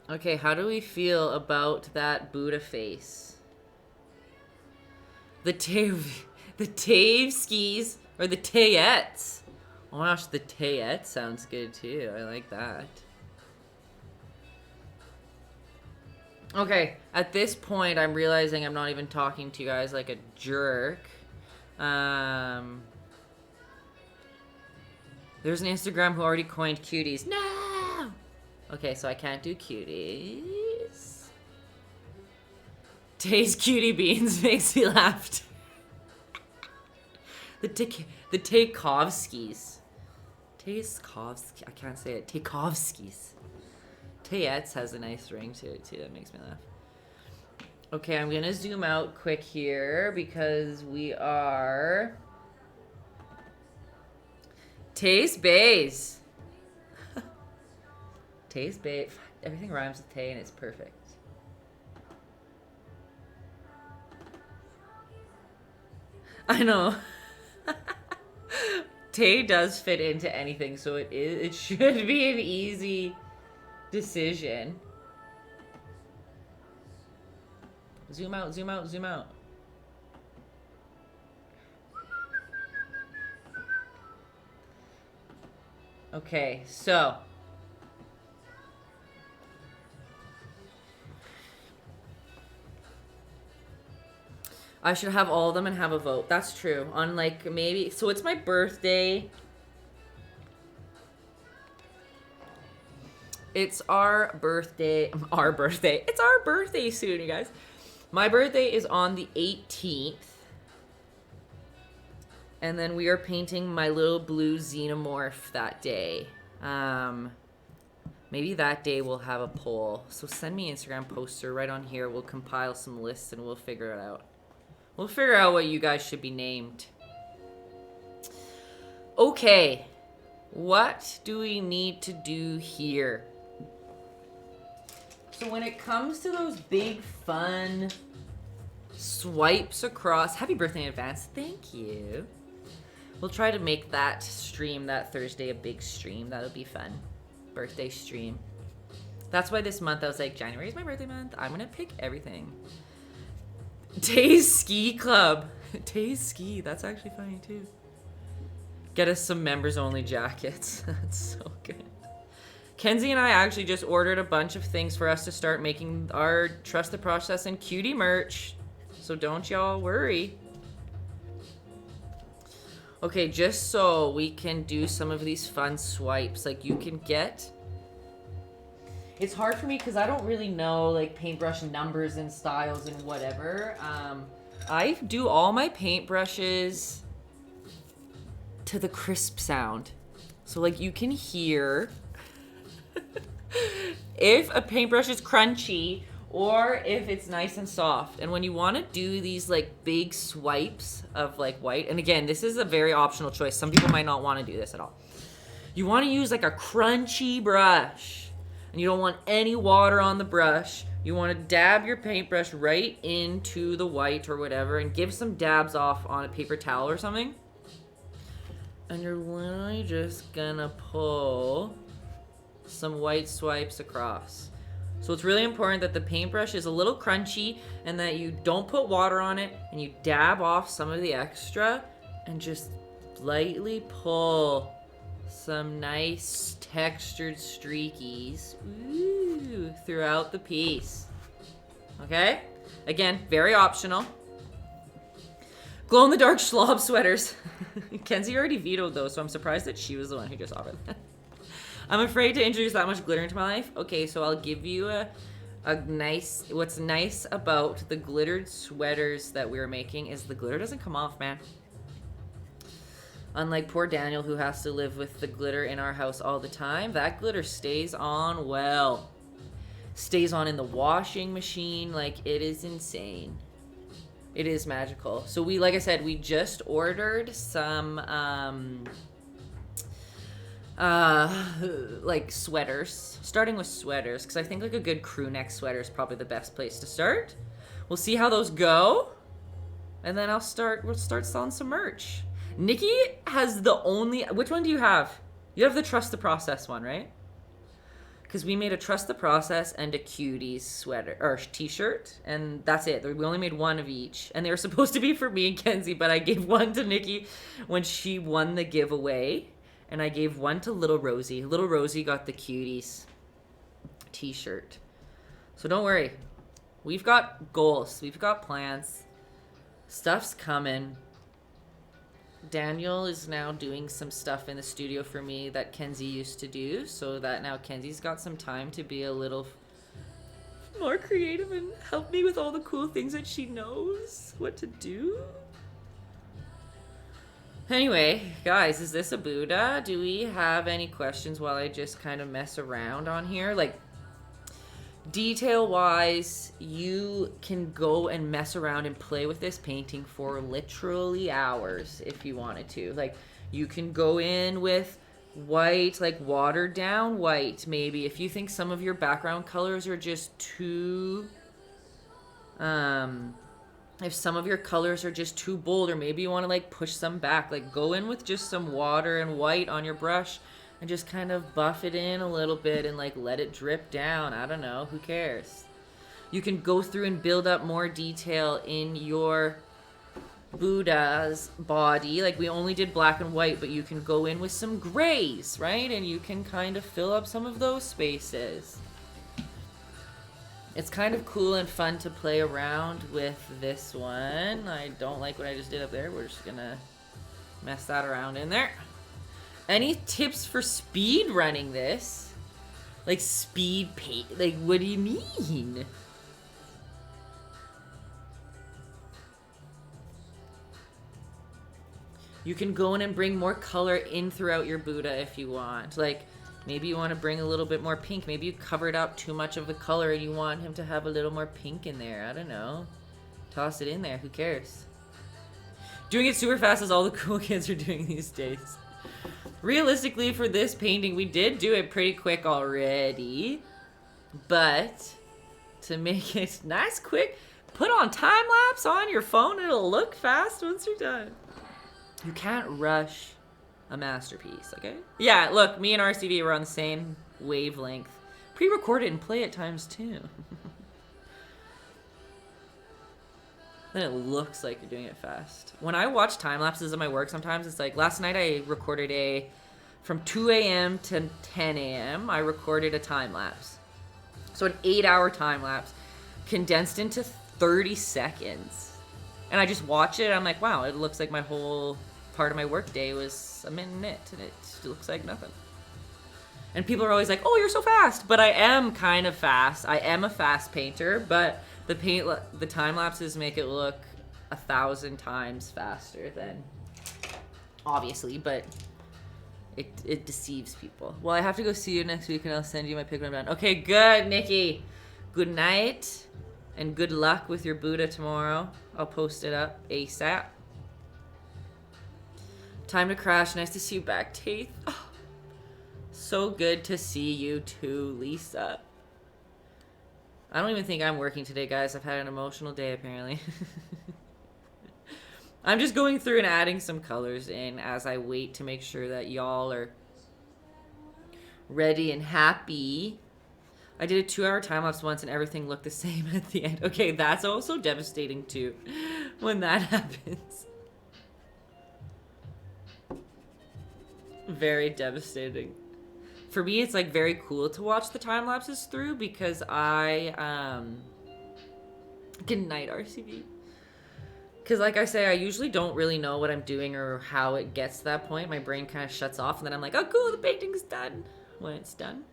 Okay, how do we feel about that Buddha face? The Taytayskis, or the Tayettes. Oh my gosh, the Tayette sounds good too. I like that. Okay, at this point, I'm realizing I'm not even talking to you guys like a jerk. There's an Instagram who already coined cuties. No! Okay, so I can't do cuties. Tay's cutie beans makes me laugh. The Taykovskis. Taykovsky. I can't say it. Taykovskis. Tayettes has a nice ring to it too. That makes me laugh. Okay, I'm gonna zoom out quick here because we are Tay's Bays. Tay's Bay. Everything rhymes with Tay and it's perfect. I know. Tay does fit into anything, so it should be an easy decision. Zoom out, zoom out, zoom out. Okay, so. I should have all of them and have a vote. That's true. On like maybe, so it's my birthday. It's our birthday. Our birthday. It's our birthday soon, you guys. My birthday is on the 18th. And then we are painting my little blue xenomorph that day. Maybe that day we'll have a poll. So send me an Instagram poster right on here. We'll compile some lists and we'll figure it out. We'll figure out what you guys should be named. Okay. What do we need to do here? So when it comes to those big, fun swipes across... Happy birthday in advance. Thank you. We'll try to make that stream, that Thursday, a big stream. That'll be fun. Birthday stream. That's why this month I was like, January is my birthday month. I'm going to pick everything. Taytayski Club. Taytayski. That's actually funny, too. Get us some members-only jackets. That's so good. Kenzie and I actually just ordered a bunch of things for us to start making our Trust the Process and Cutie merch. So don't y'all worry. Okay, just so we can do some of these fun swipes. Like, you can get... It's hard for me because I don't really know, like, paintbrush numbers and styles and whatever. I do all my paintbrushes to the crisp sound. So, like, you can hear... if a paintbrush is crunchy or if it's nice and soft. And when you want to do these like big swipes of like white, and again, this is a very optional choice. Some people might not want to do this at all. You want to use like a crunchy brush and you don't want any water on the brush. You want to dab your paintbrush right into the white or whatever and give some dabs off on a paper towel or something. And you're literally just gonna pull some white swipes across. So it's really important that the paintbrush is a little crunchy and that you don't put water on it and you dab off some of the extra and just lightly pull some nice textured streakies throughout the piece. Okay? Again, very optional. Glow-in-the-dark schlob sweaters. Kenzie already vetoed those, so I'm surprised that she was the one who just offered that. I'm afraid to introduce that much glitter into my life. Okay, so I'll give you a nice... What's nice about the glittered sweaters that we're making is the glitter doesn't come off, man. Unlike poor Daniel, who has to live with the glitter in our house all the time, that glitter stays on well. Stays on in the washing machine. Like, it is insane. It is magical. So we, like I said, we just ordered some... like sweaters, starting with sweaters, because I think like a good crew neck sweater is probably the best place to start. We'll see how those go, and then we'll start selling some merch. Nikki has the only, which one do you have? You have the Trust the Process one, right? Because we made a Trust the Process and a Cuties sweater or t-shirt, and that's it. We only made one of each, and they were supposed to be for me and Kenzie, but I gave one to Nikki when she won the giveaway. And I gave one to Little Rosie. Little Rosie got the Cuties t-shirt. So don't worry. We've got goals. We've got plans. Stuff's coming. Daniel is now doing some stuff in the studio for me that Kenzie used to do. So that now Kenzie's got some time to be a little more creative and help me with all the cool things that she knows what to do. Anyway, guys, is this a Buddha? Do we have any questions while I just kind of mess around on here? Like, detail-wise, you can go and mess around and play with this painting for literally hours if you wanted to. Like, you can go in with white, like watered down white, maybe. If you think some of your background colors are just too... if some of your colors are just too bold, or maybe you want to like push some back, like go in with just some water and white on your brush and just kind of buff it in a little bit and like let it drip down. I don't know, who cares? You can go through and build up more detail in your Buddha's body. Like, we only did black and white, but you can go in with some grays, right? And you can kind of fill up some of those spaces. It's kind of cool and fun to play around with this one. I don't like what I just did up there. We're just gonna mess that around in there. Any tips for speed running this? Like, speed paint? Like, what do you mean? You can go in and bring more color in throughout your Buddha if you want. Like, maybe you want to bring a little bit more pink. Maybe you covered up too much of the color and you want him to have a little more pink in there. I don't know. Toss it in there. Who cares? Doing it super fast is all the cool kids are doing these days. Realistically, for this painting, we did do it pretty quick already. But to make it nice, quick, put on time lapse on your phone. It'll look fast once you're done. You can't rush a masterpiece, okay? Yeah, look, me and RCV were on the same wavelength. Pre-record it and play it ×2. Then it looks like you're doing it fast. When I watch time lapses of my work, sometimes it's like, last night I recorded from 2 a.m. to 10 a.m. I recorded a time lapse. So an 8-hour time lapse condensed into 30 seconds. And I just watch it, I'm like, wow, it looks like my whole part of my work day was a minute, and it looks like nothing. And people are always like, oh, you're so fast. But I am kind of fast. I am a fast painter, but the time lapses make it look 1,000 times faster than, obviously, but it deceives people. Well, I have to go see you next week, and I'll send you my pic when I'm done. Okay, good, Nikki. Good night, and good luck with your Buddha tomorrow. I'll post it up ASAP. Time to crash. Nice to see you back, Tate. Oh, so good to see you too, Lisa. I don't even think I'm working today, guys. I've had an emotional day, apparently. I'm just going through and adding some colors in as I wait to make sure that y'all are ready and happy. I did a 2-hour time-lapse once and everything looked the same at the end. Okay, that's also devastating too when that happens. Very devastating. For me, it's like very cool to watch the time lapses through because I good night, RCB. Because like I say, I usually don't really know what I'm doing or how it gets to that point. My brain kind of shuts off and then I'm like, oh cool, the painting's done when it's done.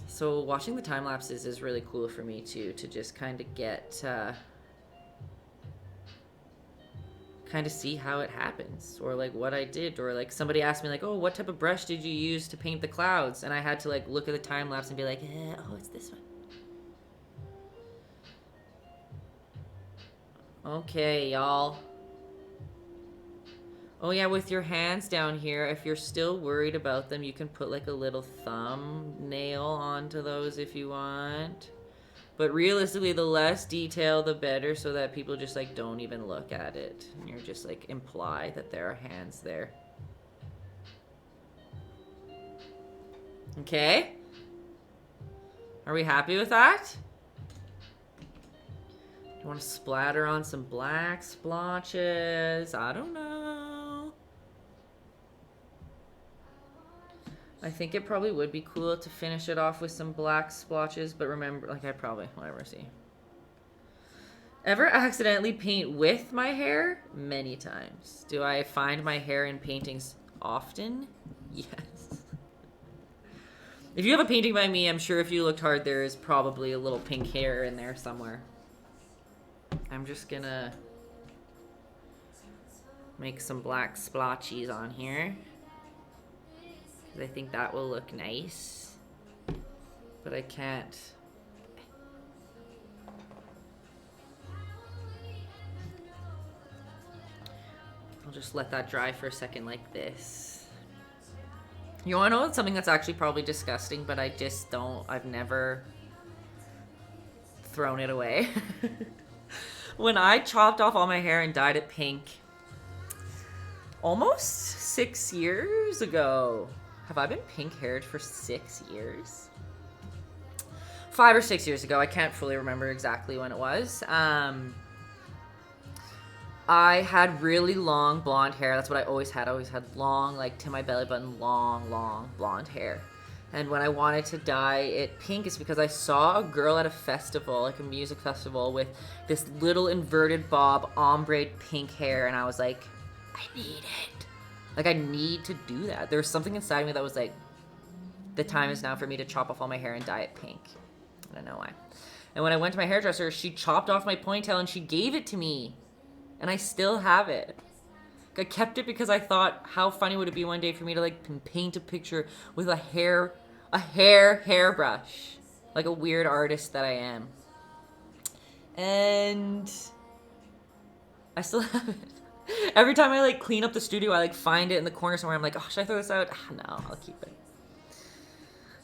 So watching the time lapses is really cool for me too, to just kind of get kind of see how it happens, or like what I did, or like somebody asked me like, oh, what type of brush did you use to paint the clouds? And I had to like look at the time lapse and be like, oh, it's this one. Okay, y'all. Oh yeah, with your hands down here, if you're still worried about them, you can put like a little thumbnail onto those if you want. But realistically, the less detail, the better, so that people just like don't even look at it. And you're just like imply that there are hands there. Okay? Are we happy with that? You want to splatter on some black splotches? I don't know. I think it probably would be cool to finish it off with some black splotches, but remember, like I probably, whatever, see. Ever accidentally paint with my hair? Many times. Do I find my hair in paintings often? Yes. If you have a painting by me, I'm sure if you looked hard, there is probably a little pink hair in there somewhere. I'm just gonna make some black splotches on here. I think that will look nice, but I can't. I'll just let that dry for a second like this. You wanna know something that's actually probably disgusting, but I just don't, I've never thrown it away. When I chopped off all my hair and dyed it pink almost 6 years ago. Have I been pink-haired for 6 years? 5 or 6 years ago. I can't fully remember exactly when it was. I had really long blonde hair. That's what I always had. I always had long, like to my belly button, long blonde hair. And when I wanted to dye it pink, it's because I saw a girl at a festival, like a music festival, with this little inverted bob, ombre pink hair. And I was like, I need it. Like, I need to do that. There was something inside me that was like, the time is now for me to chop off all my hair and dye it pink. I don't know why. And when I went to my hairdresser, she chopped off my ponytail and she gave it to me. And I still have it. I kept it because I thought, how funny would it be one day for me to like paint a picture with a hairbrush, like a weird artist that I am. And I still have it. Every time I like clean up the studio, I like find it in the corner somewhere. I'm like, oh, should I throw this out? No, I'll keep it.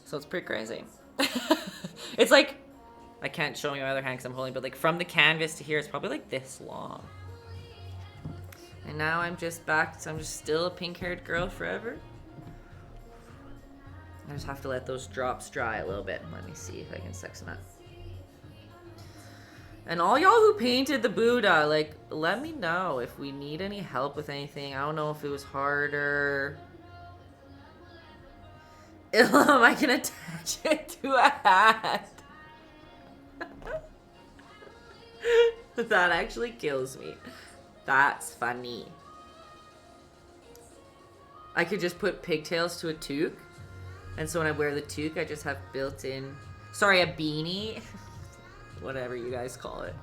So it's pretty crazy. It's like, I can't show you my other hand because I'm holding, but like from the canvas to here, it's probably like this long. And now I'm just back, so I'm just still a pink-haired girl forever. I just have to let those drops dry a little bit. Let me see if I can sex them up. And all y'all who painted the Buddha, like, let me know if we need any help with anything. I don't know if it was harder. Ilham, I can attach it to a hat. That actually kills me. That's funny. I could just put pigtails to a toque. And so when I wear the toque, I just have built-in... Sorry, a beanie. Whatever you guys call it.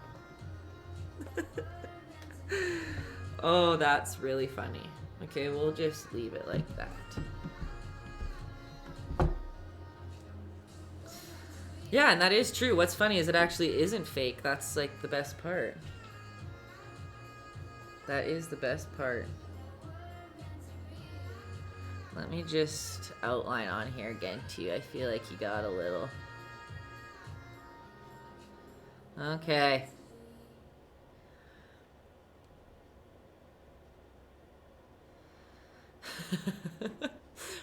Oh, that's really funny. Okay, we'll just leave it like that. Yeah, and that is true. What's funny is it actually isn't fake. That's like the best part. That is the best part. Let me just outline on here again too. I feel like you got a little. Okay.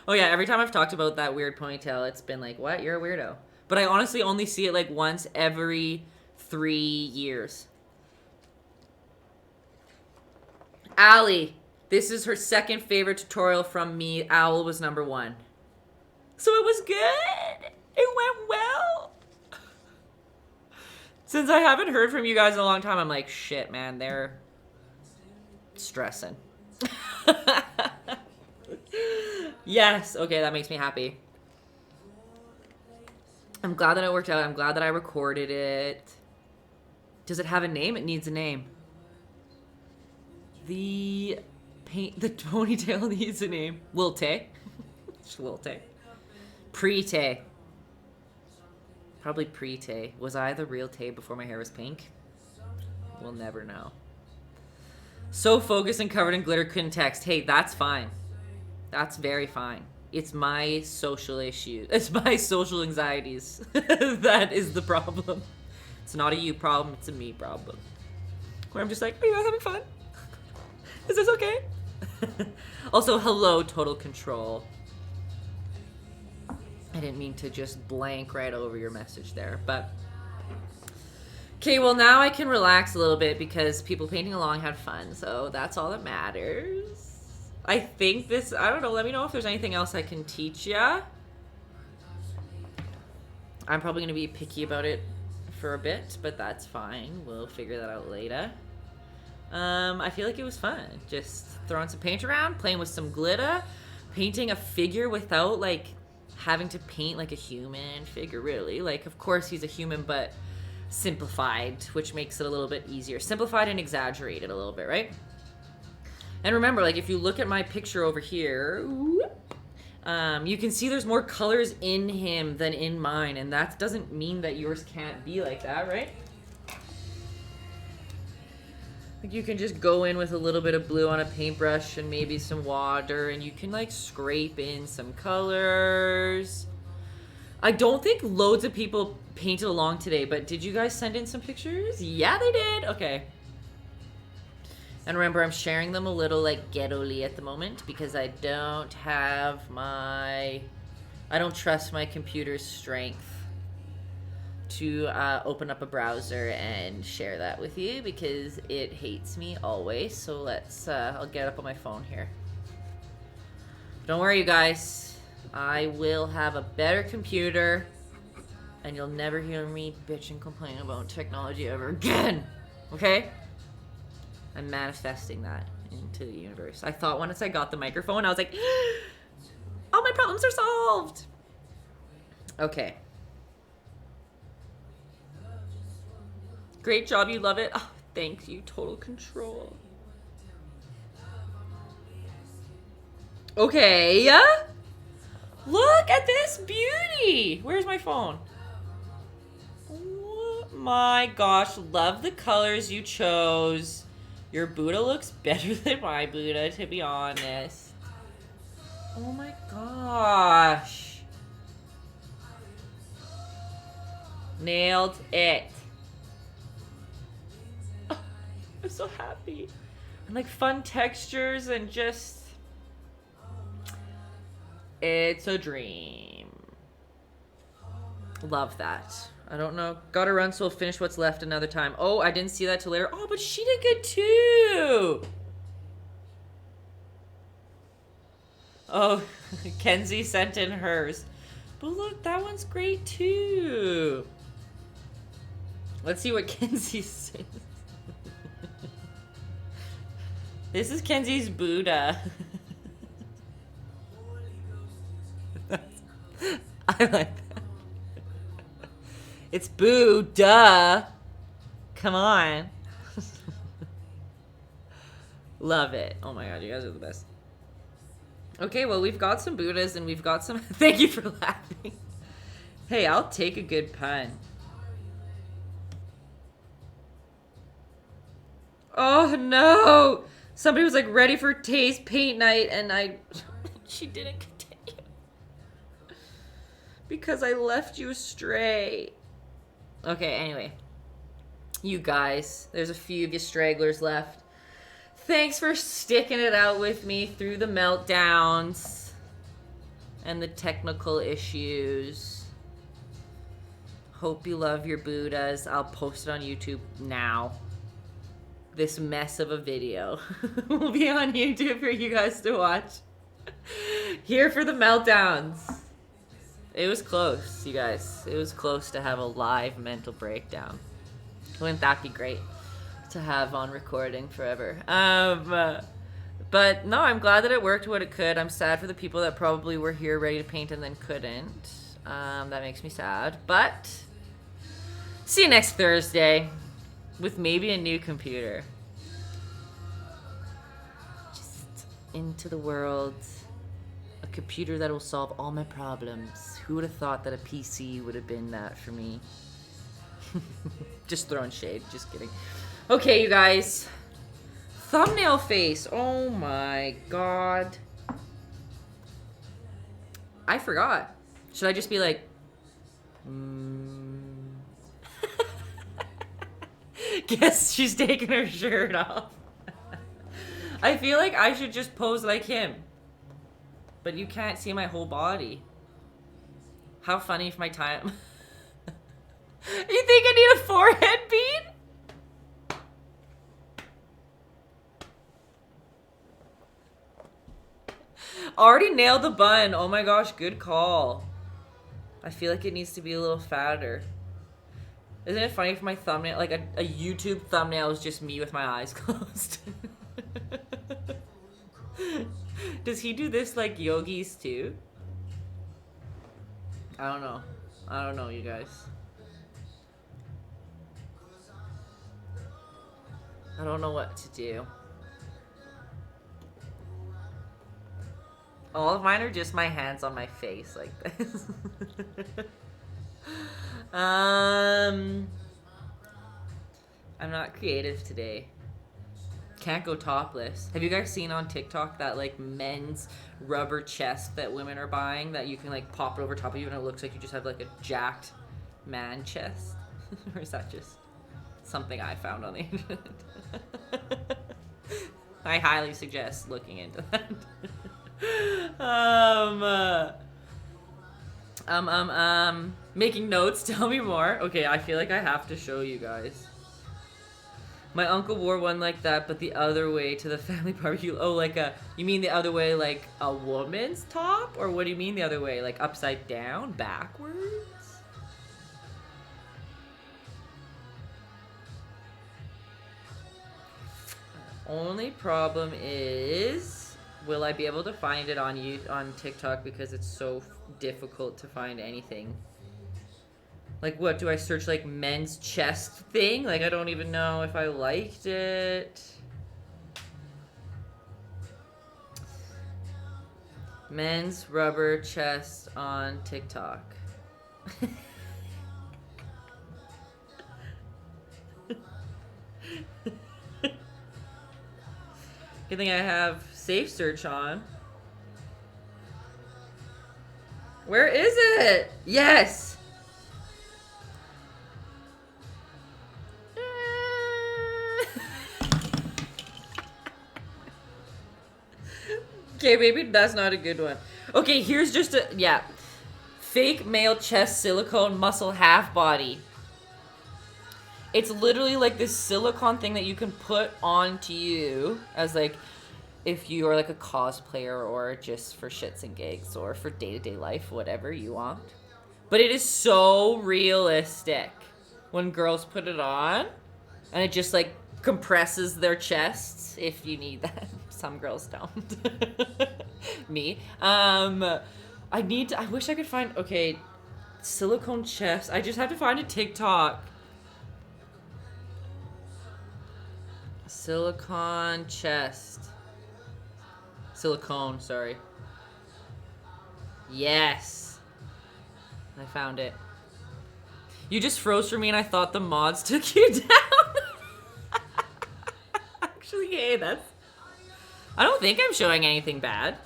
Oh yeah, every time I've talked about that weird ponytail, it's been like, what? You're a weirdo. But I honestly only see it like once every 3 years. Allie, this is her second favorite tutorial from me. Owl was number 1. So it was good. It went well. Since I haven't heard from you guys in a long time, I'm like, shit, man, they're stressing. Yes, okay, that makes me happy. I'm glad that it worked out. I'm glad that I recorded it. Does it have a name? It needs a name. The ponytail needs a name. Wilte. Just Wilte. Pre-Tay. Probably pre-Tay. Was I the real Tay before my hair was pink? We'll never know. So focused and covered in glitter, couldn't text. Hey, that's fine. That's very fine. It's my social issue. It's my social anxieties. That is the problem. It's not a you problem, it's a me problem. Where I'm just like, are you guys having fun? Is this okay? Also, hello, total control. I didn't mean to just blank right over your message there, but... Okay, well now I can relax a little bit because people painting along had fun, so that's all that matters. I think this, I don't know, let me know if there's anything else I can teach ya. I'm probably going to be picky about it for a bit, but that's fine. We'll figure that out later. I feel like it was fun. Just throwing some paint around, playing with some glitter, painting a figure without, like, having to paint like a human figure, really. Like, of course he's a human, but simplified, which makes it a little bit easier. Simplified and exaggerated a little bit, right? And remember, like, if you look at my picture over here, you can see there's more colors in him than in mine, and that doesn't mean that yours can't be like that, right? Like, you can just go in with a little bit of blue on a paintbrush and maybe some water, and you can, like, scrape in some colors. I don't think loads of people painted along today, but did you guys send in some pictures? Yeah, they did. Okay. And remember, I'm sharing them a little, like, ghetto-ly at the moment because I don't have my... I don't trust my computer's strength to open up a browser and share that with you because it hates me always. So let's, I'll get it up on my phone here. Don't worry, you guys. I will have a better computer and you'll never hear me bitch and complain about technology ever again. Okay? I'm manifesting that into the universe. I thought once I got the microphone, I was like, all my problems are solved. Okay. Great job, you love it. Oh, thank you, total control. Okay. Look at this beauty. Where's my phone? Oh my gosh, love the colors you chose. Your Buddha looks better than my Buddha, to be honest. Oh my gosh. Nailed it. Oh, I'm so happy. And like fun textures and just... It's a dream. Love that. I don't know. Gotta run, so we'll finish what's left another time. Oh, I didn't see that till later. Oh, but she did good too. Oh, Kenzie sent in hers. But look, that one's great too. Let's see what Kenzie says. This is Kenzie's Buddha. I like that. It's Boo, duh. Come on. Love it. Oh my god, you guys are the best. Okay, well, we've got some Buddhas and we've got some... Thank you for laughing. Hey, I'll take a good pun. Oh no! Somebody was like ready for taste paint night and she didn't continue. Because I left you astray. Okay, anyway. You guys, there's a few of you stragglers left. Thanks for sticking it out with me through the meltdowns and the technical issues. Hope you love your Buddhas. I'll post it on YouTube now. This mess of a video will be on YouTube for you guys to watch. Here for the meltdowns. It was close, you guys. It was close to have a live mental breakdown. Wouldn't that be great to have on recording forever? But no, I'm glad that it worked what it could. I'm sad for the people that probably were here ready to paint and then couldn't. That makes me sad. But see you next Thursday with maybe a new computer. Just into the world. A computer that will solve all my problems. Who would have thought that a PC would have been that for me? Just throwing shade. Just kidding. Okay, you guys. Thumbnail face. Oh my god. I forgot. Should I just be like... Guess she's taking her shirt off. I feel like I should just pose like him. But you can't see my whole body. How funny if my time... You think I need a forehead bead? Already nailed the bun. Oh my gosh, good call. I feel like it needs to be a little fatter. Isn't it funny for my thumbnail? Like a YouTube thumbnail is just me with my eyes closed. Does he do this like yogis too? I don't know. I don't know, you guys. I don't know what to do. All of mine are just my hands on my face like this. I'm not creative today. Can't go topless. Have you guys seen on TikTok that like men's rubber chest that women are buying that you can like pop it over top of you and it looks like you just have like a jacked man chest? Or is that just something I found on the internet? I highly suggest looking into that. Making notes, tell me more. Okay, I feel like I have to show you guys. My uncle wore one like that, but the other way to the family barbecue. Oh, like you mean the other way like a woman's top? Or what do you mean the other way? Like upside down? Backwards? Only problem is, will I be able to find it on TikTok because it's so difficult to find anything? Like, what, do I search, like, men's chest thing? Like, I don't even know if I liked it. Men's rubber chest on TikTok. Good thing I have safe search on. Where is it? Yes! Okay, maybe that's not a good one. Okay, here's just a, yeah. Fake male chest silicone muscle half body. It's literally like this silicone thing that you can put onto you as like, if you are like a cosplayer or just for shits and gigs or for day-to-day life, whatever you want. But it is so realistic when girls put it on, and it just like compresses their chests if you need that. Some girls don't. Me. I wish I could find, okay, silicone chest. I just have to find a TikTok. Silicone chest. Silicone, sorry. Yes. I found it. You just froze for me and I thought the mods took you down. Actually, hey, that's... I don't think I'm showing anything bad.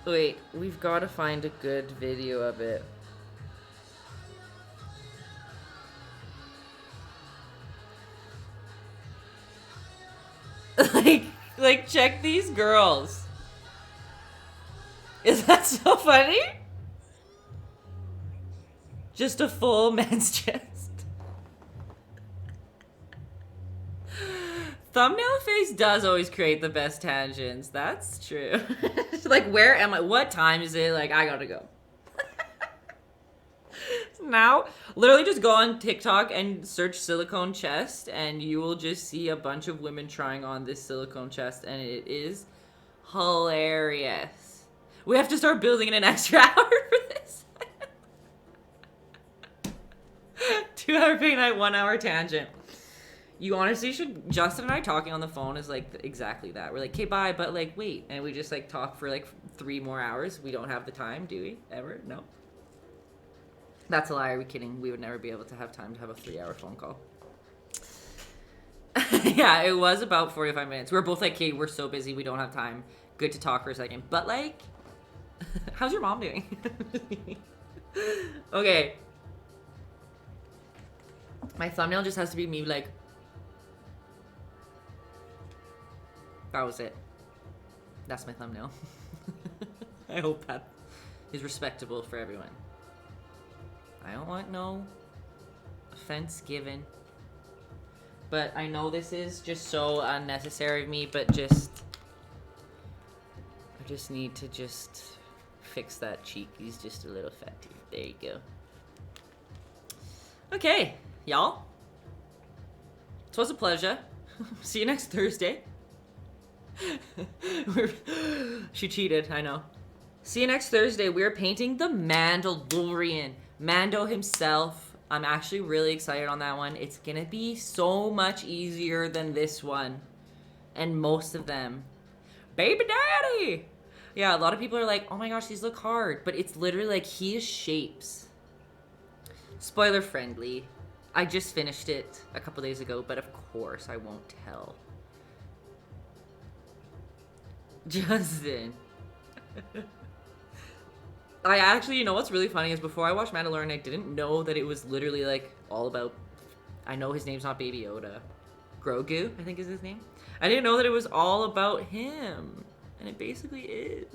Wait, we've got to find a good video of it. like, check these girls. Is that so funny? Just a full men's chest. Thumbnail face does always create the best tangents. That's true. Like, where am I? What time is it? Like, I gotta go. Now, literally just go on TikTok and search silicone chest, and you will just see a bunch of women trying on this silicone chest, and it is hilarious. We have to start building in an extra hour for this. 2 hour paint night, 1 hour tangent. You honestly should, Justin and I talking on the phone is like exactly that. We're like, okay, bye, but like, wait. And we just like talk for like 3 more hours. We don't have the time, do we? Ever? No. That's a lie. Are we kidding? We would never be able to have time to have a 3-hour phone call. Yeah, it was about 45 minutes. We were both like, okay, we're so busy. We don't have time. Good to talk for a second. But like, how's your mom doing? Okay. My thumbnail just has to be me like, that was it. That's my thumbnail. I hope that is respectable for everyone. I don't want no offense given. But I know this is just so unnecessary of me, but just... I just need to just fix that cheek. He's just a little fatty. There you go. Okay, y'all. It was a pleasure. See you next Thursday. She cheated, I know. See you next Thursday. We're painting the Mandalorian. Mando himself. I'm actually really excited on that one. It's gonna be so much easier than this one. And most of them. Baby daddy! Yeah, a lot of people are like, oh my gosh, these look hard. But it's literally like, he is shapes. Spoiler friendly. I just finished it a couple days ago, but of course I won't tell. Justin. I actually, you know what's really funny is before I watched Mandalorian, I didn't know that it was literally like all about, I know his name's not Baby Yoda. Grogu, I think is his name. I didn't know that it was all about him. And it basically is.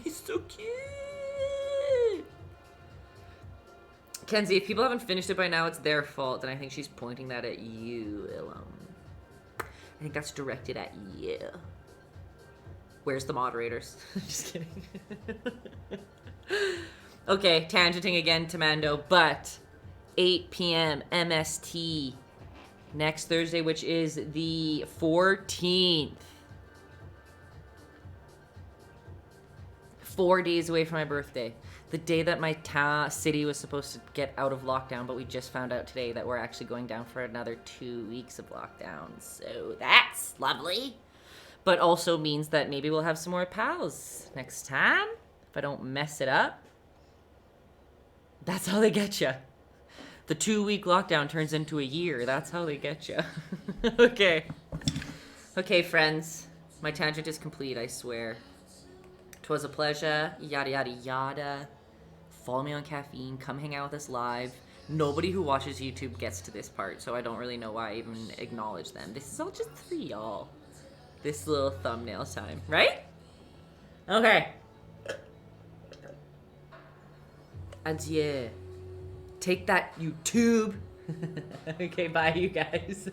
He's so cute. Kenzie, if people haven't finished it by now, it's their fault. And I think she's pointing that at you, Ilum. I think that's directed at you. Where's the moderators? Just kidding. Okay, tangenting again to Mando, but 8 p.m. MST next Thursday, which is the 14th. 4 days away from my birthday. The day that my city was supposed to get out of lockdown, but we just found out today that we're actually going down for another 2 weeks of lockdown. So that's lovely. But also means that maybe we'll have some more pals next time, if I don't mess it up. That's how they get you. The 2-week lockdown turns into a year. That's how they get you. Okay. Okay, friends. My tangent is complete, I swear. 'Twas a pleasure. Yada, yada, yada. Follow me on Caffeine. Come hang out with us live. Nobody who watches YouTube gets to this part, so I don't really know why I even acknowledge them. This is all just for y'all. This little thumbnail time, right? Okay. Adieu. Take that, YouTube. Okay, bye, you guys.